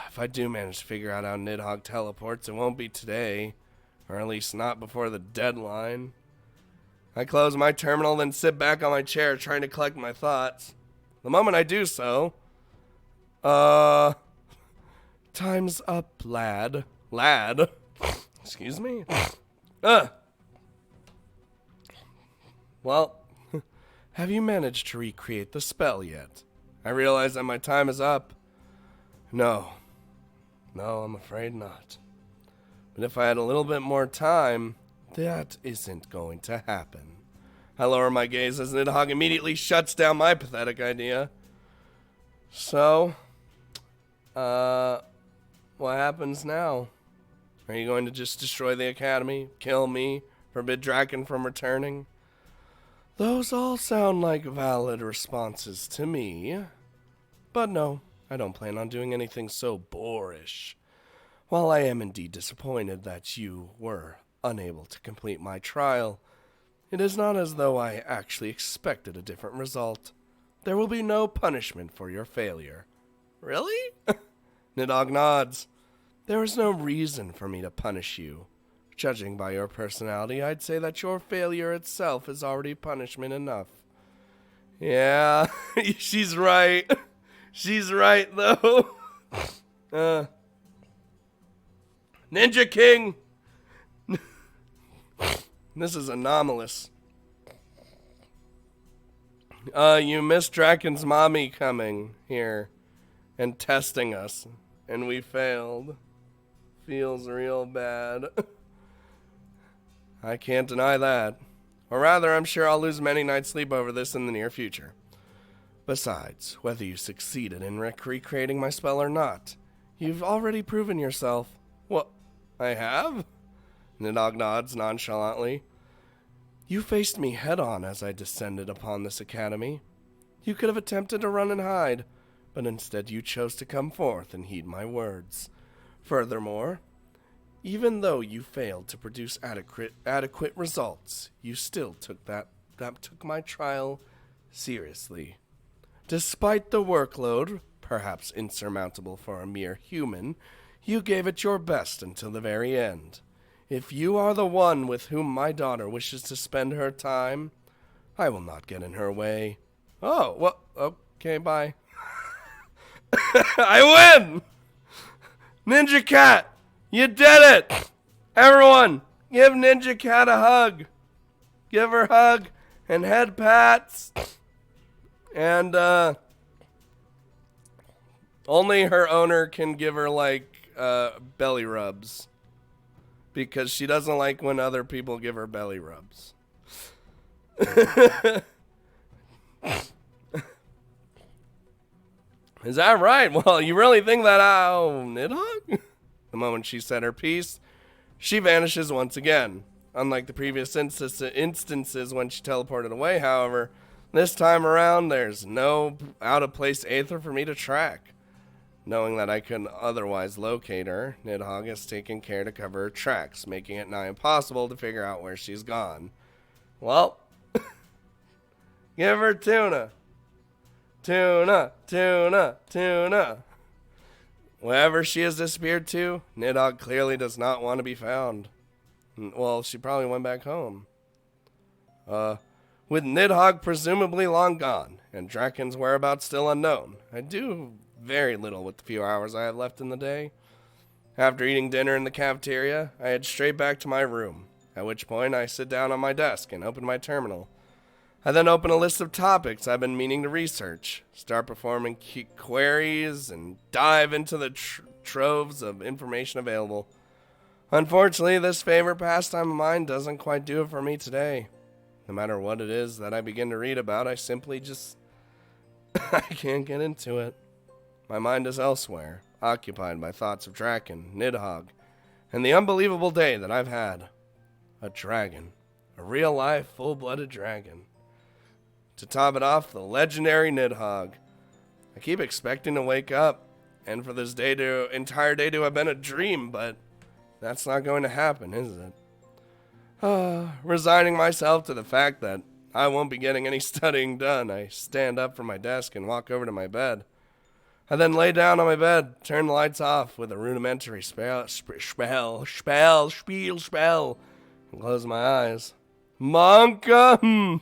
If I do manage to figure out how Nidhogg teleports, it won't be today. Or at least not before the deadline. I close my terminal, then sit back on my chair trying to collect my thoughts. The moment I do so... Time's up, lad. Lad? Excuse me? Well, have you managed to recreate the spell yet? I realize that my time is up. No, I'm afraid not. But if I had a little bit more time, that isn't going to happen. I lower my gaze as Nidhogg immediately shuts down my pathetic idea. So, what happens now? Are you going to just destroy the academy, kill me, forbid Draken from returning? Those all sound like valid responses to me. But no, I don't plan on doing anything so boorish. While I am indeed disappointed that you were unable to complete my trial, it is not as though I actually expected a different result. There will be no punishment for your failure. Really? Nidhogg nods. There is no reason for me to punish you. Judging by your personality, I'd say that your failure itself is already punishment enough. Yeah, she's right. She's right, though. Ninja King! This is anomalous. You missed Draken's mommy coming here and testing us, and we failed. Feels real bad. I can't deny that. Or rather, I'm sure I'll lose many nights' sleep over this in the near future. Besides, whether you succeeded in recreating my spell or not, you've already proven yourself. What? I have? Nidhogg nods nonchalantly. You faced me head-on as I descended upon this academy. You could have attempted to run and hide, but instead you chose to come forth and heed my words. Furthermore, even though you failed to produce adequate results, you still took my trial seriously. Despite the workload, perhaps insurmountable for a mere human, you gave it your best until the very end. If you are the one with whom my daughter wishes to spend her time, I will not get in her way. Oh, well, okay, bye. I win! Ninja Cat, you did it! Everyone, give Ninja Cat a hug. Give her a hug and head pats. And, only her owner can give her, belly rubs. Because she doesn't like when other people give her belly rubs. Is that right? Well, you really think that Nidhogg? The moment she said her piece, she vanishes once again. Unlike the previous instances when she teleported away, however, this time around there's no out-of-place aether for me to track. Knowing that I couldn't otherwise locate her, Nidhogg has taken care to cover her tracks, making it nigh impossible to figure out where she's gone. Well, give her tuna. Tuna, tuna, tuna. Wherever she has disappeared to, Nidhogg clearly does not want to be found. Well, she probably went back home. With Nidhogg presumably long gone, and Draken's whereabouts still unknown, I do very little with the few hours I have left in the day. After eating dinner in the cafeteria, I head straight back to my room, at which point I sit down on my desk and open my terminal. I then open a list of topics I've been meaning to research, start performing queries, and dive into the troves of information available. Unfortunately, this favorite pastime of mine doesn't quite do it for me today. No matter what it is that I begin to read about, I simply just... I can't get into it. My mind is elsewhere, occupied by thoughts of Draken, Nidhogg, and the unbelievable day that I've had. A dragon. A real-life, full-blooded dragon. To top it off, the legendary Nidhogg. I keep expecting to wake up, and for this entire day to have been a dream, but that's not going to happen, is it? Resigning myself to the fact that I won't be getting any studying done, I stand up from my desk and walk over to my bed. I then lay down on my bed, turn the lights off with a rudimentary spell, and close my eyes. Monka!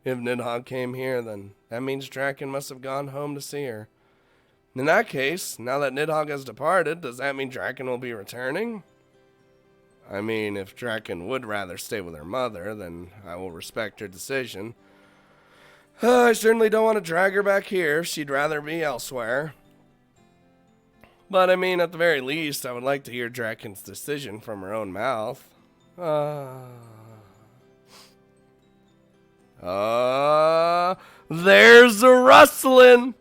If Nidhogg came here, then that means Draken must have gone home to see her. In that case, now that Nidhogg has departed, does that mean Draken will be returning? I mean, if Draken would rather stay with her mother, then I will respect her decision. I certainly don't want to drag her back here if she'd rather be elsewhere. But I mean, at the very least, I would like to hear Draken's decision from her own mouth. There's a rustling!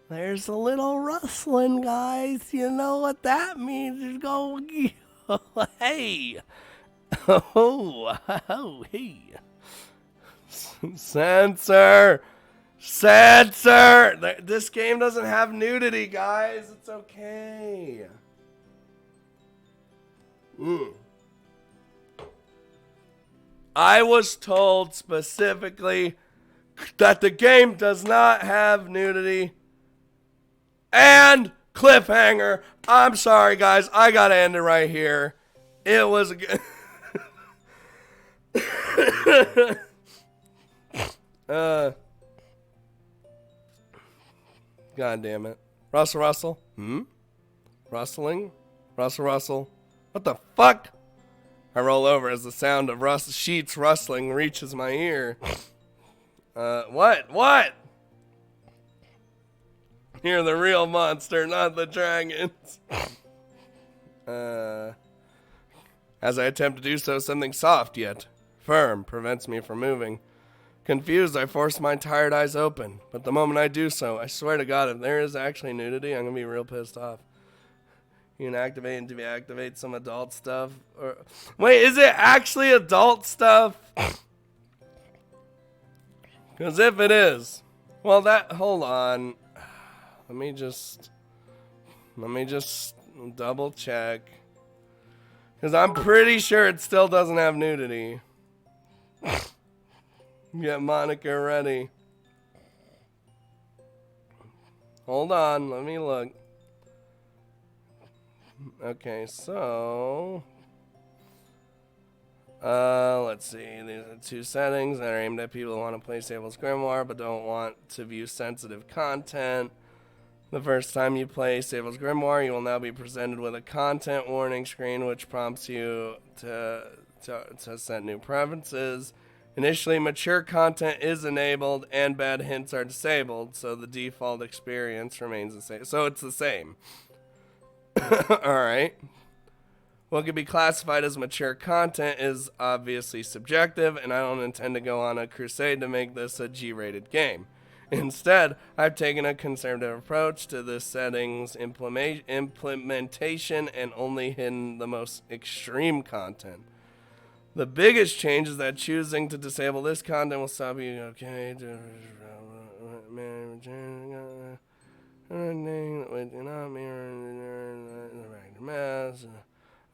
There's a little rustling, guys. You know what that means. There's going... hey! Oh, hey. Censor! Censor! This game doesn't have nudity, guys. It's okay. I was told specifically that the game does not have nudity. And cliffhanger. I'm sorry, guys. I gotta end it right here. It was a good... God damn it. Russell? Rustling? Russell? What the fuck? I roll over as the sound of sheets rustling reaches my ear. What? You're the real monster, not the dragons. As I attempt to do so, something soft yet firm prevents me from moving. Confused, I force my tired eyes open, but the moment I do so, I swear to God, if there is actually nudity, I'm gonna be real pissed off. You can activate and deactivate some adult stuff. Or wait, is it actually adult stuff? Because if it is, well, hold on. Let me just double check. Because I'm pretty sure it still doesn't have nudity. Get Monica ready. Hold on, let me look. Okay, so... let's see. These are 2 settings that are aimed at people who want to play Sable's Grimoire but don't want to view sensitive content. The first time you play Sable's Grimoire, you will now be presented with a content warning screen which prompts you to set new preferences. Initially, mature content is enabled and bad hints are disabled, so the default experience remains the same. So it's the same. Alright. What could be classified as mature content is obviously subjective, and I don't intend to go on a crusade to make this a G-rated game. Instead, I've taken a conservative approach to this setting's implementation and only hidden the most extreme content. The biggest change is that choosing to disable this content will stop you. Okay.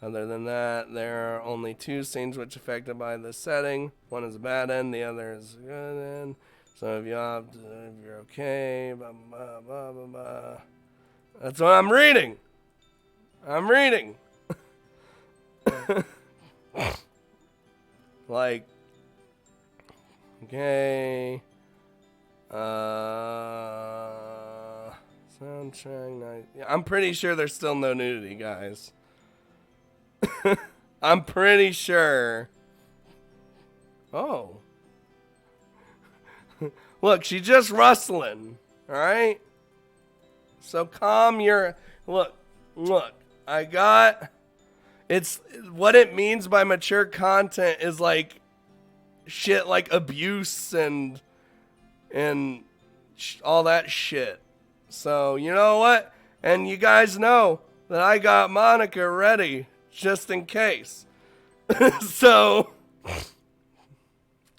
Other than that, there are only 2 scenes which are affected by the setting. One is a bad end, the other is a good end. So if you're okay, blah, blah, blah, blah, blah. That's what I'm reading. I'm reading. Like, okay. Soundtrack night. Yeah, I'm pretty sure there's still no nudity, guys. I'm pretty sure. Oh. Look, she's just rustling. Alright? So calm your... Look. I got... It's... What it means by mature content is like... Shit like abuse and all that shit. So, you know what? And you guys know that I got Monica ready. Just in case. So...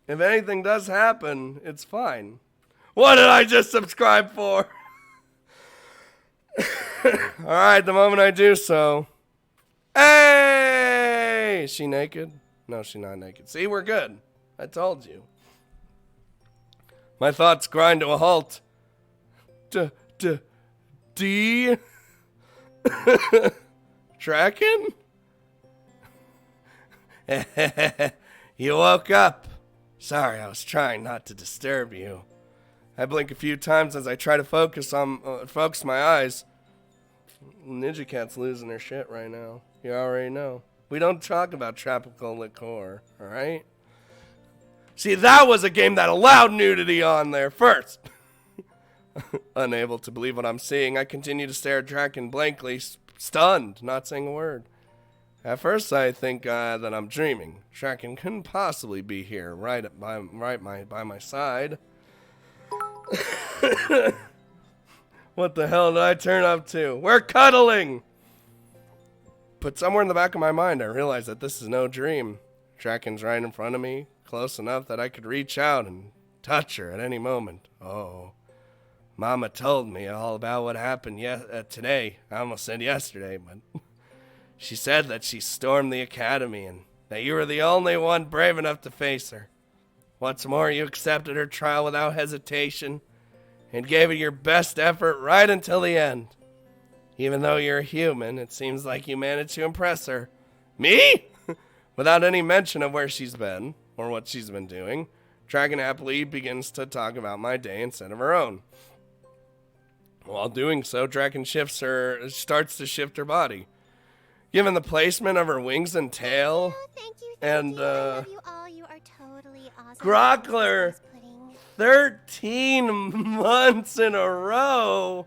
If anything does happen, it's fine. What did I just subscribe for? Alright, the moment I do so. Hey! Is she naked? No, she's not naked. See, we're good. I told you. My thoughts grind to a halt. D? Tracking? You woke up. Sorry, I was trying not to disturb you. I blink a few times as I try to focus my eyes. Ninja Cat's losing her shit right now. You already know. We don't talk about tropical liqueur, alright? See, that was a game that allowed nudity on there first. Unable to believe what I'm seeing, I continue to stare at Draken blankly, stunned, not saying a word. At first, I think that I'm dreaming. Draken couldn't possibly be here, right by my side. What the hell did I turn up to? We're cuddling! But somewhere in the back of my mind, I realize that this is no dream. Draken's right in front of me, close enough that I could reach out and touch her at any moment. Oh, Mama told me all about what happened today. I almost said yesterday, but... She said that she stormed the academy and that you were the only one brave enough to face her. What's more, you accepted her trial without hesitation and gave it your best effort right until the end. Even though you're a human, it seems like you managed to impress her. Me? Without any mention of where she's been or what she's been doing, Dragon happily begins to talk about my day instead of her own. While doing so, Dragon starts to shift her body. Given the placement of her wings and tail, Thank you. and I love you all. You are totally awesome. Grockler, 13 months in a row.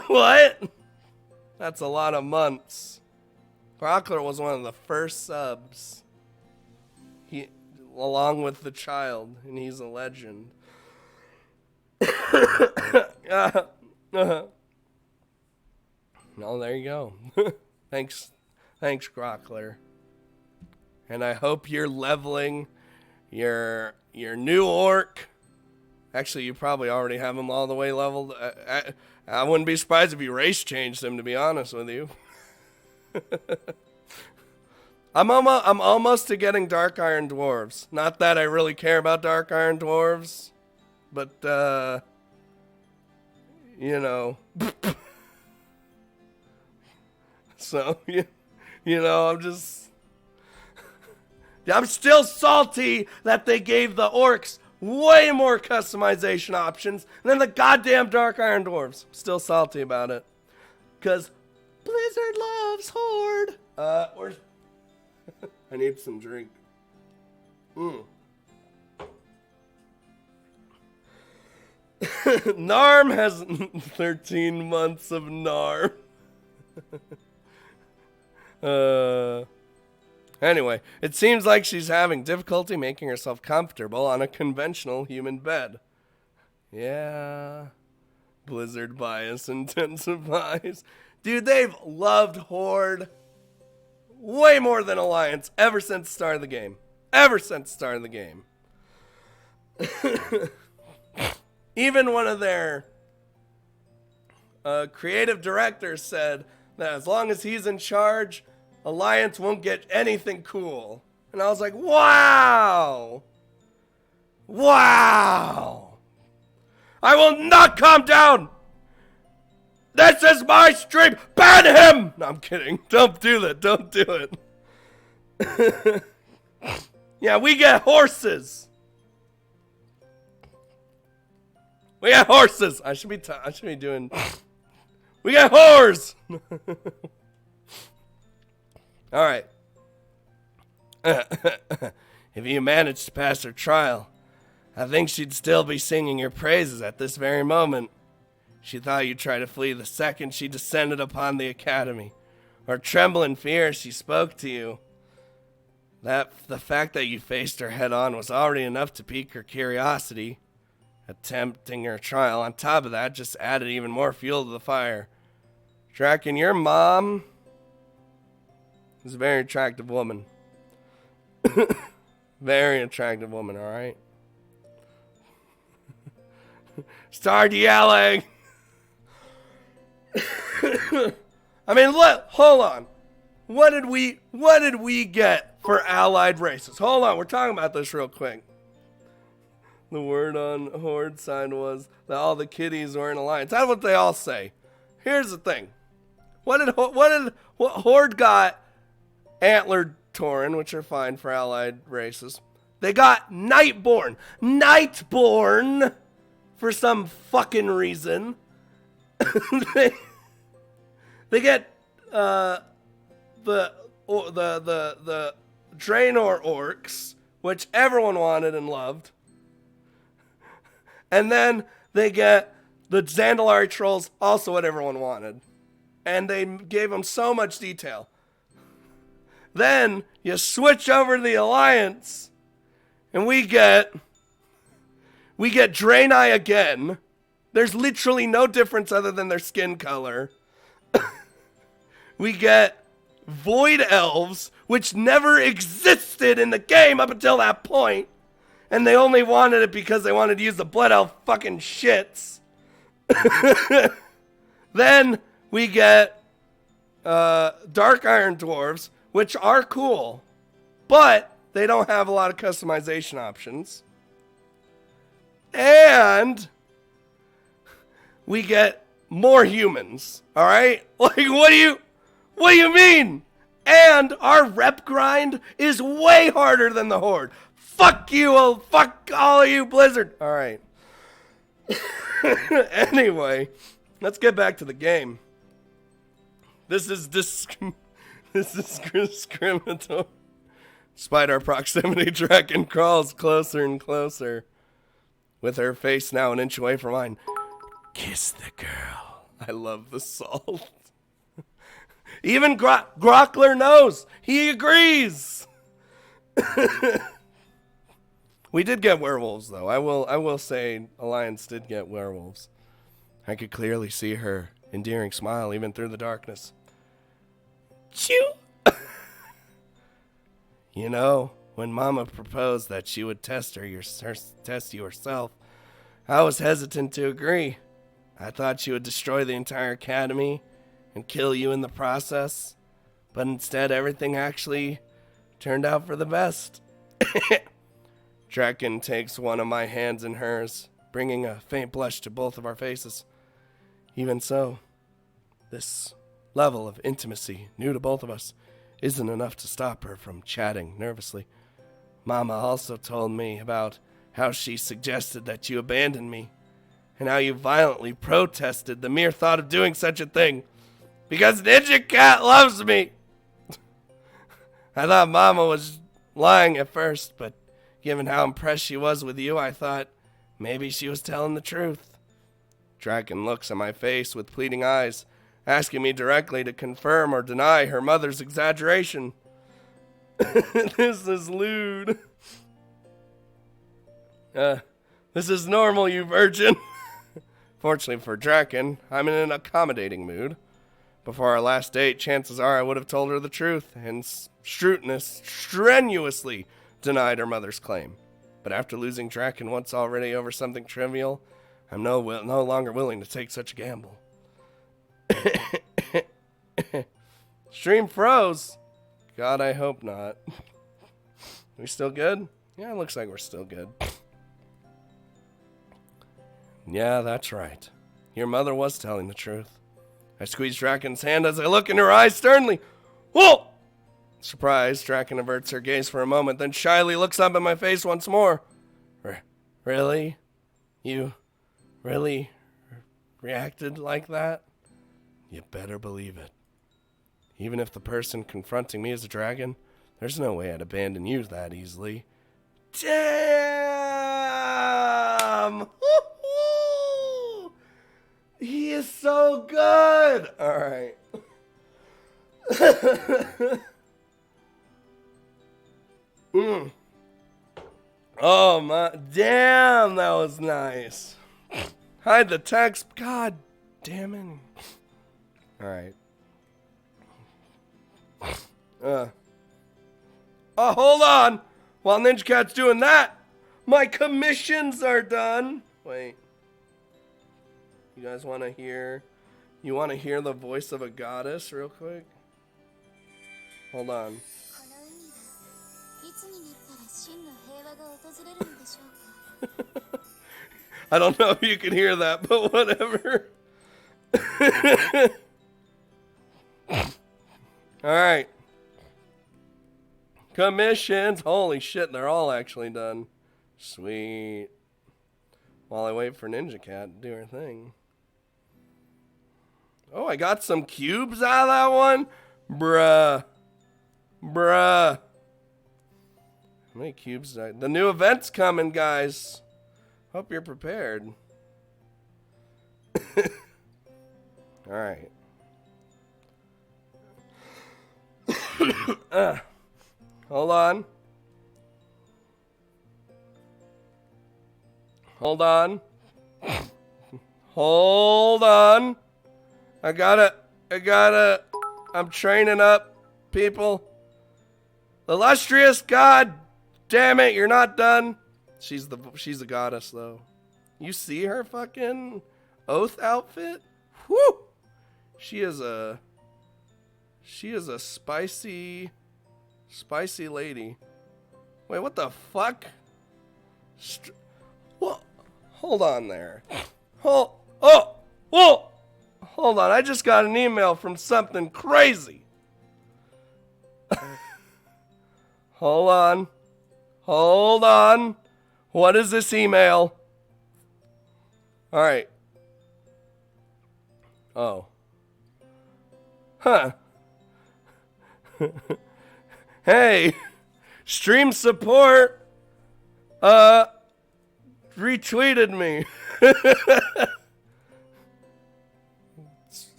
What? That's a lot of months. Grockler was one of the first subs. He, along with the child, and he's a legend. No, there you go. Thanks, Grockler. And I hope you're leveling your new orc. Actually, you probably already have him all the way leveled. I wouldn't be surprised if you race changed him, to be honest with you. I'm almost to getting Dark Iron Dwarves. Not that I really care about Dark Iron Dwarves, but you know. So, you know, I'm still salty that they gave the orcs way more customization options than the goddamn Dark Iron Dwarves. Still salty about it. Because Blizzard loves Horde. I need some drink. Narm has 13 months of Narm. Anyway, it seems like she's having difficulty making herself comfortable on a conventional human bed. Yeah. Blizzard bias intensifies. Dude, they've loved Horde way more than Alliance ever since the start of the game. Even one of their creative directors said that as long as he's in charge, Alliance won't get anything cool. And I was like, wow. Wow. I will not calm down. This is my stream. Ban him. No, I'm kidding. Don't do that. Don't do it. Yeah, we get horses. We got horses. I should be doing. We got whores. All right. If you managed to pass her trial, I think she'd still be singing your praises at this very moment. She thought you'd try to flee the second she descended upon the academy, or tremble in fear as she spoke to you. The fact that you faced her head on was already enough to pique her curiosity. Attempting her trial on top of that just added even more fuel to the fire. Draken, your mom is a very attractive woman. Very attractive woman, alright? Start yelling! I mean, look, hold on. What did we get for allied races? Hold on, we're talking about this real quick. The word on Horde side was that all the kitties were in alliance. That's what they all say. Here's the thing. What Horde got? Antlered Tauren, which are fine for allied races. They got Nightborn. Nightborn, for some fucking reason. they get the Draenor orcs, which everyone wanted and loved. And then they get the Zandalari trolls, also what everyone wanted. And they gave them so much detail. Then you switch over to the Alliance, and we get Draenei again. There's literally no difference other than their skin color. We get Void Elves, which never existed in the game up until that point. And they only wanted it because they wanted to use the Blood Elf fucking shits. Then we get Dark Iron Dwarves, which are cool, but they don't have a lot of customization options. And we get more humans, all right? Like, what do you mean? And our rep grind is way harder than the Horde. Fuck you, fuck all of you, Blizzard. All right. Anyway, let's get back to the game. This is discriminatory. Despite our proximity, Draken crawls closer and closer, with her face now an inch away from mine. Kiss the girl. I love the salt. Even Grockler knows. He agrees. We did get werewolves, though. I will say Alliance did get werewolves. I could clearly see her endearing smile even through the darkness. Chew. You know, when Mama proposed that she would test you herself, I was hesitant to agree. I thought she would destroy the entire academy and kill you in the process, but instead everything actually turned out for the best. Draken takes one of my hands in hers, bringing a faint blush to both of our faces. Even so, this level of intimacy, new to both of us, isn't enough to stop her from chatting nervously. Mama also told me about how she suggested that you abandon me, and how you violently protested the mere thought of doing such a thing, because Ninja Cat loves me. I thought Mama was lying at first, but given how impressed she was with you, I thought maybe she was telling the truth. Draken looks at my face with pleading eyes, asking me directly to confirm or deny her mother's exaggeration. This is lewd. This is normal, you virgin. Fortunately for Draken, I'm in an accommodating mood. Before our last date, chances are I would have told her the truth, and strenuously denied her mother's claim. But after losing Draken once already over something trivial, I'm no longer willing to take such a gamble. Stream froze. God, I hope not. We still good? Yeah, it looks like we're still good. Yeah, that's right. Your mother was telling the truth. I squeeze Draken's hand as I look in her eyes sternly. Whoa! Surprised, Draken averts her gaze for a moment, then shyly looks up at my face once more. Really? You really reacted like that? You better believe it. Even if the person confronting me is a dragon, there's no way I'd abandon you that easily. Damn! Woo-hoo! He is so good! Alright. Oh my, damn, that was nice. Hide the text, god damn it. Alright. Oh, hold on. While Ninja Cat's doing that, my commissions are done. Wait. You guys want to hear? You want to hear the voice of a goddess real quick? Hold on. I don't know if you can hear that, but whatever. Alright. Commissions. Holy shit, they're all actually done. Sweet. While I wait for Ninja Cat to do her thing. Oh, I got some cubes out of that one? Bruh. How many cubes did I... The new event's coming, guys. Hope you're prepared. Alright. Hold on. Hold on. Hold on. I gotta, I'm training up, people. Illustrious, god damn it, you're not done. She's a goddess, though. You see her fucking oath outfit? Whew! She is a spicy lady. Wait, what the fuck? What? Hold on there. Hold on, I just got an email from something crazy. Hold on. What is this email? Alright. Oh. Huh. Hey, stream support retweeted me.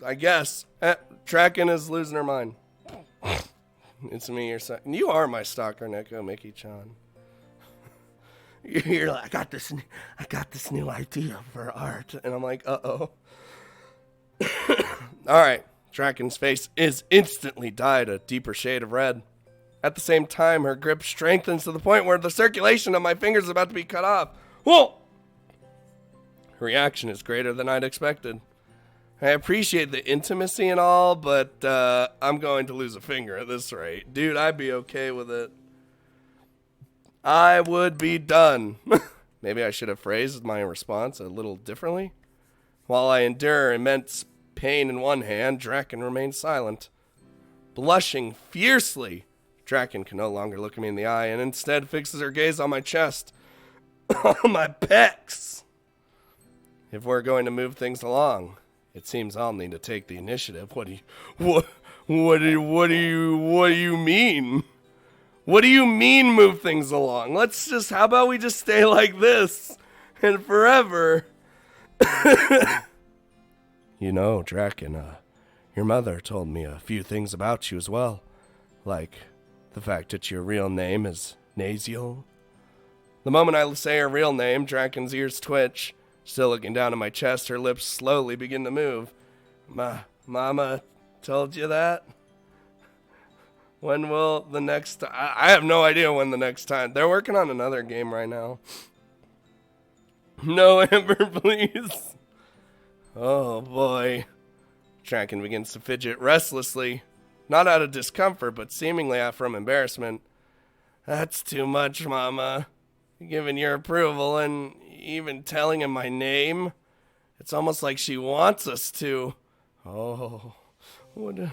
I guess. Draken is losing her mind. It's me, your son. You are my stalker, Neko, Mickey-chan. You're like, I got this new idea for art, and I'm like, uh-oh. All right, Draken's face is instantly dyed a deeper shade of red. At the same time, her grip strengthens to the point where the circulation of my fingers is about to be cut off. Whoa! Her reaction is greater than I'd expected. I appreciate the intimacy and all, but I'm going to lose a finger at this rate. Dude, I'd be okay with it. I would be done. Maybe I should have phrased my response a little differently. While I endure immense pain in one hand, Draken remains silent. Blushing fiercely, Draken can no longer look me in the eye and instead fixes her gaze on my chest. On my pecs. If we're going to move things along, it seems I'll need to take the initiative. What do you mean? What do you mean move things along? How about we just stay like this and forever? You know, Draken, your mother told me a few things about you as well. Like the fact that your real name is Naziel. The moment I say her real name, Draken's ears twitch. Still looking down at my chest, her lips slowly begin to move. Mama told you that? When will the next... I have no idea when the next time... They're working on another game right now. No, Amber, please. Oh, boy. Draken begins to fidget restlessly. not out of discomfort, but seemingly from embarrassment. That's too much, Mama. Giving your approval and even telling him my name. It's almost like she wants us to. Oh, what do you...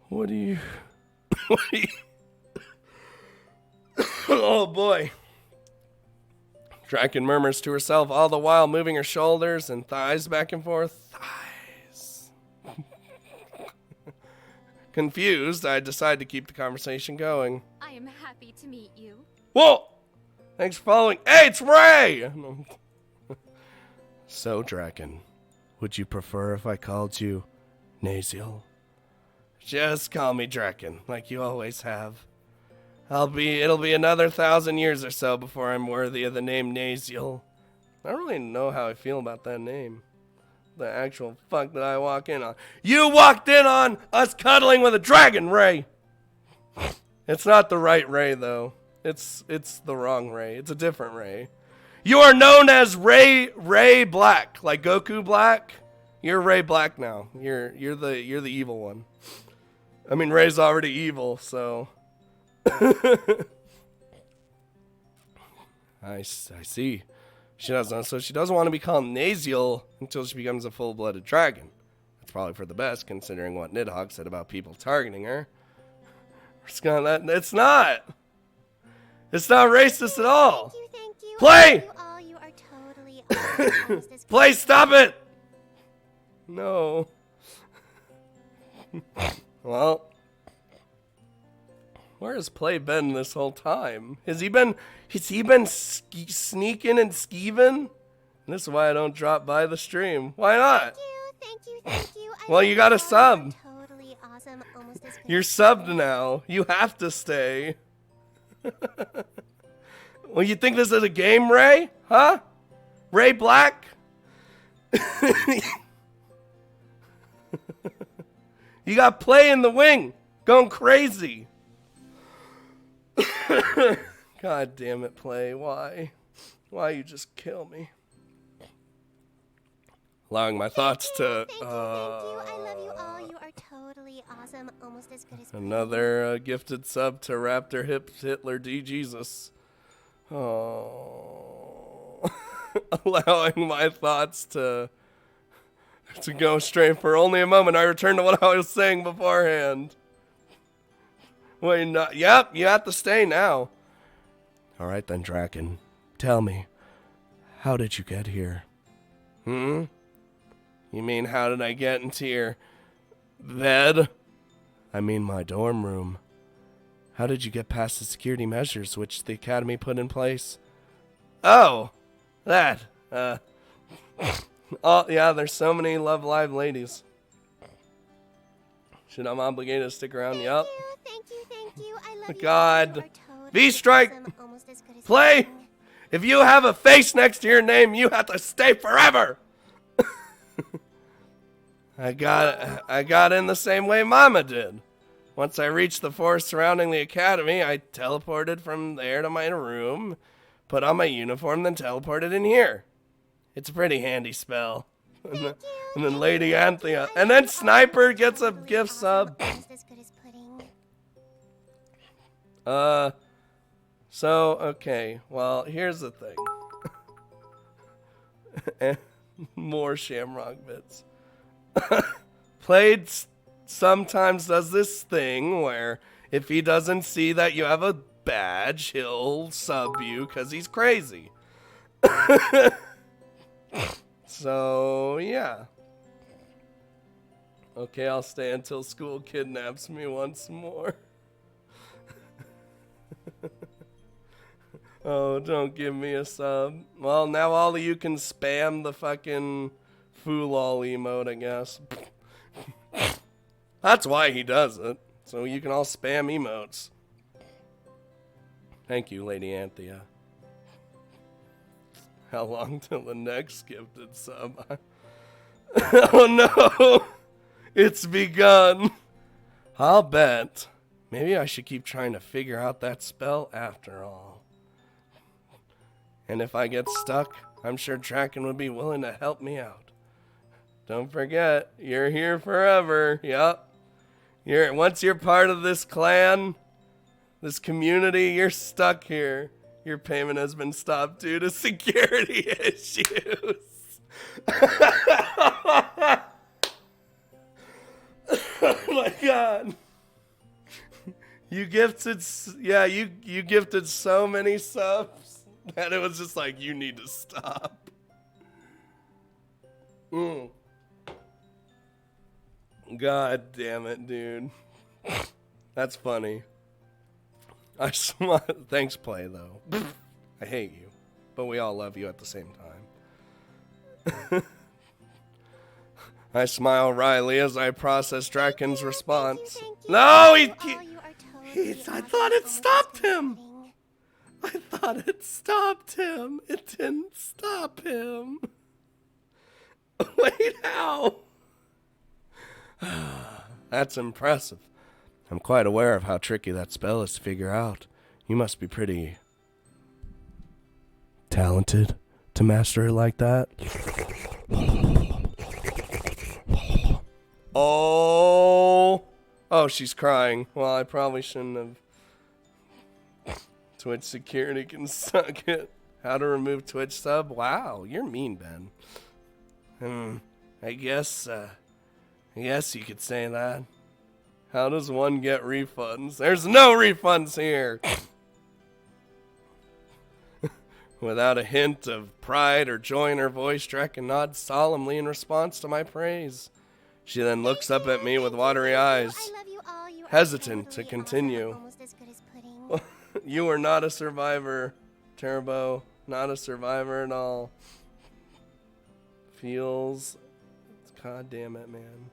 What do you... Oh, boy. Draken murmurs to herself, all the while moving her shoulders and thighs back and forth. Thighs. Confused, I decide to keep the conversation going. I am happy to meet you. Whoa! Thanks for following. Hey, it's Ray! So, Draken, would you prefer if I called you Naziel? Just call me Draken, like you always have. It'll be another 1,000 years or so before I'm worthy of the name Naziel. I don't really know how I feel about that name. The actual fuck did I walk in on? You walked in on us cuddling with a dragon, Ray! It's not the right Ray, though. It's the wrong Ray. It's a different Ray. You are known as Ray Black, like Goku Black. You're Ray Black now. You're the evil one. I mean, Ray's already evil, so... I see. She doesn't want to be called Naziel until she becomes a full-blooded dragon. That's probably for the best, considering what Nidhogg said about people targeting her. It's not racist at all. Thank you. Play! You are totally awesome. Play, stop it! No. Well... Where has Play been this whole time? Has he been sneaking and skeeving? This is why I don't drop by the stream. Why not? Thank you. Well, you got a sub. Totally awesome. Almost as good. You're subbed now. You have to stay. Well, you think this is a game, Ray? Huh? Ray Black? You got Play in the wing. Going crazy. God damn it, Play. Why you just kill me? Allowing my thoughts to... Thank you. I love you all. You are totally awesome. Almost as good as Another gifted sub to Raptor Hitler D. Jesus. Oh. Allowing my thoughts to go straight for only a moment. I return to what I was saying beforehand. Wait, not. Yep, you have to stay now. All right then, Draken. Tell me, how did you get here? You mean how did I get into your bed? I mean my dorm room. How did you get past the security measures which the Academy put in place? Oh, that. Oh, yeah, there's so many Love Live ladies. Should I'm obligated to stick around? Yup. Thank you. I love you. God. You are totally V-Strike. awesome. Almost as good as Play. If you have a face next to your name, you have to stay forever. I got in the same way Mama did. Once I reached the forest surrounding the academy, I teleported from there to my room, put on my uniform, then teleported in here. It's a pretty handy spell. And then Lady Anthea. And then Sniper gets a gift sub. Almost as good as pudding. So, okay. Well, here's the thing. More Shamrock bits. Played sometimes does this thing where if he doesn't see that you have a badge, he'll sub you because he's crazy. So, yeah. Okay, I'll stay until school kidnaps me once more. Oh, don't give me a sub. Well, now all of you can spam the fucking fool-all emote, I guess. That's why he does it. So you can all spam emotes. Thank you, Lady Anthea. How long till the next gifted sub? Oh no! It's begun. I'll bet. Maybe I should keep trying to figure out that spell after all. And if I get stuck, I'm sure Draken would be willing to help me out. Don't forget, you're here forever. Yup. Once you're part of this clan, this community, you're stuck here. Your payment has been stopped due to security issues. Oh my god. You gifted so many subs that it was just like, you need to stop. God damn it, dude. That's funny. Thanks, Play, though. I hate you, but we all love you at the same time. I smile wryly as I process Draken's response. No, I thought it stopped him. I thought it stopped him. It didn't stop him. Wait, how? That's impressive. I'm quite aware of how tricky that spell is to figure out. You must be pretty talented to master it like that. Oh, she's crying. Well, I probably shouldn't have. Twitch security can suck it. How to remove Twitch sub? Wow, you're mean, Ben. I guess you could say that. How does one get refunds? There's no refunds here. Without a hint of pride or joy in her voice, Draken nods solemnly in response to my praise. She then looks up at me with watery eyes, hesitant to continue. You are not a survivor, Turbo. Not a survivor at all. Feels... God damn it, man.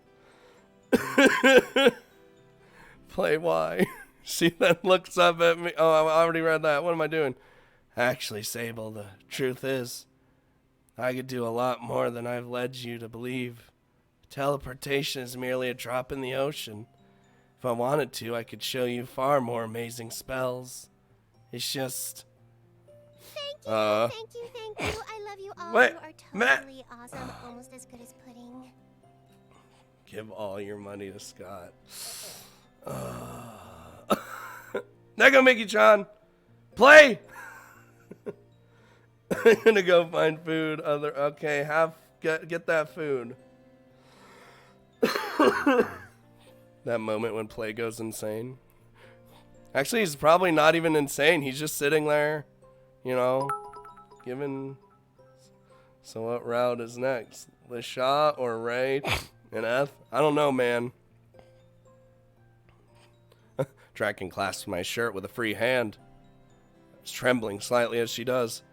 Play why? She then looks up at me. Oh, I already read that. What am I doing? Actually, Sable, the truth is, I could do a lot more than I've led you to believe. Teleportation is merely a drop in the ocean. If I wanted to, I could show you far more amazing spells. It's just... Thank you. I love you all. Wait, You are Matt. totally awesome. Almost as good as pudding. Give all your money to Scott. Nego Mickey-chan, play! I'm gonna go find food. Okay, get that food. That moment when Play goes insane. Actually, he's probably not even insane. He's just sitting there, you know, giving... So what route is next? LeSha or Ray and F? I don't know, man. Draken clasps my shirt with a free hand. It's trembling slightly as she does.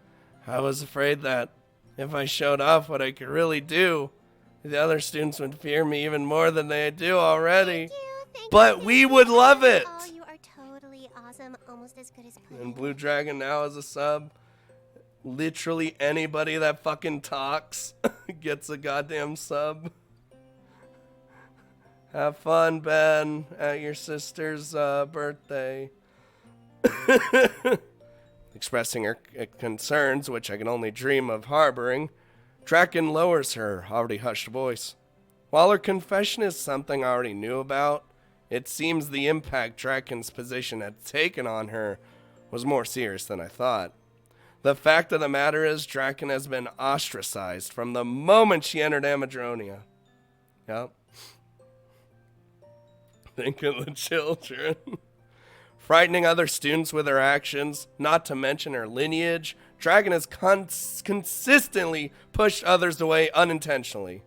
I was afraid that if I showed off what I could really do, the other students would fear me even more than they do already. But we would love it! Oh, you are totally awesome. Almost as good as pudding. And Blue Dragon now is a sub. Literally anybody that fucking talks gets a goddamn sub. Have fun, Ben, at your sister's birthday. Expressing her concerns, which I can only dream of harboring, Draken lowers her already hushed voice. While her confession is something I already knew about, it seems the impact Draken's position had taken on her was more serious than I thought. The fact of the matter is, Draken has been ostracized from the moment she entered Amadronia. Yep. Think of the children. Frightening other students with her actions, not to mention her lineage, Draken has consistently pushed others away unintentionally.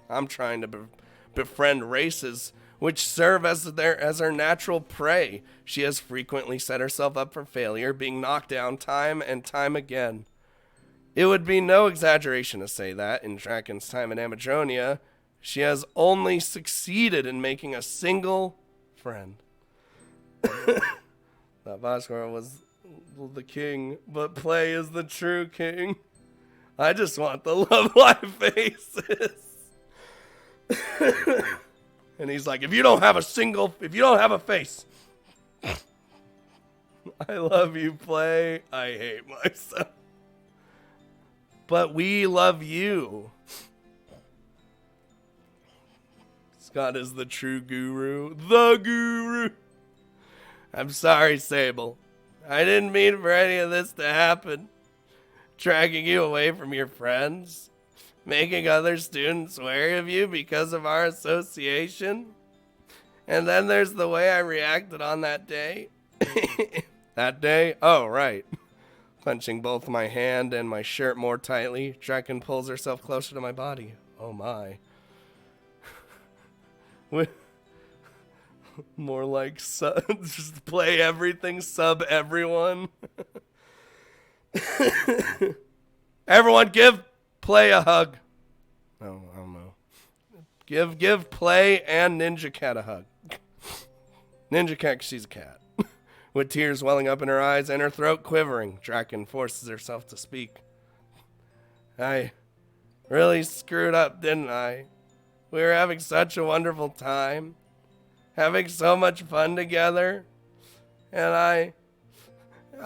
I'm trying to befriend races which serve as her natural prey. She has frequently set herself up for failure, being knocked down time and time again. It would be no exaggeration to say that, in Draken's time in Amadronia, she has only succeeded in making a single friend. That Bosskwar was the king, but Play is the true king. I just want the Love Live faces. And he's like, if you don't have a face. I love you, Play. I hate myself. But we love you. Scott is the true guru. The guru! I'm sorry, Sable. I didn't mean for any of this to happen. Dragging you away from your friends. Making other students wary of you because of our association. And then there's the way I reacted on that day. That day? Oh, right. Clenching both my hand and my shirt more tightly, Draken pulls herself closer to my body. Oh my. More like just play everything, sub everyone. Everyone give Play a hug. Oh, I don't know. Give Play and Ninja Cat a hug. Ninja Cat, 'cause she's a cat. With tears welling up in her eyes and her throat quivering, Draken forces herself to speak. I really screwed up, didn't I? We were having such a wonderful time. Having so much fun together. And I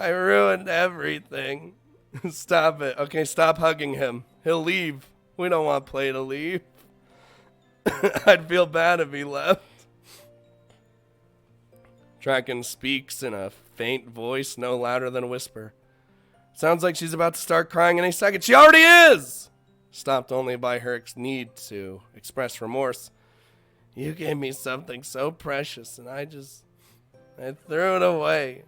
ruined everything. Stop it. Okay, stop hugging him. He'll leave. We don't want Play to leave. I'd feel bad if he left. Draken speaks in a faint voice, no louder than a whisper. Sounds like she's about to start crying any second. She already is! Stopped only by her need to express remorse. You gave me something so precious, and I threw it away.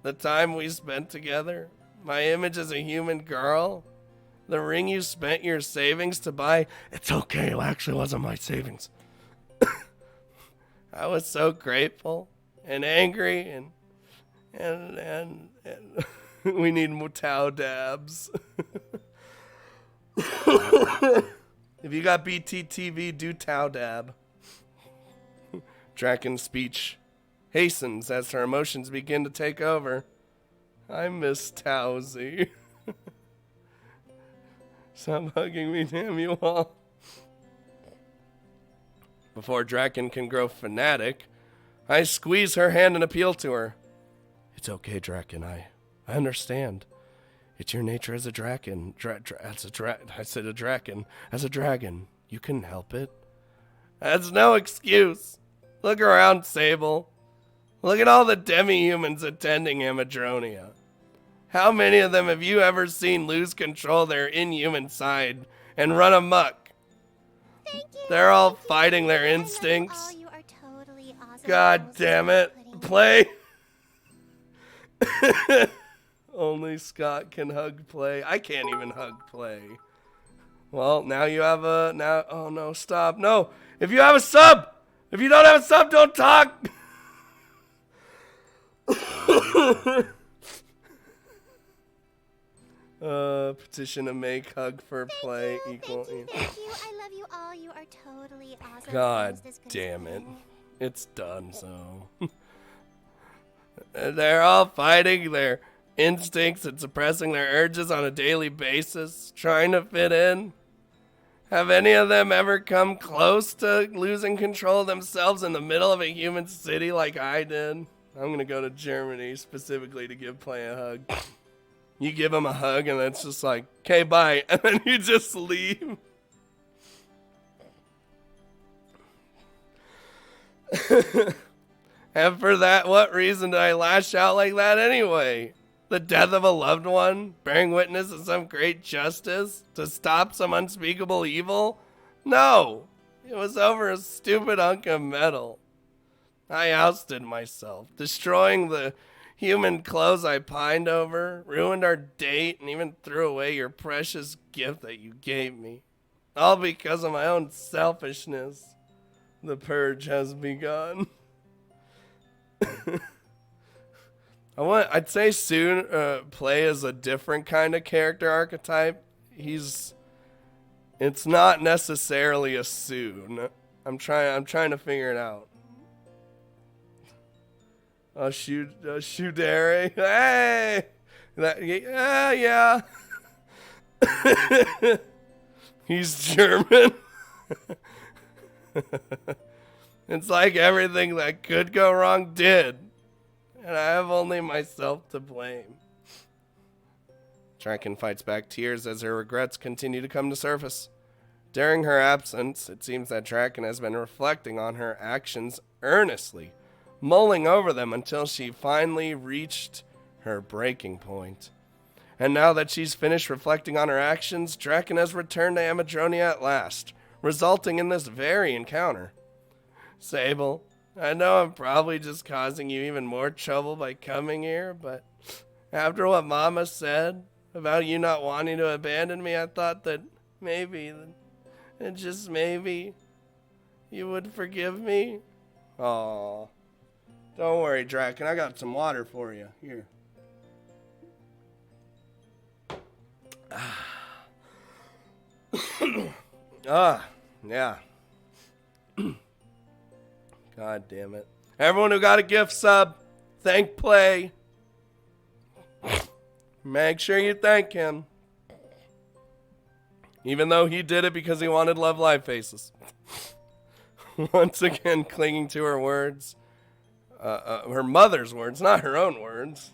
The time we spent together, my image as a human girl, the ring you spent your savings to buy. It's okay, it actually wasn't my savings. I was so grateful and angry and we need more Tao dabs. If you got BTTV, do Tao dab. Draken's speech hastens as her emotions begin to take over. I miss Towsy. Stop hugging me, damn you all. Before Draken can grow fanatic, I squeeze her hand and appeal to her. It's okay, Draken. I understand. It's your nature as a dragon. I said a dragon. As a dragon, you can help it. That's no excuse. Look around, Sable. Look at all the demi-humans attending Amadronia. How many of them have you ever seen lose control of their inhuman side and run amok? Thank you. They're all fighting their instincts. Oh, you are totally awesome. God damn it. Play. Only Scott can hug Play. I can't even hug Play. Well, now you have a... Oh, no, stop. No. If you have a sub. If you don't have a sub, don't talk. Petition to make hug for Play equal. Thank you. I love you all. You are totally awesome. God damn it. It's done, so. They're all fighting their instincts and suppressing their urges on a daily basis, trying to fit in. Have any of them ever come close to losing control of themselves in the middle of a human city like I did? I'm going to go to Germany specifically to give Play a hug. You give him a hug and it's just like, okay, bye. And then you just leave. And for that, what reason did I lash out like that anyway? The death of a loved one? Bearing witness to some great justice? To stop some unspeakable evil? No! It was over a stupid hunk of metal. I ousted myself, destroying the human clothes I pined over, ruined our date, and even threw away your precious gift that you gave me. All because of my own selfishness. The purge has begun. I'd say soon Play as a different kind of character archetype. It's not necessarily a soon. I'm trying to figure it out. Shudere. Hey! Yeah. He's German. It's like everything that could go wrong did. And I have only myself to blame. Draken fights back tears as her regrets continue to come to surface. During her absence, it seems that Draken has been reflecting on her actions earnestly, mulling over them until she finally reached her breaking point. And now that she's finished reflecting on her actions, Draken has returned to Amadronia at last, resulting in this very encounter. Sable, I know I'm probably just causing you even more trouble by coming here, but after what Mama said about you not wanting to abandon me, I thought that maybe, and just maybe, you would forgive me. Aw. Don't worry, Draken, I got some water for you. Here. Yeah. God damn it. Everyone who got a gift sub, thank Play. Make sure you thank him. Even though he did it because he wanted Love Live Faces. Once again, clinging to her words. Her mother's words, not her own words.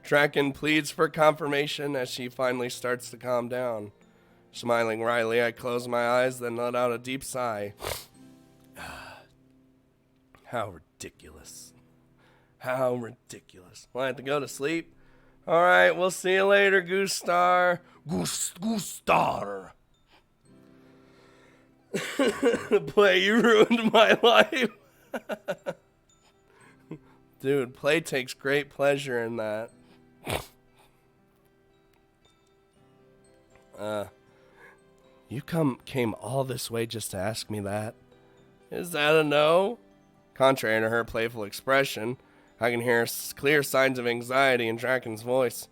Draken pleads for confirmation as she finally starts to calm down. Smiling wryly, I close my eyes, then let out a deep sigh. How ridiculous. How ridiculous. Well, I have to go to sleep. Alright, we'll see you later, Goostar. Goostar. Play, you ruined my life. Dude, Play takes great pleasure in that. You came all this way just to ask me that? Is that a no? Contrary to her playful expression, I can hear clear signs of anxiety in Draken's voice.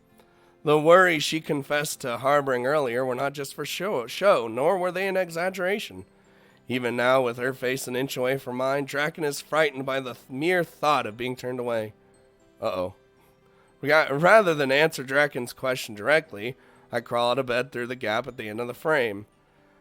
The worries she confessed to harboring earlier were not just for show, nor were they an exaggeration. Even now, with her face an inch away from mine, Draken is frightened by the mere thought of being turned away. Uh-oh. Rather than answer Draken's question directly, I crawl out of bed through the gap at the end of the frame.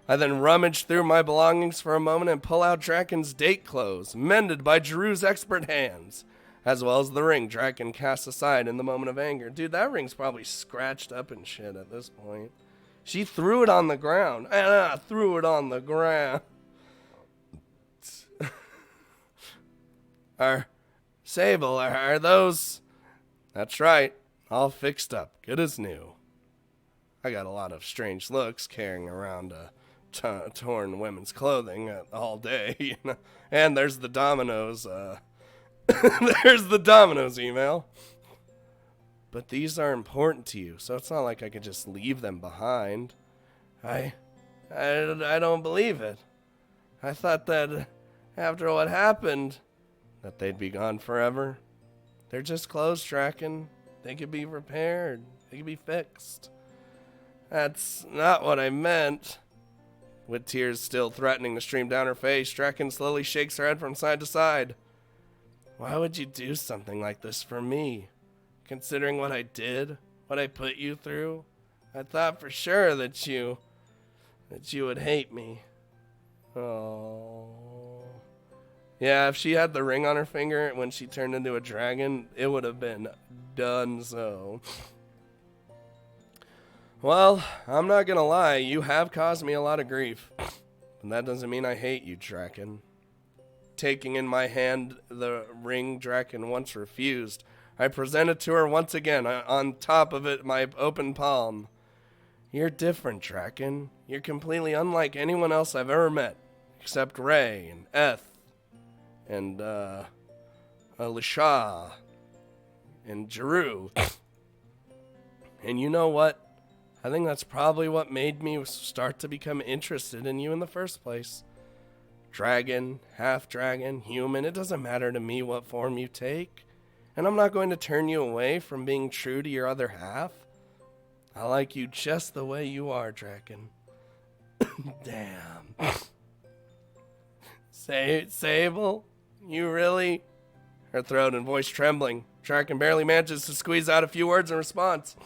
I then rummage through my belongings for a moment and pull out Draken's date clothes, mended by Drew's expert hands, as well as the ring Draken casts aside in the moment of anger. Dude, that ring's probably scratched up and shit at this point. She threw it on the ground. And I threw it on the ground. Sable, are those... That's right, all fixed up, good as new. I got a lot of strange looks carrying around torn women's clothing all day, you know. And there's the Domino's, there's the Domino's email. But these are important to you, so it's not like I could just leave them behind. I don't believe it. I thought that after what happened, that they'd be gone forever. They're just clothes, Draken. They could be repaired. They could be fixed. That's not what I meant. With tears still threatening to stream down her face, Draken slowly shakes her head from side to side. Why would you do something like this for me? Considering what I did, what I put you through, I thought for sure that you would hate me. Oh. Yeah, if she had the ring on her finger when she turned into a dragon, it would have been done so. Well, I'm not gonna lie, you have caused me a lot of grief. And that doesn't mean I hate you, Draken. Taking in my hand the ring Draken once refused, I present it to her once again, on top of it my open palm. You're different, Draken. You're completely unlike anyone else I've ever met, except Ray and Eth and Lisha and Jeru. And you know what? I think that's probably what made me start to become interested in you in the first place. Dragon, half-dragon, human, it doesn't matter to me what form you take. And I'm not going to turn you away from being true to your other half. I like you just the way you are, Draken. Damn. Sable? You really? Her throat and voice trembling. Draken barely manages to squeeze out a few words in response.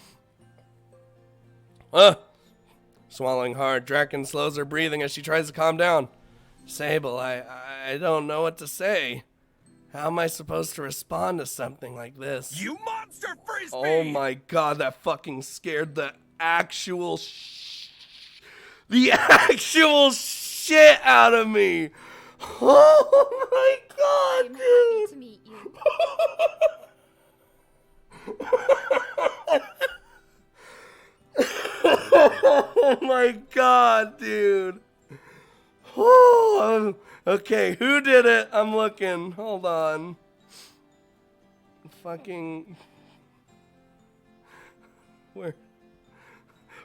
Swallowing hard, Draken slows her breathing as she tries to calm down. Sable, I don't know what to say. How am I supposed to respond to something like this? You monster frisbee! Oh my god, that fucking scared the actual the actual shit out of me. Oh my god, I'm dude. happy to meet you. Oh my god, dude. Oh, okay, who did it? I'm looking. Hold on. Fucking. Where?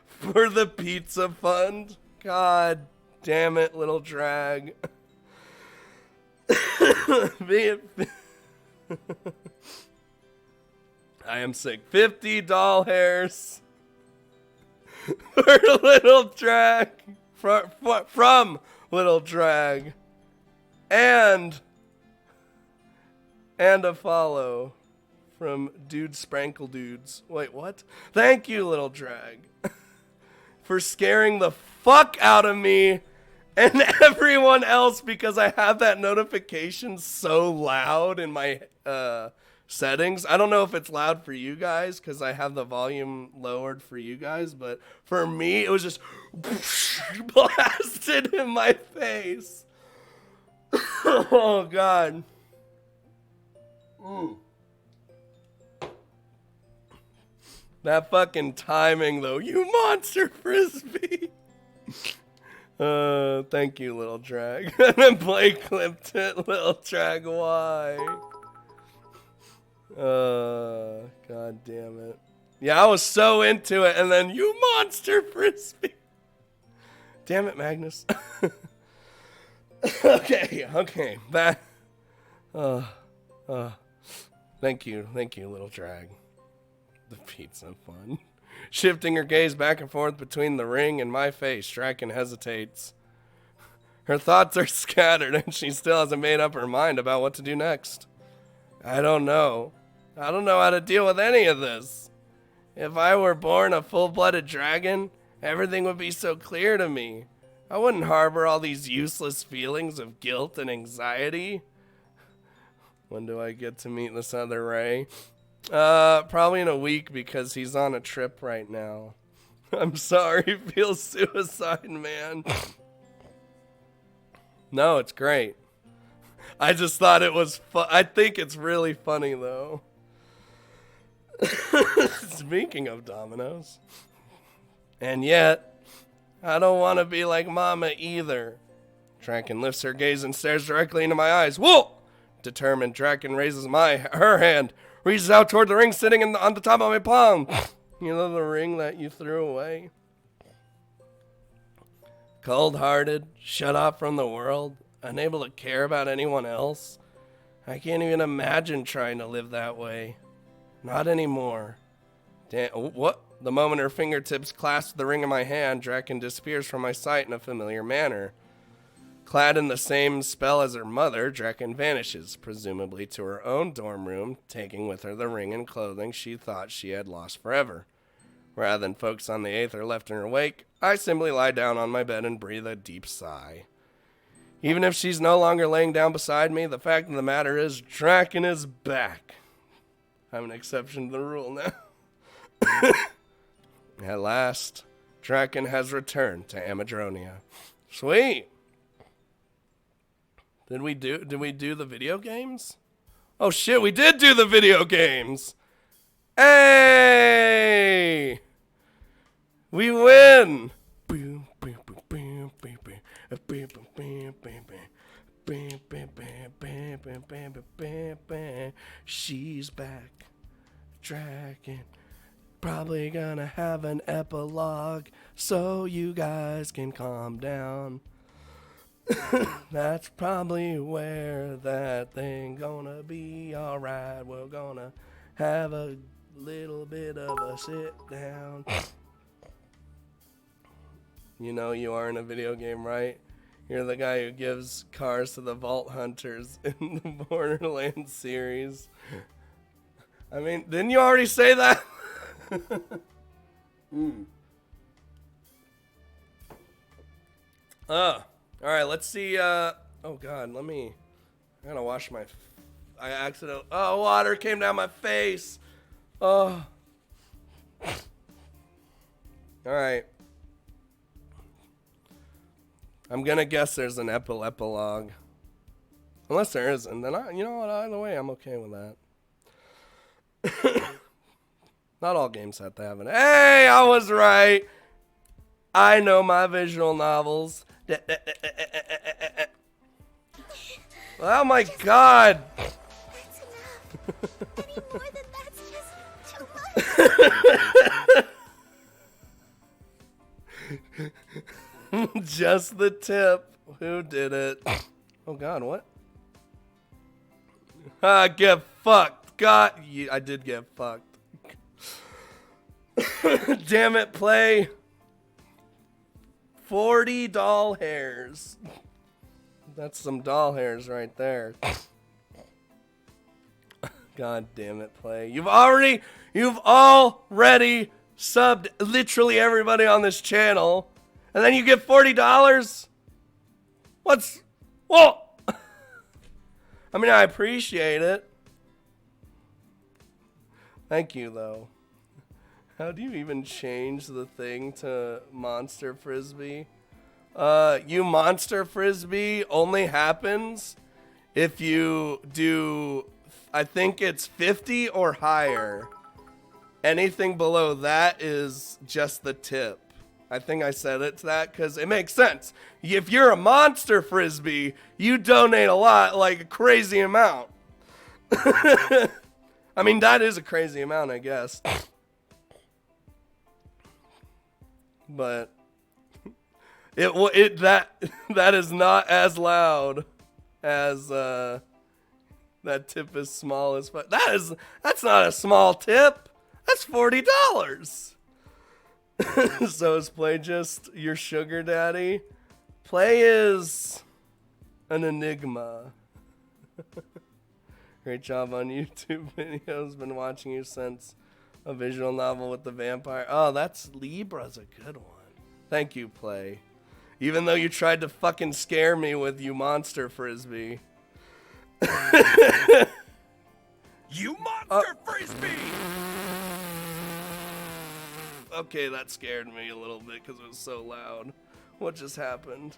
For the pizza fund? God damn it, little drag. I am sick. 50 doll hairs for little drag. From little drag. And a follow from Dude Sprankle Dudes. Wait, what? Thank you, little drag, for scaring the fuck out of me and everyone else because I have that notification so loud in my settings. I don't know if it's loud for you guys because I have the volume lowered for you guys, but for me, it was just blasted in my face. Oh, God. That fucking timing, though. You monster frisbee. Thank you, little drag. And then Blake clipped it, little drag. Why? God damn it. Yeah, I was so into it, and then you monster frisbee. Damn it, Magnus. Okay. That. Thank you, little drag. The pizza fun. Shifting her gaze back and forth between the ring and my face, Draken hesitates. Her thoughts are scattered and she still hasn't made up her mind about what to do next. I don't know how to deal with any of this. If I were born a full-blooded dragon, everything would be so clear to me. I wouldn't harbor all these useless feelings of guilt and anxiety. When do I get to meet this other Ray? Probably in a week because he's on a trip right now. I'm sorry, feel suicide, man. No, it's great. I just thought it was I think it's really funny, though. Speaking of dominoes. And yet, I don't want to be like Mama either. Draken lifts her gaze and stares directly into my eyes. Whoa! Determined, Draken raises her hand, reaches out toward the ring sitting on the top of my palm. You know the ring that you threw away? Cold-hearted, shut off from the world, unable to care about anyone else. I can't even imagine trying to live that way. Not anymore. Damn, what? The moment her fingertips clasp the ring in my hand, Draken disappears from my sight in a familiar manner. Clad in the same spell as her mother, Draken vanishes, presumably to her own dorm room, taking with her the ring and clothing she thought she had lost forever. Rather than focus on the aether left in her wake, I simply lie down on my bed and breathe a deep sigh. Even if she's no longer laying down beside me, the fact of the matter is, Draken is back. I'm an exception to the rule now. At last, Draken has returned to Amadronia. Sweet. Did we do the video games? Oh shit, we did do the video games. Hey! We win. She's back. Dragon. Probably gonna have an epilogue so you guys can calm down. That's probably where that thing gonna be alright. We're gonna have a little bit of a sit down. You know you are in a video game, right? You're the guy who gives cars to the Vault Hunters in the Borderlands series. I mean, didn't you already say that? Alright, let's see, oh god, I gotta wash my, water came down my face. Oh. Alright. I'm gonna guess there's an epilogue. Unless there isn't, then you know what? Either way, I'm okay with that. Not all games have to have an. Hey, I was right. I know my visual novels. Oh my god. That's enough. Any more than that's just too much. Just the tip. Who did it? Oh god, what? Get fucked. God, I did get fucked. Damn it, play. 40 doll hairs. That's some doll hairs right there. God damn it, play. You've already subbed literally everybody on this channel, and then you get $40? Whoa! I mean, I appreciate it. Thank you, though. How do you even change the thing to Monster Frisbee? You Monster Frisbee only happens if you do, I think it's 50 or higher. Anything below that is just the tip. I think I said it to that because it makes sense. If you're a Monster Frisbee, you donate a lot, like a crazy amount. I mean, that is a crazy amount, I guess. But that is not as loud as that tip is small as fuck. That's not a small tip. That's $40. So is Play just your sugar daddy? Play is an enigma. Great job on YouTube videos. Been watching you since a visual novel with the vampire. Oh, that's Libra's a good one. Thank you, Play. Even though you tried to fucking scare me with you Monster Frisbee. You Monster Frisbee! Okay, that scared me a little bit because it was so loud. What just happened?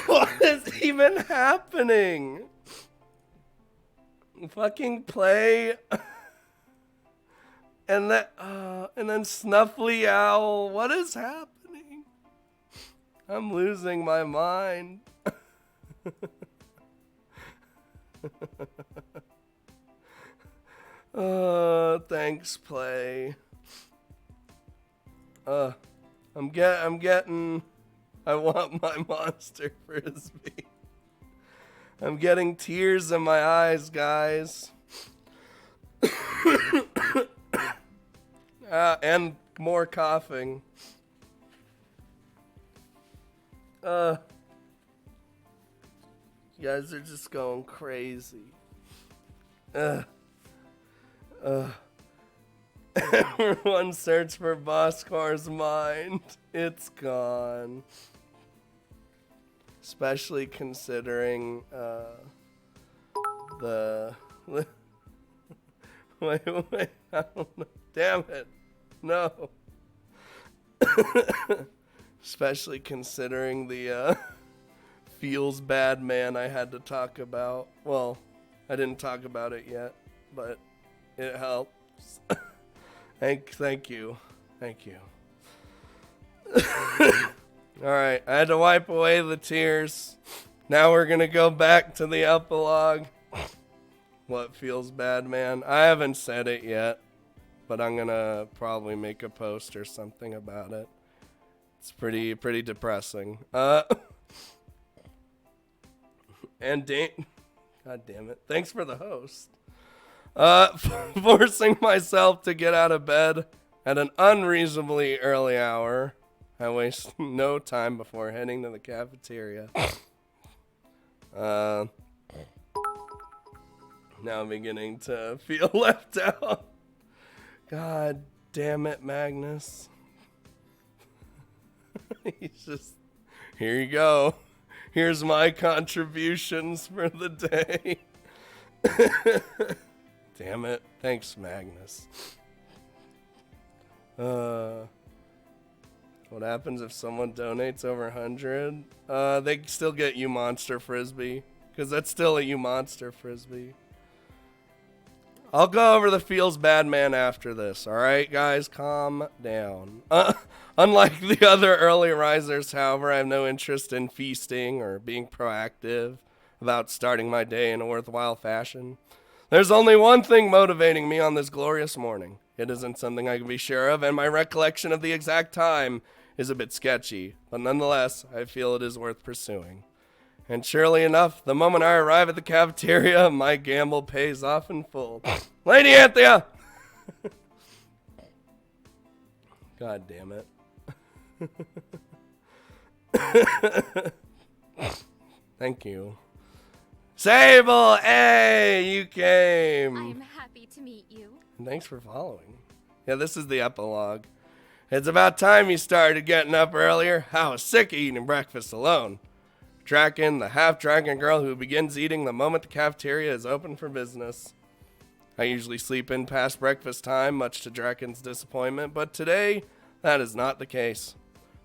What is even happening? Fucking Play. And then Snuffly Owl. What is happening? I'm losing my mind. Thanks, Play. I'm getting. I want my Monster Frisbee. I'm getting tears in my eyes, guys. And more coughing. You guys are just going crazy. Everyone search for Bosskwar mind. It's gone. Especially considering the wait, I don't know. Damn it. No. Especially considering the feels bad man I had to talk about. Well, I didn't talk about it yet, but it helps. Thank you. Alright, I had to wipe away the tears. Now we're gonna go back to the epilogue. What feels bad, man? I haven't said it yet, but I'm gonna probably make a post or something about it. It's pretty depressing. And God damn it. Thanks for the host. Forcing myself to get out of bed at an unreasonably early hour. I waste no time before heading to the cafeteria. Now I'm beginning to feel left out. God damn it, Magnus. He's just, here you go. Here's my contributions for the day. Damn it. Thanks, Magnus. What happens if someone donates over 100? They still get you Monster Frisbee. Because that's still a you Monster Frisbee. I'll go over the Feels Bad Man after this. Alright, guys? Calm down. Unlike the other early risers, however, I have no interest in feasting or being proactive about starting my day in a worthwhile fashion. There's only one thing motivating me on this glorious morning. It isn't something I can be sure of, and my recollection of the exact time is a bit sketchy, but nonetheless, I feel it is worth pursuing. And surely enough, the moment I arrive at the cafeteria, my gamble pays off in full. Lady Anthea! God damn it. Thank you. Sable! Hey, you came! I am happy to meet you. Thanks for following. Yeah, this is the epilogue. It's about time you started getting up earlier. I was sick of eating breakfast alone. Draken, the half-dragon girl who begins eating the moment the cafeteria is open for business. I usually sleep in past breakfast time, much to Draken's disappointment, but today, that is not the case.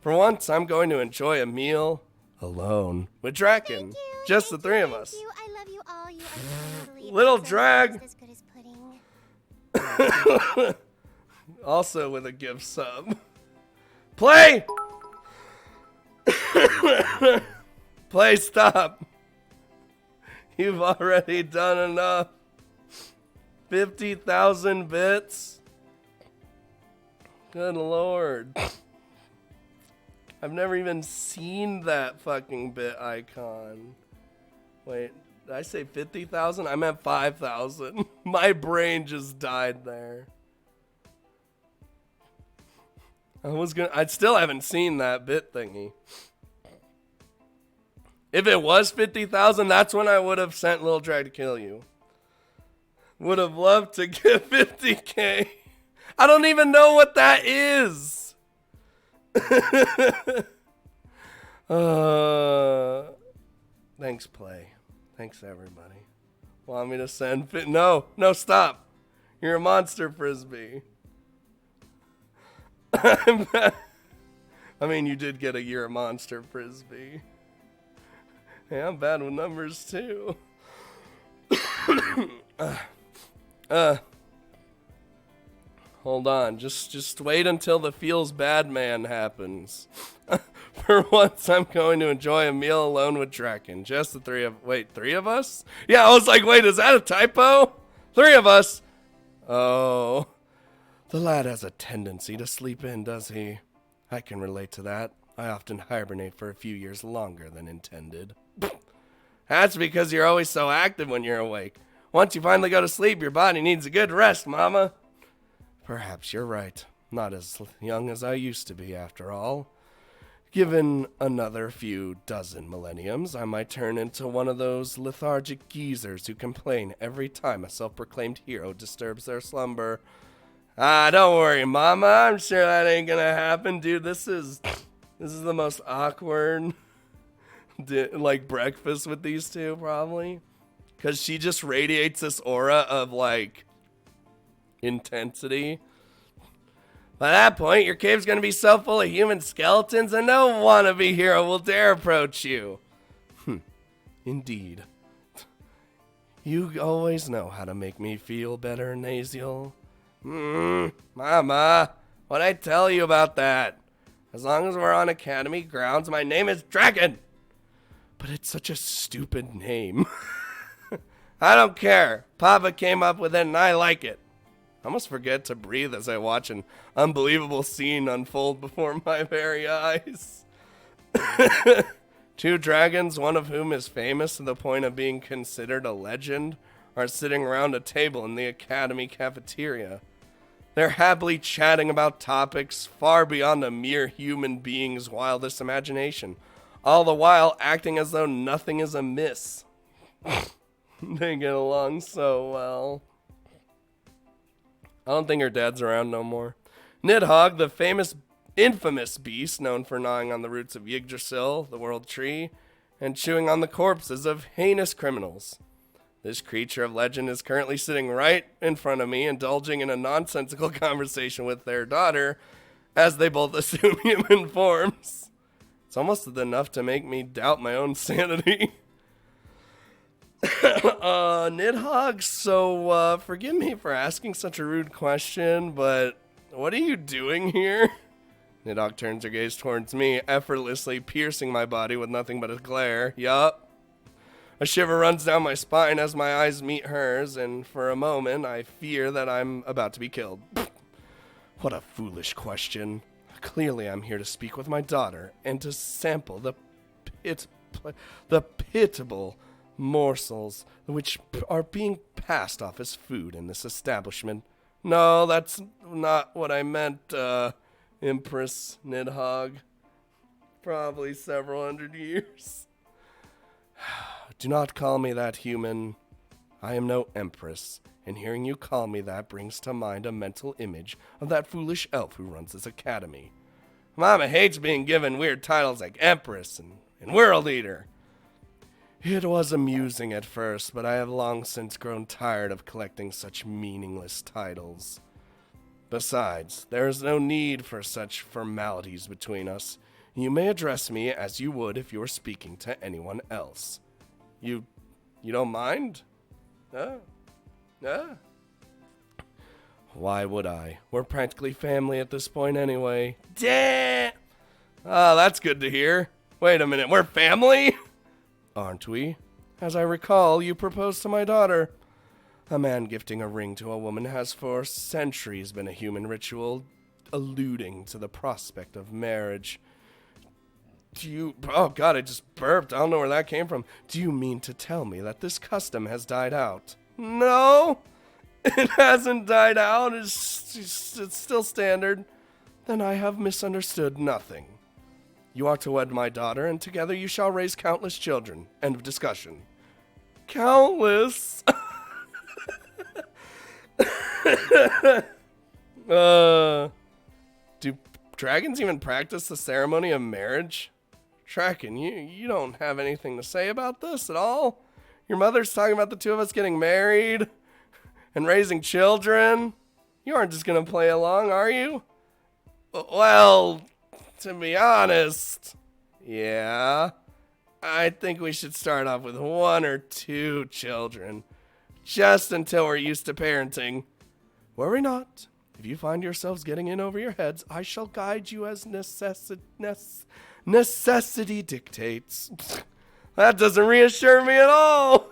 For once, I'm going to enjoy a meal alone with Draken. Just the three of us. Thank you. I love you all. You are totally Little awesome. drag. Almost as good as pudding. Also with a gift sub. Play! Play, stop. You've already done enough. 50,000 bits? Good lord. I've never even seen that fucking bit icon. Wait, did I say 50,000? I meant 5,000. My brain just died there. I still haven't seen that bit thingy. If it was 50,000, that's when I would have sent Lil Drag to kill you. Would have loved to get 50K. I don't even know what that is. Thanks, Play. Thanks, everybody. Want me to send No, stop. You're a monster frisbee. I mean, you did get you're a monster frisbee. Hey, I'm bad with numbers, too. Hold on. Just wait until the feels bad man happens. For once, I'm going to enjoy a meal alone with Draken. Just the three of us? Yeah, I was like, wait, is that a typo? 3 of us. Oh. The lad has a tendency to sleep in, does he? I can relate to that. I often hibernate for a few years longer than intended. That's because you're always so active when you're awake. Once you finally go to sleep, your body needs a good rest, Mama. Perhaps you're right. Not as young as I used to be, after all. Given another few dozen millenniums, I might turn into one of those lethargic geezers who complain every time a self-proclaimed hero disturbs their slumber. Don't worry, Mama. I'm sure that ain't gonna happen, dude. This is the most awkward, like, breakfast with these two, probably. Because she just radiates this aura of, like, intensity. By that point, your cave's gonna be so full of human skeletons and no wannabe hero will dare approach you. Indeed. You always know how to make me feel better, Naziel. Mama, what'd I tell you about that? As long as we're on Academy grounds, my name is Dragon. But it's such a stupid name. I don't care. Papa came up with it and I like it. I almost forget to breathe as I watch an unbelievable scene unfold before my very eyes. 2 dragons, one of whom is famous to the point of being considered a legend, are sitting around a table in the Academy cafeteria. They're happily chatting about topics far beyond a mere human being's wildest imagination, all the while acting as though nothing is amiss. They get along so well. I don't think her dad's around no more. Nidhogg, the infamous beast known for gnawing on the roots of Yggdrasil, the world tree, and chewing on the corpses of heinous criminals. This creature of legend is currently sitting right in front of me, indulging in a nonsensical conversation with their daughter as they both assume human forms. It's almost enough to make me doubt my own sanity. Nidhogg, so forgive me for asking such a rude question, but what are you doing here? Nidhogg turns her gaze towards me, effortlessly piercing my body with nothing but a glare. Yup. A shiver runs down my spine as my eyes meet hers, and for a moment I fear that I'm about to be killed. What a foolish question. Clearly I'm here to speak with my daughter and to sample the pitiable morsels which are being passed off as food in this establishment. No, that's not what I meant, Empress Nidhogg. Probably several hundred years. Do not call me that, human. I am no empress, and hearing you call me that brings to mind a mental image of that foolish elf who runs this academy. Mama hates being given weird titles like empress and world eater. It was amusing at first, but I have long since grown tired of collecting such meaningless titles. Besides, there is no need for such formalities between us. You may address me as you would if you were speaking to anyone else. You don't mind? Why would I? We're practically family at this point anyway. Damn! Oh, that's good to hear. Wait a minute, we're family? Aren't we? As I recall, you proposed to my daughter. A man gifting a ring to a woman has for centuries been a human ritual, alluding to the prospect of marriage. Oh God, I just burped. I don't know where that came from. Do you mean to tell me that this custom has died out? No, it hasn't died out. It's still standard. Then I have misunderstood nothing. You are to wed my daughter, and together you shall raise countless children. End of discussion. Countless? Do dragons even practice the ceremony of marriage? Draken, you don't have anything to say about this at all? Your mother's talking about the two of us getting married and raising children. You aren't just going to play along, are you? Well, to be honest, yeah. I think we should start off with 1 or 2 children, just until we're used to parenting. Worry not. If you find yourselves getting in over your heads, I shall guide you as necessity dictates. That doesn't reassure me at all.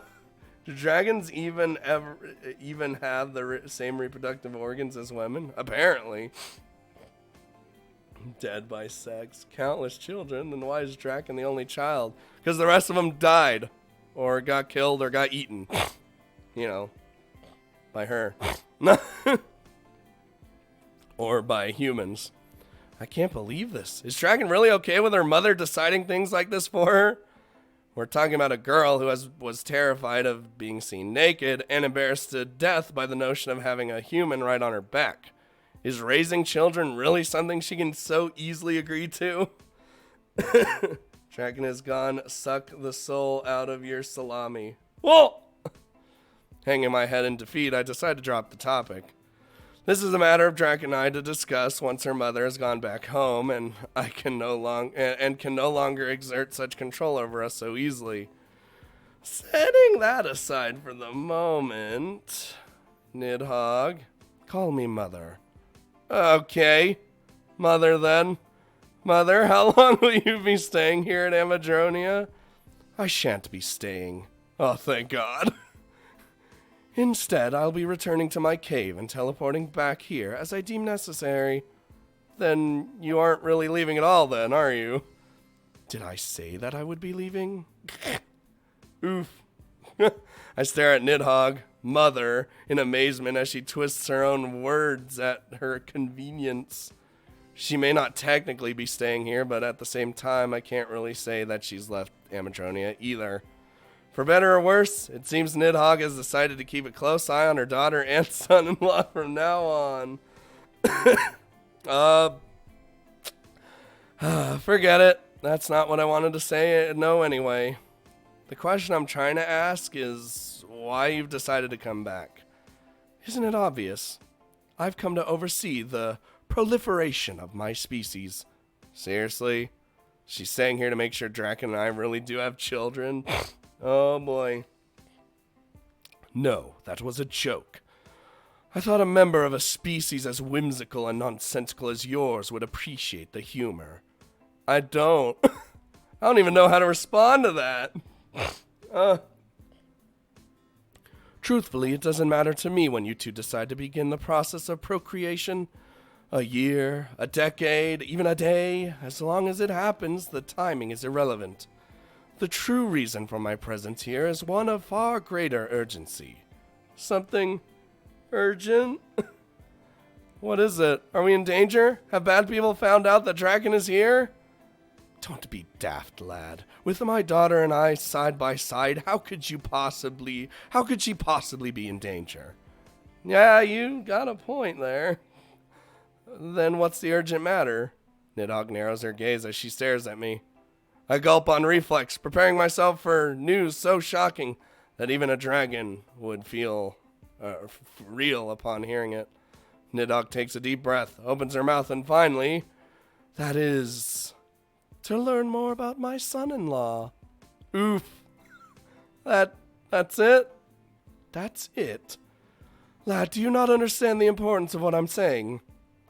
Do dragons even have the same reproductive organs as women? Apparently. Dead by sex. Countless children. Then why is Draken the only child? Because the rest of them died. Or got killed or got eaten. You know. By her. Or by humans. I can't believe this. Is Draken really okay with her mother deciding things like this for her? We're talking about a girl who was terrified of being seen naked and embarrassed to death by the notion of having a human right on her back. Is raising children really something she can so easily agree to? Draken is gone. Suck the soul out of your salami. Whoa! Hanging my head in defeat, I decide to drop the topic. This is a matter of Draken and I to discuss once her mother has gone back home, and I can no longer exert such control over us so easily. Setting that aside for the moment, Nidhogg, call me Mother. Okay, Mother then. Mother, how long will you be staying here at Amadronia? I shan't be staying. Oh, thank God. Instead, I'll be returning to my cave and teleporting back here as I deem necessary. Then you aren't really leaving at all then, are you? Did I say that I would be leaving? Oof. I stare at Nidhogg, Mother, in amazement as she twists her own words at her convenience. She may not technically be staying here, but at the same time, I can't really say that she's left Amadronia either. For better or worse, it seems Nidhogg has decided to keep a close eye on her daughter and son-in-law from now on. Forget it. That's not what I wanted to say. No, anyway. The question I'm trying to ask is, why you've decided to come back. Isn't it obvious? I've come to oversee the proliferation of my species. Seriously? She's staying here to make sure Draken and I really do have children? Oh boy. No, that was a joke. I thought a member of a species as whimsical and nonsensical as yours would appreciate the humor. I don't. I don't even know how to respond to that. Truthfully, it doesn't matter to me when you two decide to begin the process of procreation. A year, a decade, even a day, as long as it happens, the timing is irrelevant. The true reason for my presence here is one of far greater urgency. Something urgent? What is it? Are we in danger? Have bad people found out that Draken is here? Don't be daft, lad. With my daughter and I side by side, how could she possibly be in danger? Yeah, you got a point there. Then what's the urgent matter? Nidhogg narrows her gaze as she stares at me. I gulp on reflex, preparing myself for news so shocking that even a dragon would feel real upon hearing it. Nidhogg takes a deep breath, opens her mouth, and finally, that is, to learn more about my son-in-law. Oof. That's it? That's it. Lad, do you not understand the importance of what I'm saying?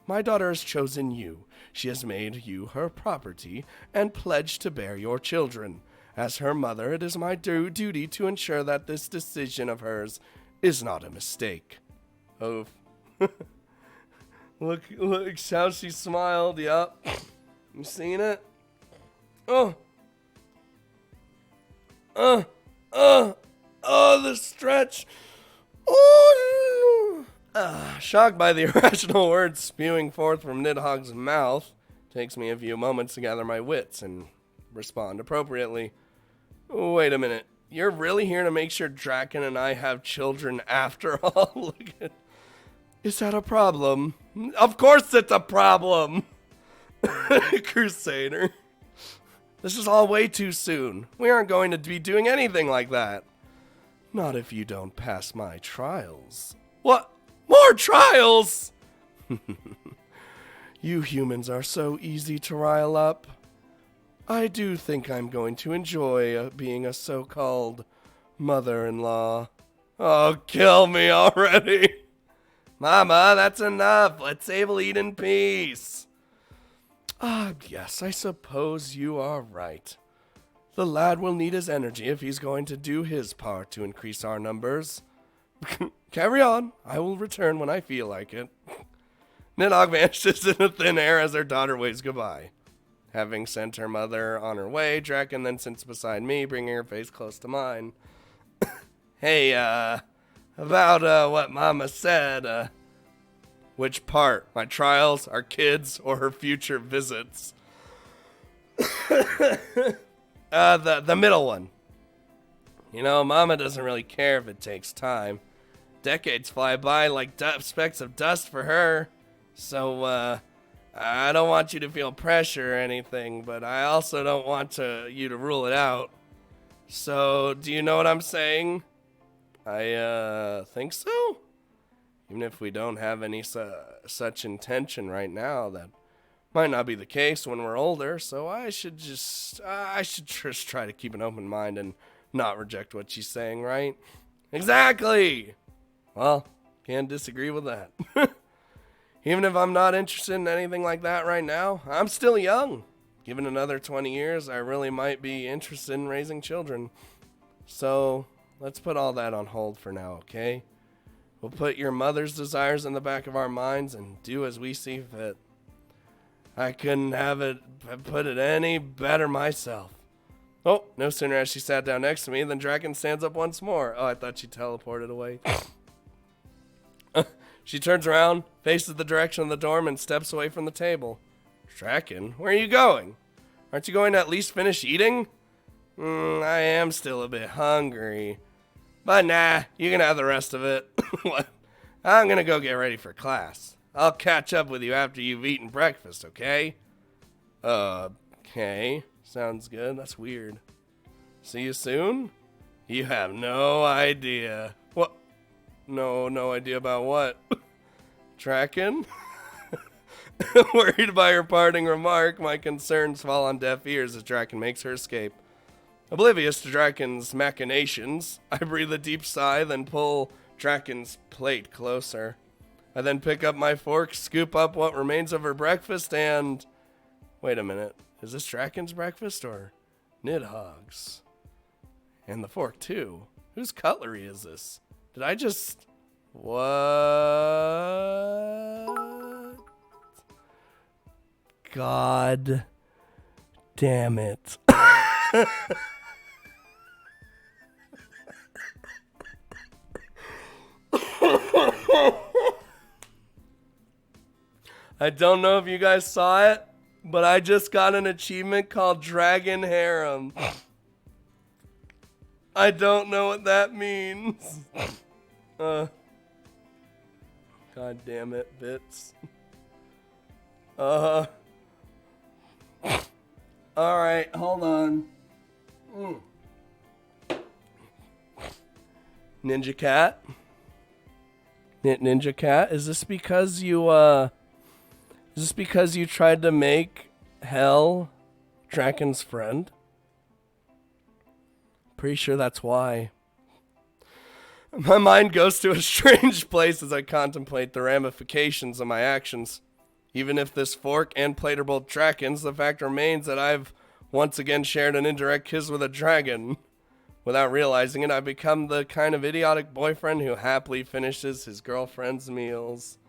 My daughter has chosen you. She has made you her property and pledged to bear your children. As her mother, it is my duty to ensure that this decision of hers is not a mistake. Oh. Look how she smiled. Yup. You seen it? The stretch. Oh, shocked by the irrational words spewing forth from Nidhogg's mouth, takes me a few moments to gather my wits and respond appropriately. Wait a minute. You're really here to make sure Draken and I have children after all? Is that a problem? Of course it's a problem! Crusader. This is all way too soon. We aren't going to be doing anything like that. Not if you don't pass my trials. What? More trials? You humans are so easy to rile up. I do think I'm going to enjoy being a so-called mother-in-law. Oh, kill me already. Mama, that's enough. Let Sable eat in peace. Yes, I suppose you are right. The lad will need his energy if he's going to do his part to increase our numbers. Carry on. I will return when I feel like it. Nidhogg vanishes into thin air as her daughter waves goodbye. Having sent her mother on her way, Draken then sits beside me, bringing her face close to mine. Hey, about what Mama said, which part? My trials, our kids, or her future visits? The middle one. You know, Mama doesn't really care if it takes time. Decades fly by like specks of dust for her. So, I don't want you to feel pressure or anything, but I also don't want you to rule it out. So, do you know what I'm saying? I think so. Even if we don't have any such intention right now, that might not be the case when we're older. So I should just try to keep an open mind and not reject what she's saying, right? Exactly. Well, can't disagree with that. Even if I'm not interested in anything like that right now, I'm still young. Given another 20 years, I really might be interested in raising children. So, let's put all that on hold for now, okay? We'll put your mother's desires in the back of our minds and do as we see fit. I couldn't have put it any better myself. Oh, no sooner has she sat down next to me than Draken stands up once more. Oh, I thought she teleported away. She turns around, faces the direction of the dorm, and steps away from the table. Draken, where are you going? Aren't you going to at least finish eating? I am still a bit hungry. But nah, you can have the rest of it. I'm gonna go get ready for class. I'll catch up with you after you've eaten breakfast, okay? Okay. Sounds good. That's weird. See you soon? You have no idea. What? No idea about what? Draken? Worried by her parting remark, my concerns fall on deaf ears as Draken makes her escape. Oblivious to Draken's machinations, I breathe a deep sigh, then pull Draken's plate closer. I then pick up my fork, scoop up what remains of her breakfast, and... Wait a minute. Is this Draken's breakfast or Nidhogg's? And the fork, too. Whose cutlery is this? Did I just... What? God damn it. I don't know if you guys saw it, but I just got an achievement called Dragon Harem. I don't know what that means. God damn it, Bits. Alright, hold on. Ninja Cat? Ninja Cat, is this because you tried to make Hell Draken's friend? Pretty sure that's why. My mind goes to a strange place as I contemplate the ramifications of my actions. Even if this fork and plate are both Drakens, the fact remains that I've once again shared an indirect kiss with a dragon. Without realizing it, I've become the kind of idiotic boyfriend who happily finishes his girlfriend's meals.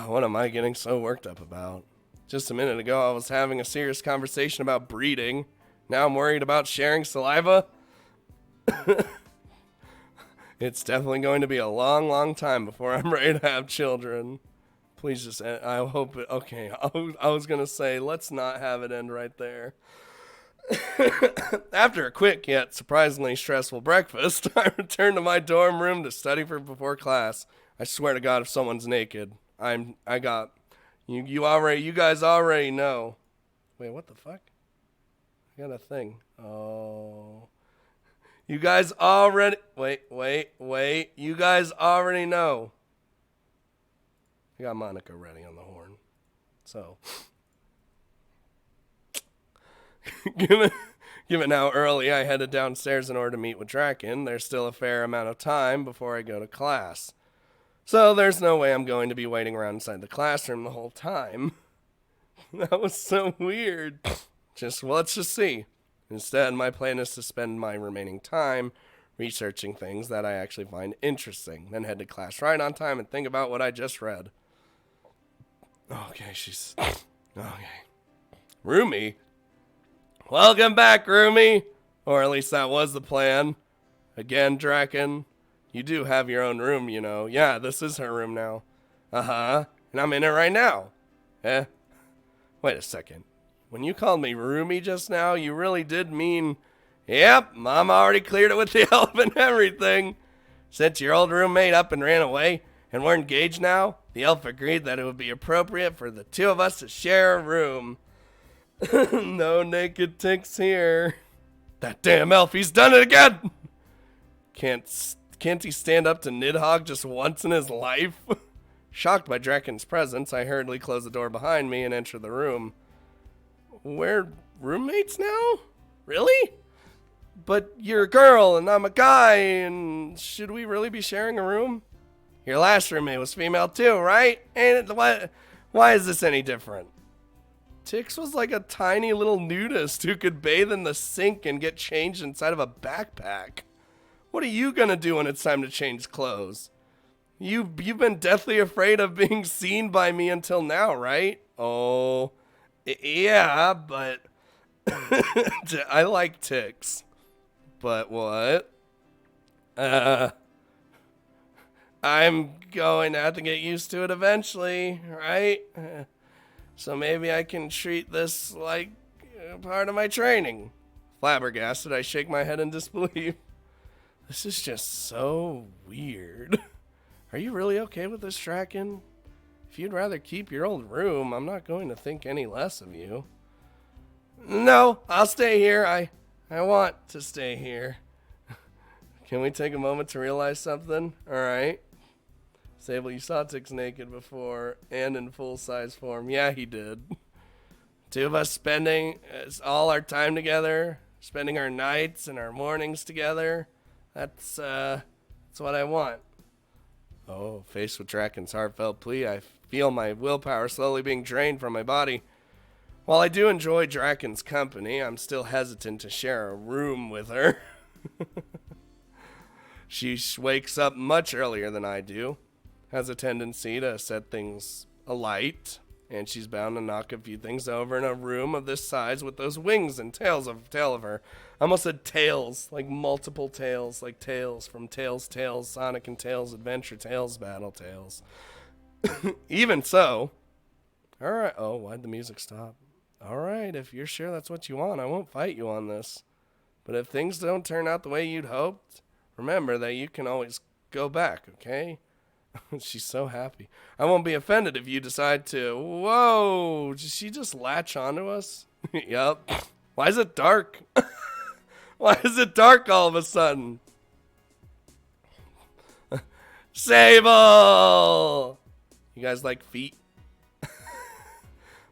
What am I getting so worked up about? Just a minute ago, I was having a serious conversation about breeding. Now I'm worried about sharing saliva. It's definitely going to be a long, long time before I'm ready to have children. Please just end. I hope it. Okay, I was going to say, let's not have it end right there. After a quick yet surprisingly stressful breakfast, I return to my dorm room to study for before class. I swear to God, if someone's naked, you guys already know. Wait, what the fuck? I got a thing. Oh. You guys already, wait. You guys already know. I got Monica ready on the horn. So, given how early I headed downstairs in order to meet with Draken, there's still a fair amount of time before I go to class. So there's no way I'm going to be waiting around inside the classroom the whole time. That was so weird. Let's just see. Instead, my plan is to spend my remaining time researching things that I actually find interesting, then head to class right on time and think about what I just read. Okay, okay. Rumi? Welcome back, Rumi! Or at least that was the plan. Again, Draken, you do have your own room, you know. Yeah, this is her room now. Uh-huh. And I'm in it right now. Eh? Wait a second. When you called me Rumi just now, you really did mean, yep, Mom already cleared it with the elf and everything. Since your old roommate up and ran away, and we're engaged now, the elf agreed that it would be appropriate for the two of us to share a room. No naked ticks here. That damn elf, he's done it again! Can't he stand up to Nidhogg just once in his life? Shocked by Draken's presence, I hurriedly close the door behind me and enter the room. We're roommates now? Really? But you're a girl and I'm a guy, and should we really be sharing a room? Your last roommate was female too, right? Ain't it? Why is this any different? Tix was like a tiny little nudist who could bathe in the sink and get changed inside of a backpack. What are you gonna do when it's time to change clothes? You've been deathly afraid of being seen by me until now, right? Oh... Yeah, but I like ticks. But what? I'm going to have to get used to it eventually, right? So maybe I can treat this like part of my training. Flabbergasted, I shake my head in disbelief. This is just so weird. Are you really okay with this, Draken? If you'd rather keep your old room, I'm not going to think any less of you. No, I'll stay here. I want to stay here. Can we take a moment to realize something? Alright. Sable, you saw Tix naked before and in full-size form. Yeah, he did. Two of us spending all our time together, spending our nights and our mornings together. That's what I want. Oh, faced with Draken's heartfelt plea, I feel my willpower slowly being drained from my body. While I do enjoy Draken's company, I'm still hesitant to share a room with her. She wakes up much earlier than I do, has a tendency to set things alight, and she's bound to knock a few things over in a room of this size with those wings and tail of her. I almost said tails, like multiple tails, like Tails from Tails, Sonic and Tails Adventure, Tails Battle Tales. Even so, alright, oh, why'd the music stop? Alright, if you're sure that's what you want, I won't fight you on this. But if things don't turn out the way you'd hoped, remember that you can always go back, okay? She's so happy. I won't be offended if you decide to... Whoa! Did she just latch onto us? Yup. Why is it dark? Why is it dark all of a sudden? Sable! You guys like feet?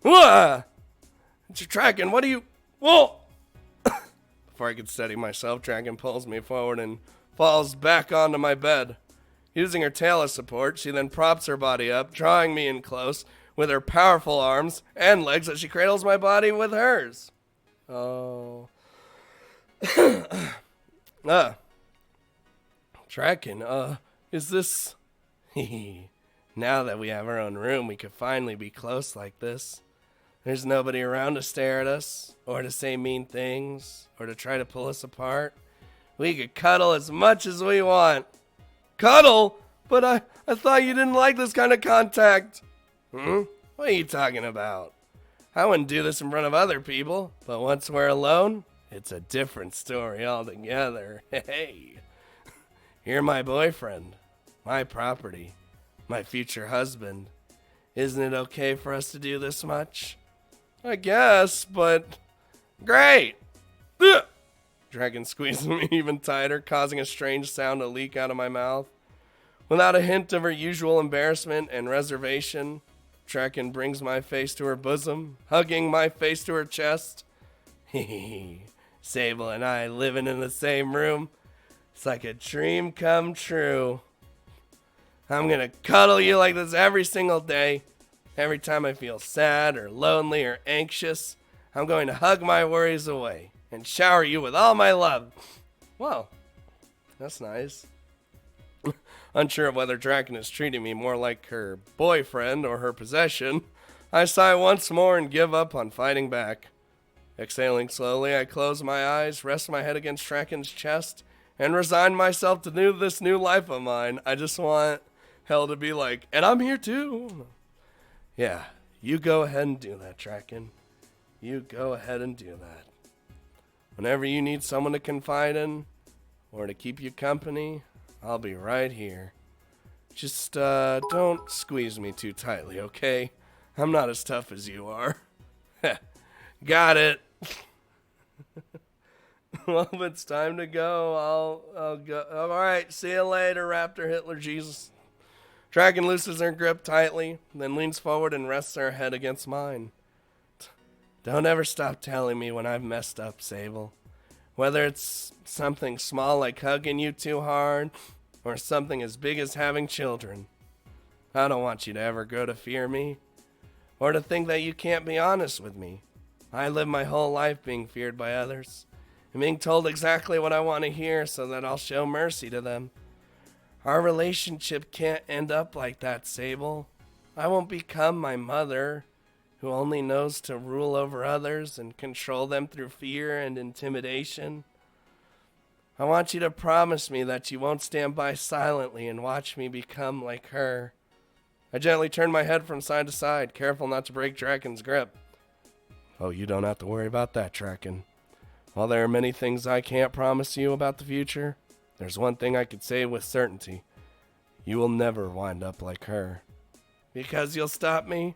Whoa! You're Draken, what are you... Whoa! Before I can steady myself, Draken pulls me forward and falls back onto my bed. Using her tail as support, she then props her body up, drawing me in close with her powerful arms and legs as she cradles my body with hers. Oh. Draken, is this... Now that we have our own room, we could finally be close like this. There's nobody around to stare at us, or to say mean things, or to try to pull us apart. We could cuddle as much as we want. Cuddle? But I thought you didn't like this kind of contact. What are you talking about? I wouldn't do this in front of other people, but once we're alone, it's a different story altogether. Hey, you're my boyfriend, my property, my future husband. Isn't it okay for us to do this much? I guess, but great. Ugh. Dragon squeezes me even tighter, causing a strange sound to leak out of my mouth. Without a hint of her usual embarrassment and reservation, Draken brings my face to her bosom, hugging my face to her chest. Sable and I living in the same room. It's like a dream come true. I'm gonna cuddle you like this every single day. Every time I feel sad or lonely or anxious, I'm going to hug my worries away and shower you with all my love. Well, that's nice. Unsure of whether Draken is treating me more like her boyfriend or her possession, I sigh once more and give up on fighting back. Exhaling slowly, I close my eyes, rest my head against Draken's chest, and resign myself to this new life of mine. I just want hell to be like, and I'm here too. Yeah, you go ahead and do that, Draken. You go ahead and do that. Whenever you need someone to confide in, or to keep you company, I'll be right here. Just, don't squeeze me too tightly, okay? I'm not as tough as you are. Got it. Well, if it's time to go, I'll go. Alright, see you later, Raptor Hitler Jesus. Dragon looses her grip tightly, then leans forward and rests her head against mine. Don't ever stop telling me when I've messed up, Sable. Whether it's something small like hugging you too hard, or something as big as having children. I don't want you to ever grow to fear me, or to think that you can't be honest with me. I live my whole life being feared by others, and being told exactly what I want to hear so that I'll show mercy to them. Our relationship can't end up like that, Sable. I won't become my mother, who only knows to rule over others and control them through fear and intimidation. I want you to promise me that you won't stand by silently and watch me become like her. I gently turn my head from side to side, careful not to break Draken's grip. Oh, you don't have to worry about that, Draken. While there are many things I can't promise you about the future, there's one thing I could say with certainty. You will never wind up like her. Because you'll stop me?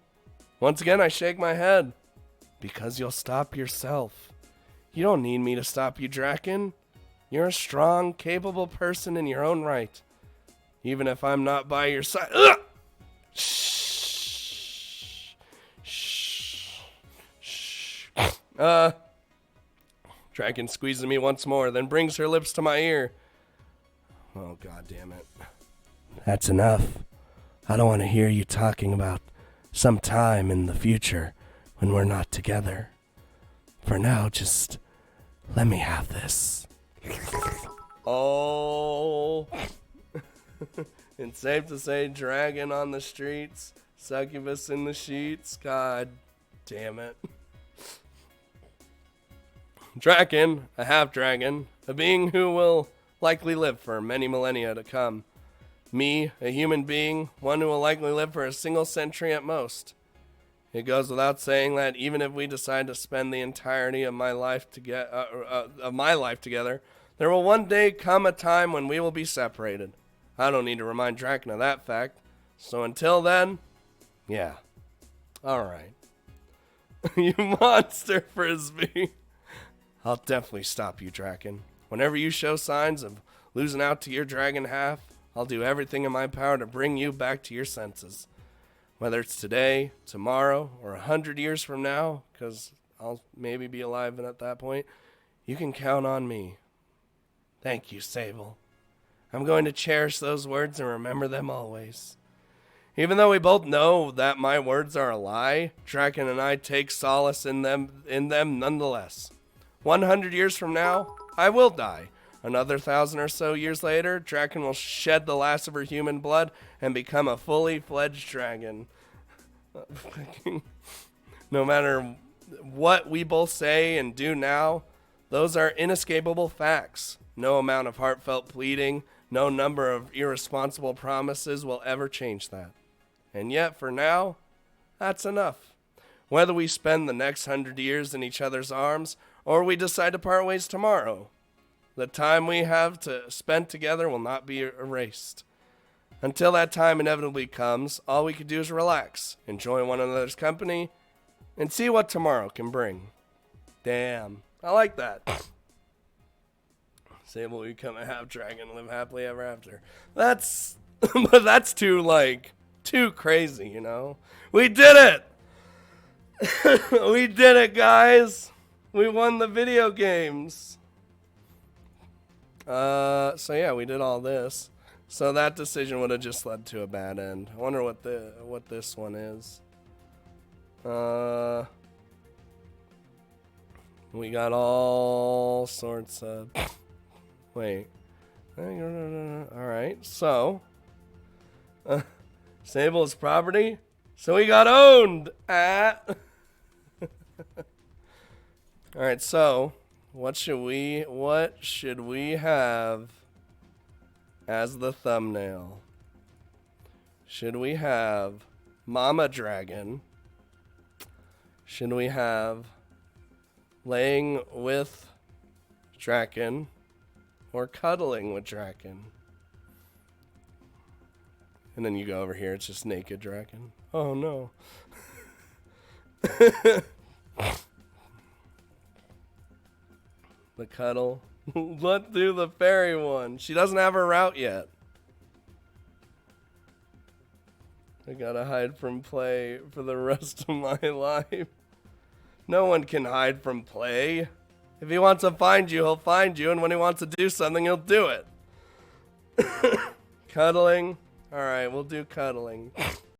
Once again, I shake my head. Because you'll stop yourself. You don't need me to stop you, Draken. You're a strong, capable person in your own right. Even if I'm not by your side. Ugh! Shh. Shh. Shh. Dragon squeezes me once more, then brings her lips to my ear. Oh, God damn it. That's enough. I don't want to hear you talking about some time in the future when we're not together. For now, just let me have this. Oh. It's safe to say dragon on the streets, succubus in the sheets. God damn it. Draken, a half-dragon, a being who will likely live for many millennia to come. Me, a human being, one who will likely live for a single century at most. It goes without saying that even if we decide to spend the entirety of my life together, there will one day come a time when we will be separated. I don't need to remind Draken of that fact. So until then, yeah. Alright. You monster frisbee. I'll definitely stop you, Draken. Whenever you show signs of losing out to your dragon half, I'll do everything in my power to bring you back to your senses. Whether it's today, tomorrow, or 100 years from now, because I'll maybe be alive at that point, you can count on me. Thank you, Sable. I'm going to cherish those words and remember them always. Even though we both know that my words are a lie, Draken and I take solace in them nonetheless. 100 years from now, I will die. Another 1,000 or so years later, Draken will shed the last of her human blood and become a fully fledged dragon. No matter what we both say and do now, those are inescapable facts. No amount of heartfelt pleading, no number of irresponsible promises will ever change that. And yet, for now, that's enough. Whether we spend the next 100 years in each other's arms, or we decide to part ways tomorrow, the time we have to spend together will not be erased. Until that time inevitably comes, all we can do is relax, enjoy one another's company, and see what tomorrow can bring. Damn. I like that. Sable will become a half-dragon, live happily ever after. That's... but that's too crazy, you know? We did it! We did it, guys! We won the video games! So yeah, we did all this. So that decision would have just led to a bad end. I wonder what this one is. We got all sorts of... Wait. Alright, so... Sable's property? So we got owned at... Alright, so... What should we have as the thumbnail? Should we have Mama Dragon? Should we have laying with Draken or cuddling with Draken? And then you go over here, it's just naked Draken. Oh no. The cuddle. Let's do the fairy one. She doesn't have her route yet. I gotta hide from play for the rest of my life. No one can hide from play. If he wants to find you, he'll find you. And when he wants to do something, he'll do it. Cuddling. Alright, we'll do cuddling.